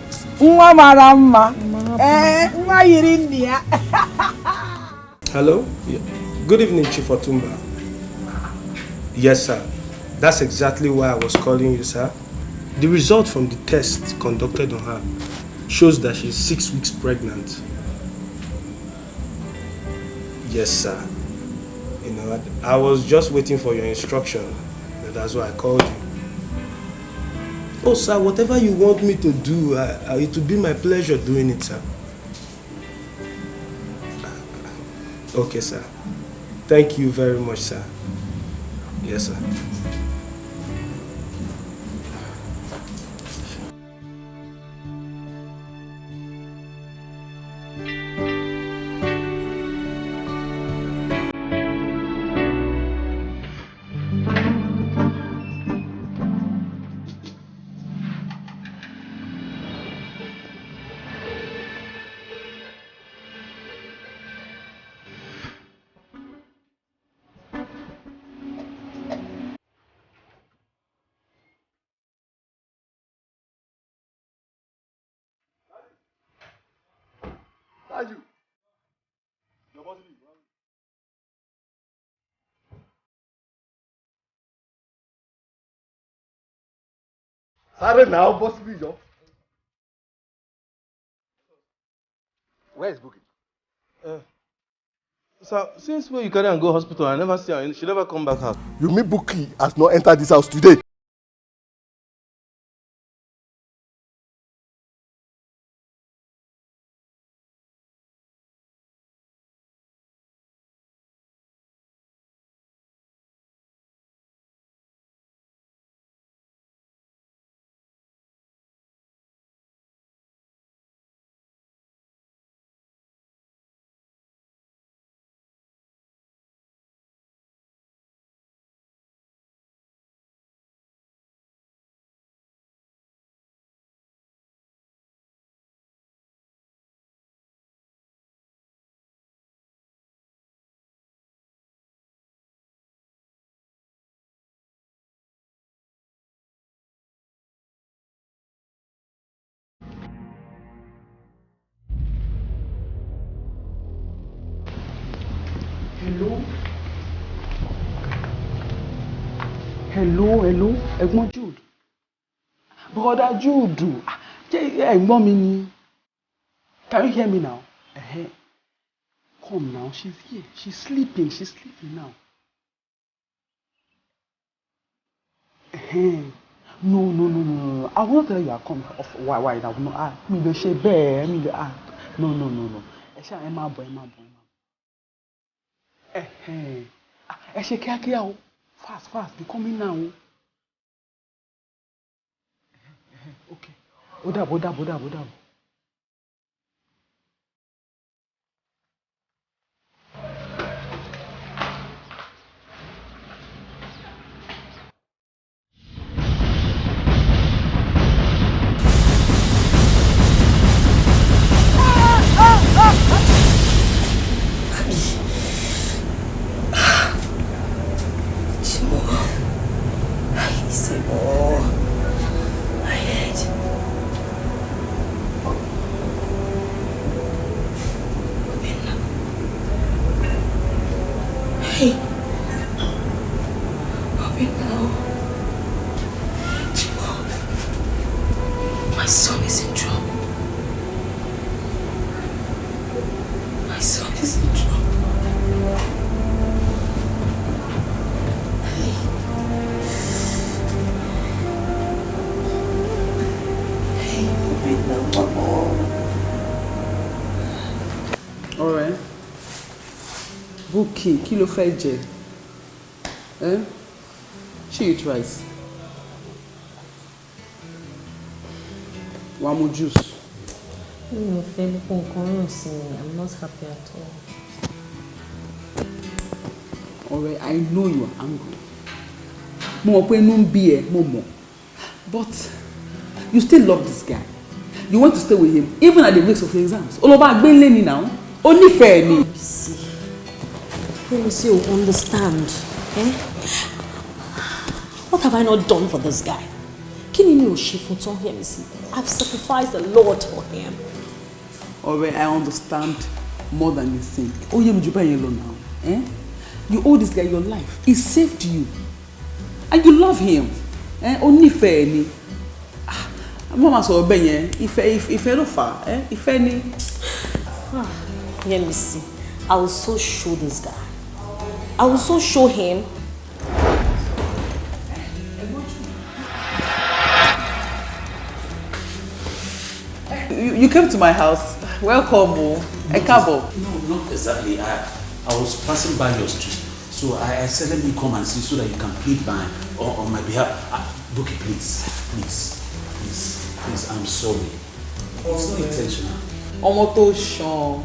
Q: Hello? Yeah. Good evening, Chief Otumba. Yes, sir. That's exactly why I was calling you, sir. The result from the test conducted on her shows that she's 6 weeks pregnant. Yes, sir. You know, I was just waiting for your instruction. That's why I called you. Oh, sir, whatever you want me to do, it will be my pleasure doing it, sir. Okay, sir. Thank you very much, sir. Yes, sir.
D: Sorry now, boss me, yo. Where is Bookie?
Q: Sir, since when you carry and go hospital, I never see her. She never come back house.
D: You mean Bookie has not entered this house today?
R: Hello? Hello? Ẹ̀gbọ́n Jude. Brother Jude. Ẹ̀gbọ́n mi ni. Can you hear me now? Come now, she's here. She's sleeping now. No. I will not tell you I come off. Why now? No, me the she bear, me the No. Ẹ má bọ̀. Ẹ ṣe kíákíá o. Fast, be coming now. Okay. Ó dàbọ̀.
K: My son is in trouble. My son is in trouble. Hey, Obina, Mama.
R: Alright. Bukky, kí ló fẹ́ jẹ? Ṣé you twice? Wàá mu juice.
G: Mi ò fẹ́ gbogbo nǹkan rùn sí mi. I'm not happy at all.
R: Alright, I know you are angry. Mo mọ̀ pé inú ń bí ẹ, mo mọ̀. But you still love this guy. You want to stay with him even at the risk of your exams. Olóba gbélé ni now. Ó nífẹ̀ẹ́ ni.
G: Let me see you understand.
K: What have I not done for this guy? Kí ni mi ò ṣe fún tán? Hear me see. I've sacrificed a lot for him.
R: Alright, I understand more than you think. Oh, you jù bẹ́ẹ̀ yẹn lọ now. You owe this guy your life. He saved you. And you love him. Ó nífẹ̀ẹ́ ni. Mama sọ bẹ́ẹ̀ yẹn, ìfẹ́ ló fà á. Ìfẹ́ ni.
K: Hear me see. I will so show this guy. I will so show him.
R: You came to my house. Welcome, Ẹ káàbọ̀.
E: No, not exactly. I was passing by your street, so I said let me come and see so that you can plead on my behalf. Bukky, please. I'm sorry. It's not intentional.
R: Ọmọ tó ṣàn,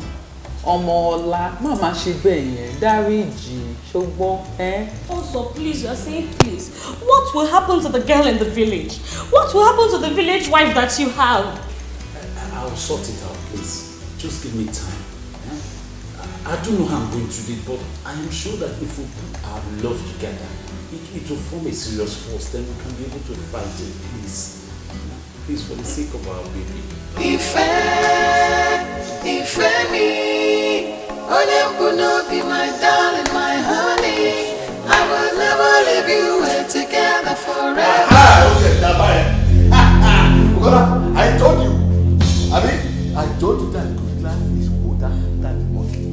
R: ọmọ ọlá, má má ṣe bẹ́ẹ̀ yẹn, dáríjì, ṣùgbọ́n.
K: Also, please, you're saying please. What will happen to the girl in the village? What will happen to the village wife that you have?
E: I'll sort it out, please. Just give me time. I don't know how I'm going to do it, but I am sure that if we put our love together, it will form a serious force. Then we can be able to fight it. Please, for the sake of our baby.
I: Ìfẹ́ mi, Onyiuke be my darling, my honey. I will never leave you, we're together forever.
D: I told you. I told you that good life is older than monkey.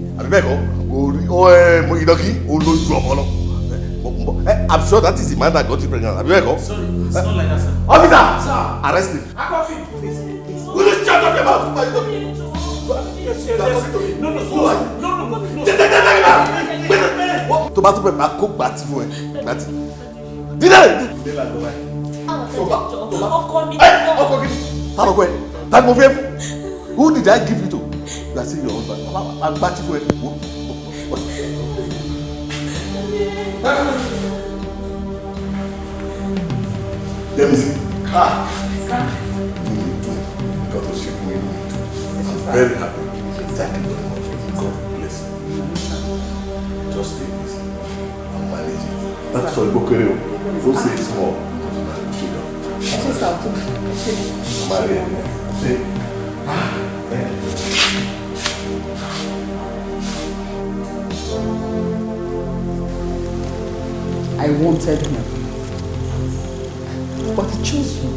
D: I'm sure that is the man that got you pregnant.
E: Sorry, it's not like that, sir.
D: Officer!
E: Sir!
D: Arrest him.
E: Please.
D: Will you shut up your mouth?
E: No.
D: Tomato pepper, I cook that for you. Did I? Who did I give you to? You are saying your husband. I'm batting for you. Let me see. God will shift me. I'm very happy. Thank you very much. God bless you. Just take this and manage it. That's all. Don't say it's small. Marry. See? Thank you.
R: I wanted him. But he chose you.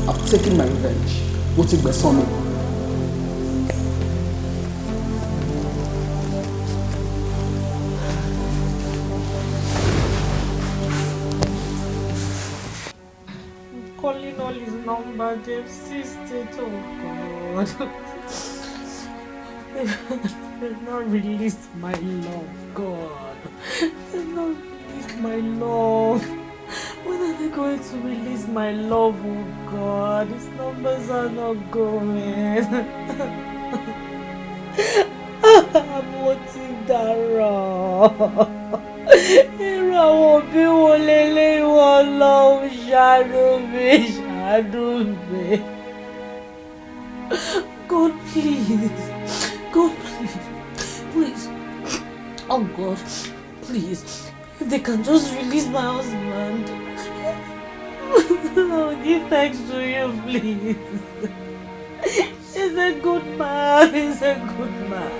R: I've taken my revenge. We'll take my son.
G: Calling all his number, they've seized it. Oh God. They've not released my love, God. They've not released my love. When are they going to release my love, oh God? These numbers are not going. I'm wanting that wrong. God, please. God, please. Please. Oh God, please. If they can just release my husband, I'll give thanks to you, please. He's a good man. He's a good man.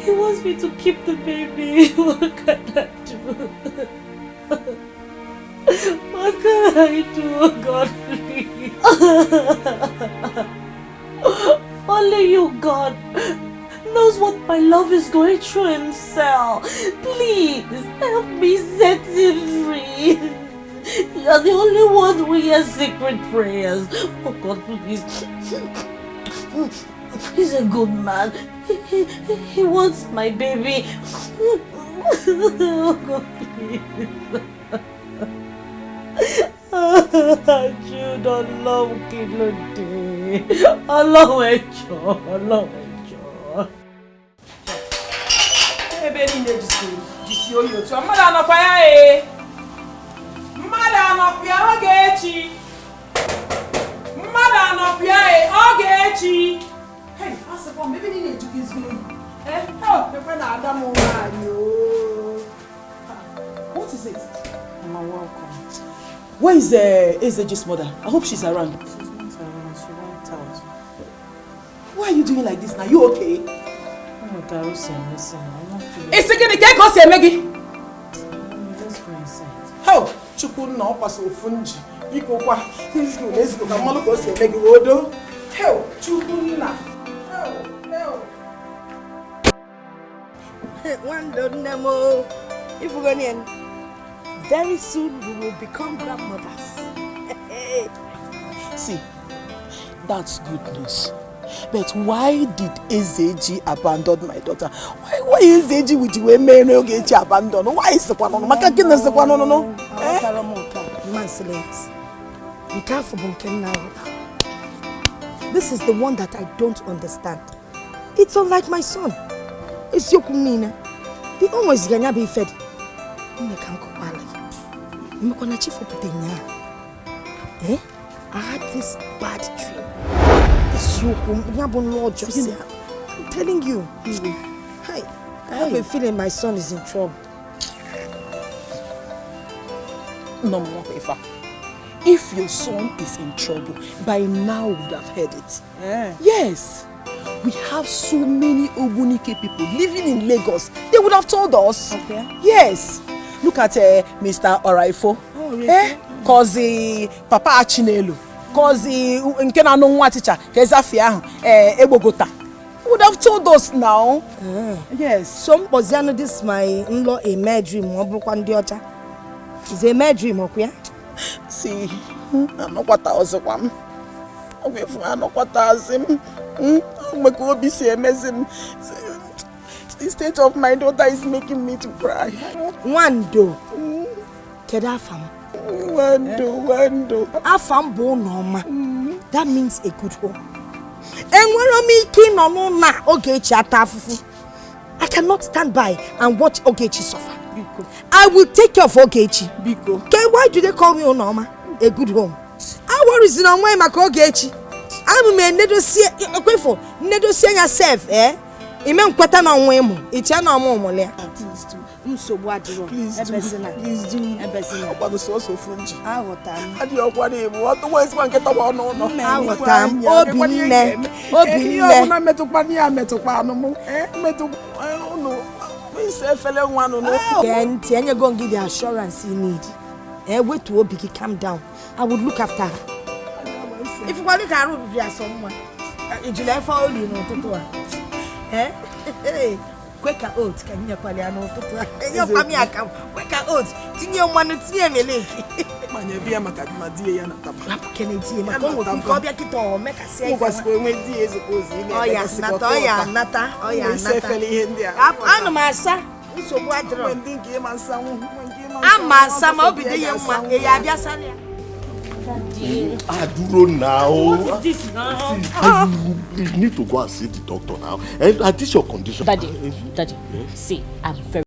G: He wants me to keep the baby. What can I do? What can I do, God, please? Only you, God, knows what my love is going through himself. Please, help me set him free. You are the only one who hears secret prayers. Oh God, please. He's a good man. He wants my baby. Oh God, please. Jude, Allah Kilode. Allah Echo. Allah Echo.
A: Ebere jisi oyi otu mmadụ anọkwa ya ee. Mmadụ anọkwa ya oge echi. Mmadụ anọkwa ya ee oge echi. Hey, asịkwa m ebe niile ejugizi oyi. Ekwe na Adam nwanyị ooo. What is it?
R: Mama, welcome. Where is Ezeji's mother? I hope she's around.
G: She's not around. She went out.
R: Why are you doing like this now? You okay?
G: Oh my God, listen, I'm not feeling...
A: It's a good day, go say Maggie.
G: Let's go inside.
A: How? Chukwu na ọkwa funji. Iko kwa. Let's go. Come on, go say Maggie wodo. How? Chukwu na. How?
C: One don't know. If we're going in, very soon we will become grandmothers.
R: See, that's good news. But why did Ezeji abandon my daughter? Why is Ezeji with you when Ezeji abandon? Why is the one? No.
C: This is the one that I don't understand. It's unlike my son. It's your kumina. The almost gonna be fed. I had this bad dream. I'm telling you. I have a feeling my son is in trouble.
R: No more, Efa. If your son is in trouble, by now we would have heard it. Yes. We have so many Obunike people living in Lagos. They would have told us. Okay. Yes. Look at Mr. Oraifo.
C: Oh, really?
R: Cause Papa Achinelu. Cause Nkena no nwa teacher. Kezafia Ebogota. Would have told us now.
C: Yes. Some Boziano, this my in-law a mad dream. Is a mad dream, okay?
R: See, I know what I was one. Okay, I know what I was him. The state of my daughter is making me to cry.
C: Wando. Kedafam.
R: Wando.
C: Afam bo norma. That means a good home. And when I'm making on na Ogechi atafufu, I cannot stand by and watch Ogechi suffer. I will take care of Ogechi.
R: Biko.
C: Okay, why do they call me Onoma? A good home. I worry in on my Ogechi. I'm a negotiate yourself, eh? Imem kwata na onwemu. Icha na omomole. Please do. Msobu adiro.
R: Please do. Please do.
C: Ebesina.
R: Okwado so funji.
C: Awotam.
R: Adi okwado ebo. What was one get about no.
C: Awotam. Obine.
R: Obine. Na metukpa ni ametukpa no mo. Metuk no.
C: Then Tianya go and give the assurance you need. Wait to Obiki, calm down. I would look after her. If you want to carry someone, in July for you know to Quaker oats, can you call Your family account. Quaker oats, Tinio Manutia Mele.
F: Manabia Macadmadia and
C: Kennedy, my Kito, make a say,
F: was going with the suppose.
C: Oh, yes, Nata. Oh, yeah, I'm a master. So what do you think? I'm a some of the young man.
S: Aduro now.
O: What is this now?
S: You need to go and see the doctor now. And at this your condition.
O: Daddy, see, I'm very.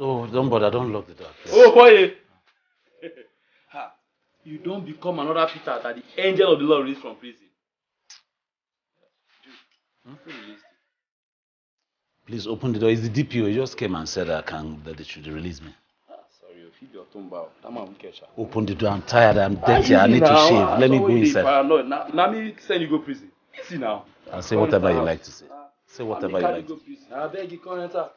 E: Oh, don't bother, don't lock the door.
T: Oh, boy! You don't become another Peter that the angel of the Lord released from prison.
E: Please open the door. It's the DPO. He just came and said that they should release me.
T: Sorry, you feed your tongue out.
E: Open the door. I'm tired. I'm dirty. I need to shave. Let me go inside.
T: Now me send you go prison. Easy now.
E: I'll say whatever you like to say. Say whatever you like to say.
T: I beg you, come enter.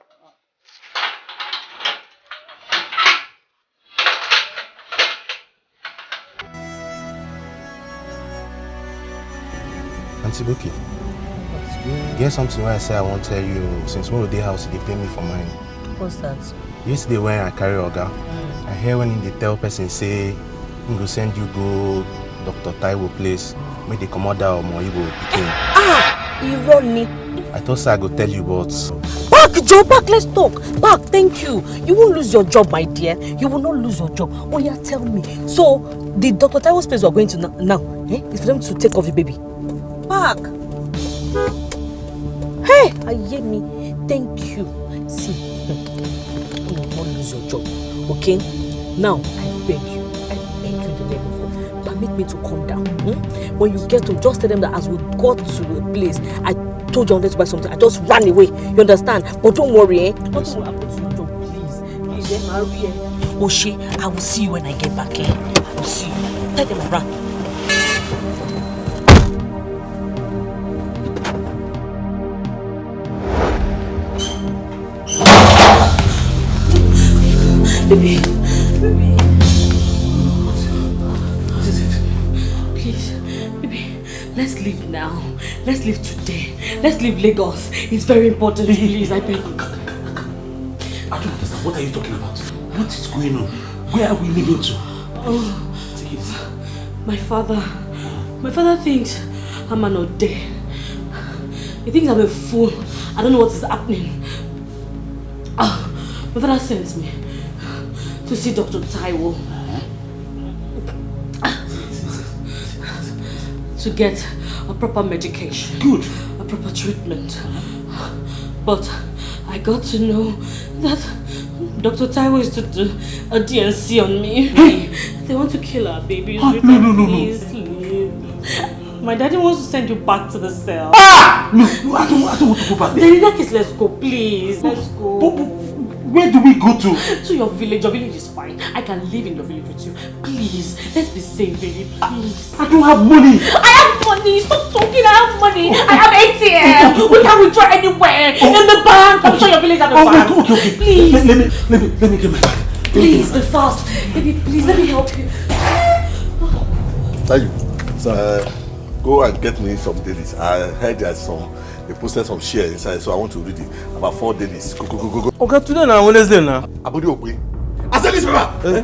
U: Auntie Buki, get something where I say I won't tell you. Since when the house they pay me for mine.
V: What's that?
U: Yesterday when I carry Oga, I hear when they tell person say I'm go send you go Dr. Taiwo place, make the commander or Moibo became.
V: Irony.
U: I thought I go tell you, but
V: back, Joe, back, let's talk. Back, thank you. You won't lose your job, my dear. You will not lose your job. Oh yeah, tell me. So the Dr. Taiwo's place we are going to now, is for them to take off the baby. Back. Hey, I hear me. Thank you. See, you will not lose your job. Okay? Now, I beg you in the name of God, permit me to calm down. When you get to, just tell them that as we got to a place, I told you I wanted to buy something. I just ran away. You understand? But don't worry, nothing will happen to your job, please. Please, Maria. Oshé, I will see you when I get back. I will see you. Tell them I ran. Baby. What is it? Please, baby, let's leave now. Let's leave today. Let's leave Lagos. It's very important, please. I beg.
E: I don't understand. What are you talking about? What is going on? Where are we leaving to?
V: Oh,
E: take it.
V: My father thinks I'm an ode. He thinks I'm a fool. I don't know what is happening. My father sent me to see Dr. Taiwo to get a proper medication.
E: Good.
V: A proper treatment. But I got to know that Dr. Taiwo is to do a DNC on me. They want to kill our baby.
E: No.
V: Please leave. My daddy wants to send you back to the cell.
E: No, I don't want to go back there.
V: Then in that case, let's go, please. Let's go.
E: Where do we go to?
V: To your village. Your village is fine. I can live in your village with you. Please, let's be safe, baby. Please.
E: I don't have money.
V: I have money. Stop talking. I have money. I have ATM. We can withdraw anywhere. In the bank. I'm sure your village has a bank.
E: Okay.
V: Please.
E: Let me get my bag.
V: Please, be fast. Baby, please, let me help you.
S: Thank you. Go and get me some dailies. I heard there's they posted some shares inside, so I want to read it. About 4 dailies. Go.
Q: Okay, today now, Wednesday now.
S: Abudi Ogbe. I said this paper.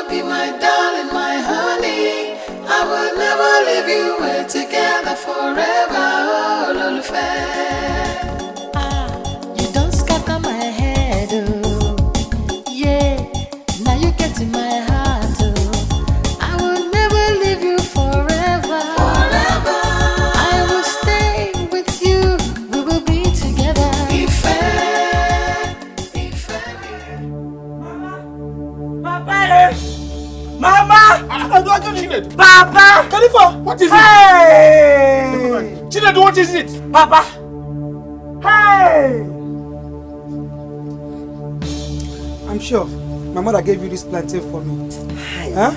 I: Be my darling, my honey. I will never leave you. We're together forever, oh, Lolufe. You don't scatter my head, oh. Yeah, now you get in my heart, oh. I will never leave you forever. Forever. I will stay with you. We will be together.
C: Mama! Papa!
B: Khalifa, what is it?
C: Hey!
B: Chinedu, what is it?
C: Papa! Hey!
F: I'm sure my mother gave you this plantain for me. Huh?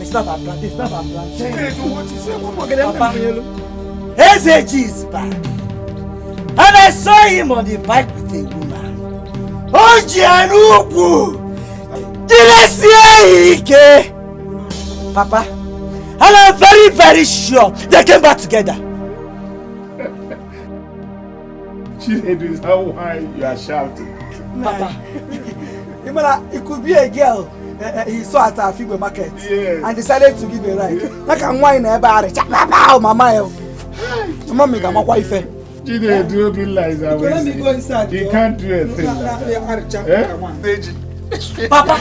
C: It's not a plantain. It's not a plantain.
B: Chinedu, what is it?
C: Papa, SAG is back. And I saw him on the bike with a woman. Ojianuku! Papa, and I'm very, very sure they came back together.
B: Chinedu, is how why you are shouting.
F: Papa, it could be a girl he saw at a Figure market and decided to give a ride. Like I'm whining about it. Mama, Mama, I'm a wife.
B: Chinedu, don't realize that.
F: Let me go inside.
B: He can't do a thing.
P: Papa,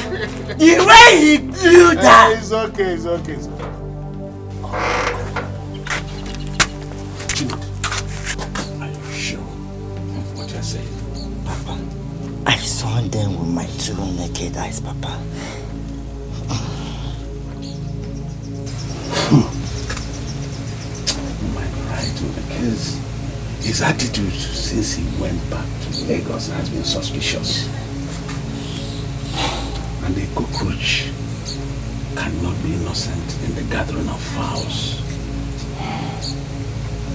P: the way he blew that.
B: It's okay, it's okay.
P: Are you sure of what you're saying? Papa, I saw them with my 2 naked eyes, Papa.
E: Because his attitude since he went back to Lagos has been suspicious. And a cockroach cannot be innocent in the gathering of fowls.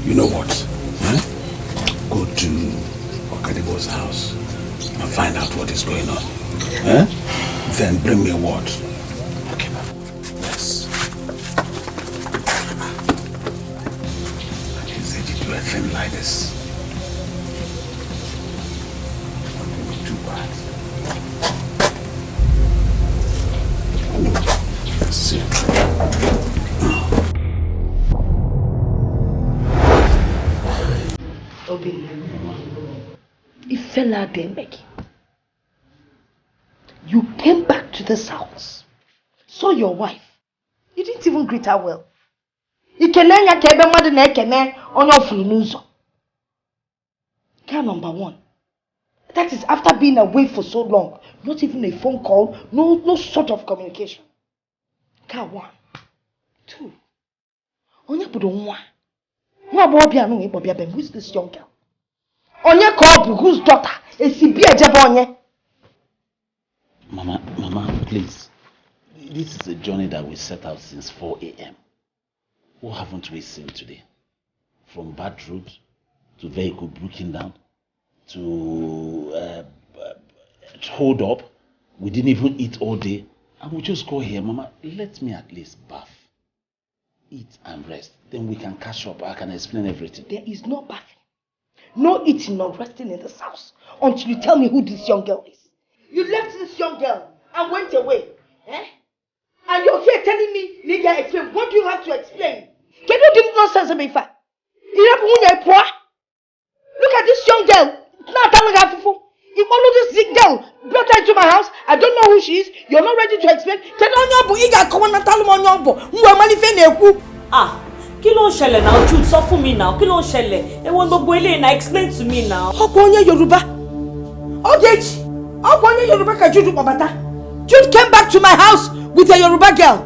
E: You know what? Huh? Go to Okadibo's house and find out what is going on. Huh? Then bring me a word. Okay, Papa. Yes. Do a thing like this. Too bad. Let's see.
C: Obina, it fell out there, Maggie. You came back to this house, saw your wife. You didn't even greet her well. Car number 1. That is after being away for so long. Not even a phone call, no sort of communication. Car 1. 2. Who is this young girl? Whose daughter?
E: Mama, please. This is a journey that we set out since 4 a.m. What haven't we seen today? From bad road to vehicle breaking down to hold up. We didn't even eat all day. And we just go here. Mama, let me at least bath, eat and rest. Then we can catch up. I can explain everything.
C: There is no bathing, no eating, no resting in this house until you tell me who this young girl is. You left this young girl and went away. Eh? And you're here telling me, Lydia, explain. What do you have to explain? Can you do nonsense, Abifa? Look at this young girl. Not telling her fufu. If all of this girl brought her into my house, I don't know who she is. You're not ready to explain.
L: Ah, kí ló ń ṣẹlẹ̀ now, Jude, sọ fún mi now. Kí ló ń ṣẹlẹ̀? Ẹ wọ́n gbogbo eléyìí now, explain to me now.
C: Ogbonye Yoruba. Ogechi. Ogbonye Yoruba ka Jude babata. Jude came back to my house with a Yoruba girl.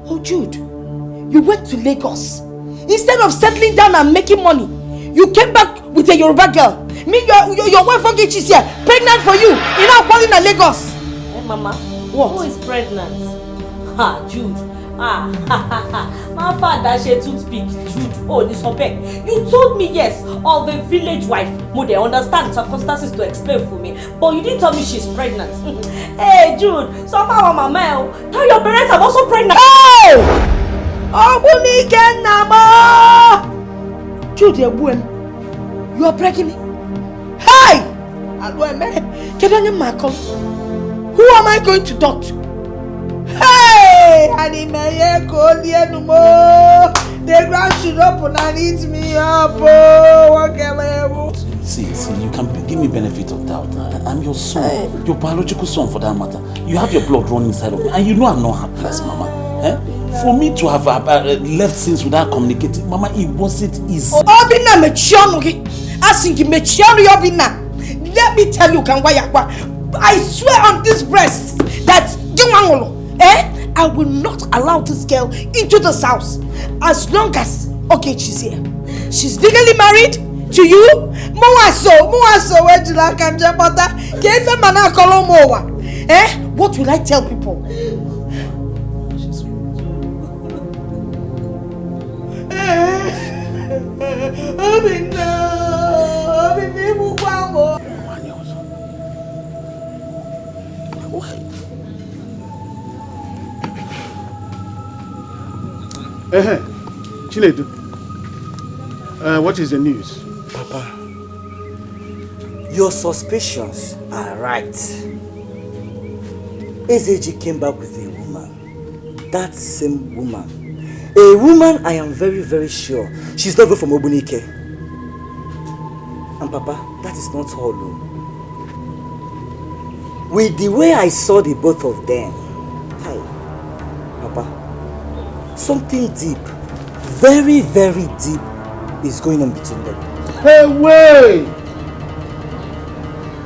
C: Oh, Jude, you went to Lagos. Instead of settling down and making money, you came back with a Yoruba girl. Me, your wife Ogechi is here, pregnant for you. You know, calling in Lagos.
L: Hey, Mama.
C: What?
L: Who is pregnant? Ha, Jude. Ah, my father she toothpick. Jude. Oh, this back. You told me yes of a village wife. Mo they understand circumstances to explain for me, but you didn't tell me she's pregnant. Hey, Jude. So far, Mama, tell your parents I'm also pregnant.
C: Hey! Jude, you are pregnant. Hey! Who am I going to talk to? Hey! The ground should open and eat me up.
E: See, you can give me benefit of doubt. I'm your son, your biological son for that matter. You have your blood running inside of me, and you know I'm not hapless, Mama. Eh? For me to have left since without communicating, Mama, it wasn't easy.
C: Obina mechionu, asingi mechionu Obina. Let me tell you, I swear on this breast that I will not allow this girl into this house as long as she's here. She's legally married to you. What will I tell people?
B: Chinedu, what is the news?
P: Papa, your suspicions are right. Ezeji came back with a woman. That same woman. A woman I am very, very sure she's not from Obunike. And Papa, that is not all.
J: with the way I saw the both of them, hey, Papa, something deep, very, very deep is going on between them.
B: Hey, wait!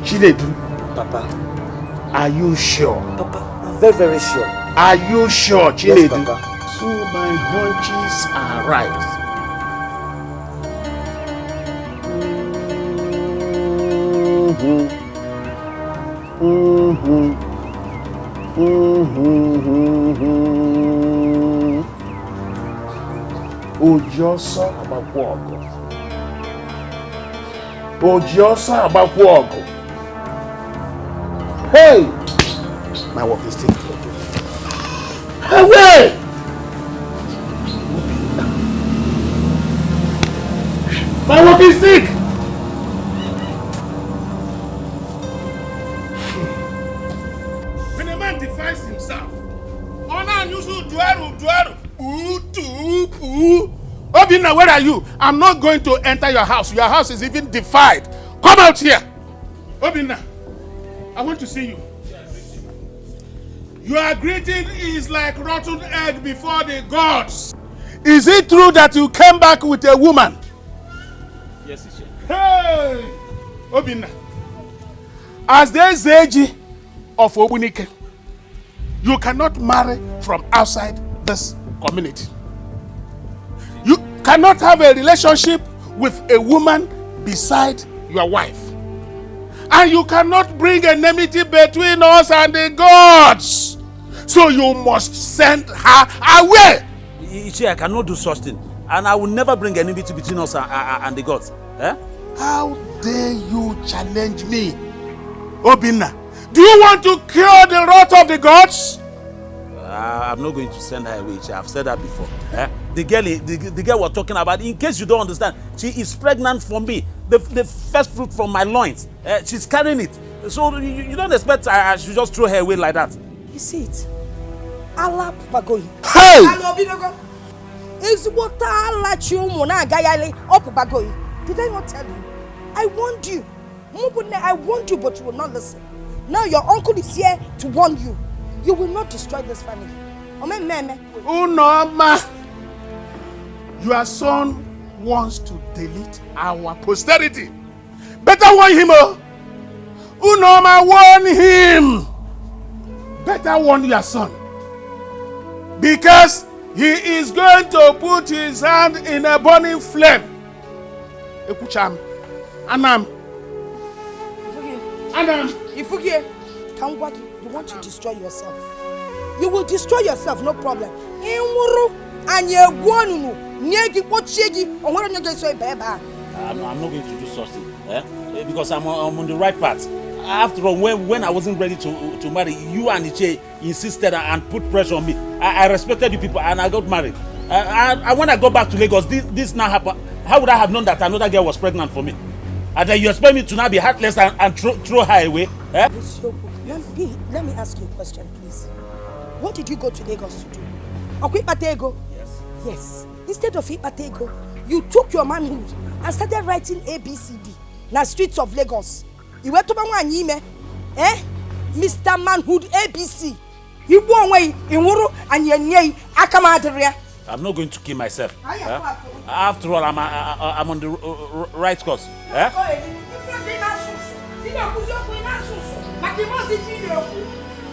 B: Chinedu.
J: Papa.
B: Are you sure?
J: Papa, I'm very, very sure.
B: Are you sure, Chinedu?
J: Yes, Papa.
B: So my hunches are right. Ojosa abakwoko. Ojosa abakwoko. Hey! My work is taking. Hey, wait! My work is sick! When a man defies himself, Obina, where are you? I'm not going to enter your house. Your house is even defied. Come out here! Obina, I want to see you. Your greeting is like rotten egg before the gods. Is it true that you came back with a woman?
E: Yes, Uche.
B: Hey! Obina, as the Zeji of Obunike, you cannot marry from outside this community. You cannot have a relationship with a woman beside your wife. And you cannot bring enmity between us and the gods. So you must send her away.
E: Uche, I cannot do such thing. And I will never bring enmity between us and the gods. Eh?
B: How dare you challenge me, Obina? Do you want to cure the wrath of the gods?
E: I'm not going to send her away. I've said that before. Eh? The girl we're talking about, in case you don't understand, she is pregnant for me. The first fruit from my loins. She's carrying it. So you don't expect I should just throw her away like that.
C: You see it? Allah Pagoyi.
B: Hey!
C: Is what Allah Chioma Gayale up Pagoyi. Did I not tell you? I warned you. I warned you, but you will not listen. Now your uncle is here to warn you. You will not destroy this family.
B: Unoma, your son wants to delete our posterity. Better warn him, oh. Unoma, warn him. Better warn your son. Because he is going to put his hand in a burning flame. Ekucham. Anam.
C: Anam. Ifugie. Kangwagi, you want to destroy yourself. You will destroy yourself, no problem. I'm not
E: going to do such thing. Eh? Because I'm on the right path. After all, when I wasn't ready to marry, you and Uche insisted and put pressure on me. I respected you people and I got married. And when I got back to Lagos, this now happened. How would I have known that another girl was pregnant for me? And then you expect me to now be heartless and throw her away? Eh?
C: Let me ask you a question, please. What did you go to Lagos to do? Okwipatego?
E: Yes.
C: Yes. Instead of Ipatego, you took your manhood and started writing ABCD in the streets of Lagos. You went to Nwanyime, Mr. Manhood ABC. You go away in Wuru and Yenye Akamaderia.
E: I'm not going to kill myself. After all, I'm on the right course. Eh?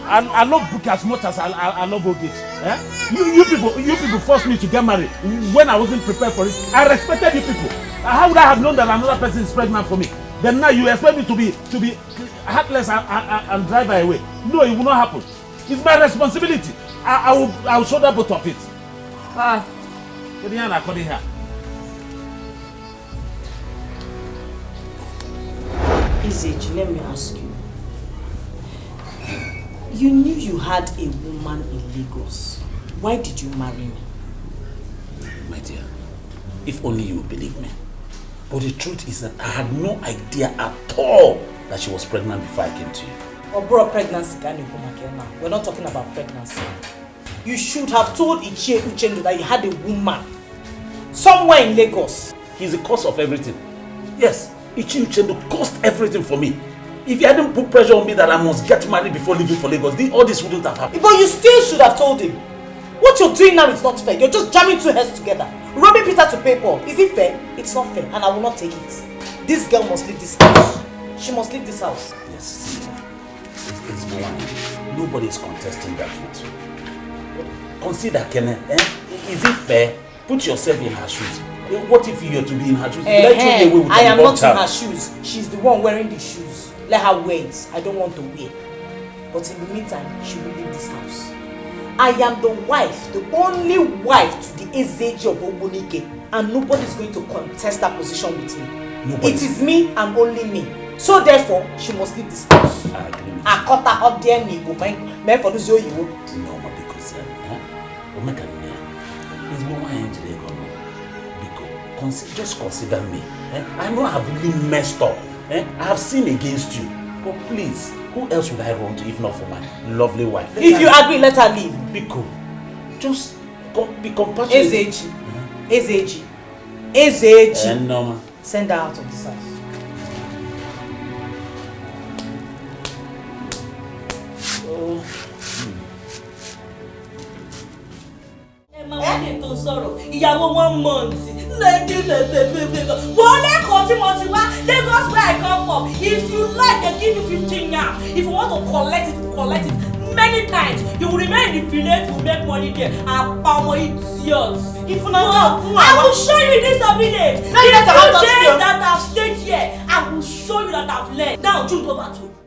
E: I love book as much as I love old age. Eh? You people forced me to get married when I wasn't prepared for it. I respected you people. How would I have known that another person is pregnant for me? Then now you expect me to be heartless and drive her away. No, it will not happen. It's my responsibility. I will shoulder both of it.
L: Izej, let me ask you. You knew you had a woman in Lagos. Why did you marry me?
E: My dear, if only you believe me. But the truth is that I had no idea at all that she was pregnant before I came to you.
L: Or brought pregnancy, we're not talking about pregnancy. You should have told Uche that you had a woman somewhere in Lagos.
E: He's the cause of everything. Yes, Uche caused everything for me. If you hadn't put pressure on me that I must get married before leaving for Lagos, all this wouldn't have happened.
L: But you still should have told him. What you're doing now is not fair. You're just jamming two heads together. Robbing Peter to pay Paul. Is it fair? It's not fair, and I will not take it. This girl must leave this house. She must leave this house.
E: Yes, it's blind. Nobody is contesting that with you. Consider, Kenneth, is it fair? Put yourself in her shoes. What if you were to be in her shoes?
L: I am not in her shoes. She's the one wearing the shoes. Let her wear it. I don't want to wear. But in the meantime, she will leave this house. I am the wife, the only wife to the Ezeji of Ogunike, and nobody is going to contest that position with me. Nobody. It is me and only me. So therefore, she must leave this house.
E: I agree with
L: I cut her up there, me go man for this you.
E: No, because it's more just consider me. I know I have really messed up. I have sinned against you. But please, who else would I run to if not for my lovely wife?
L: If you agree, let her leave.
E: Biko, just be compassionate.
L: Ezeji. Send her out of this house.
M: Ìyàwó 1 month. Wọ́n lẹ́kọ̀ọ́ tí mo ti wá Lagos where I come from. If you like, they give you 15 now. If you want to collect it many times. You will remain in the village to make money there. Apamo idiots. If not, I will show you this village. The 2 days that I've stayed here, I will show you that I've learned. Now, Jude, over to you.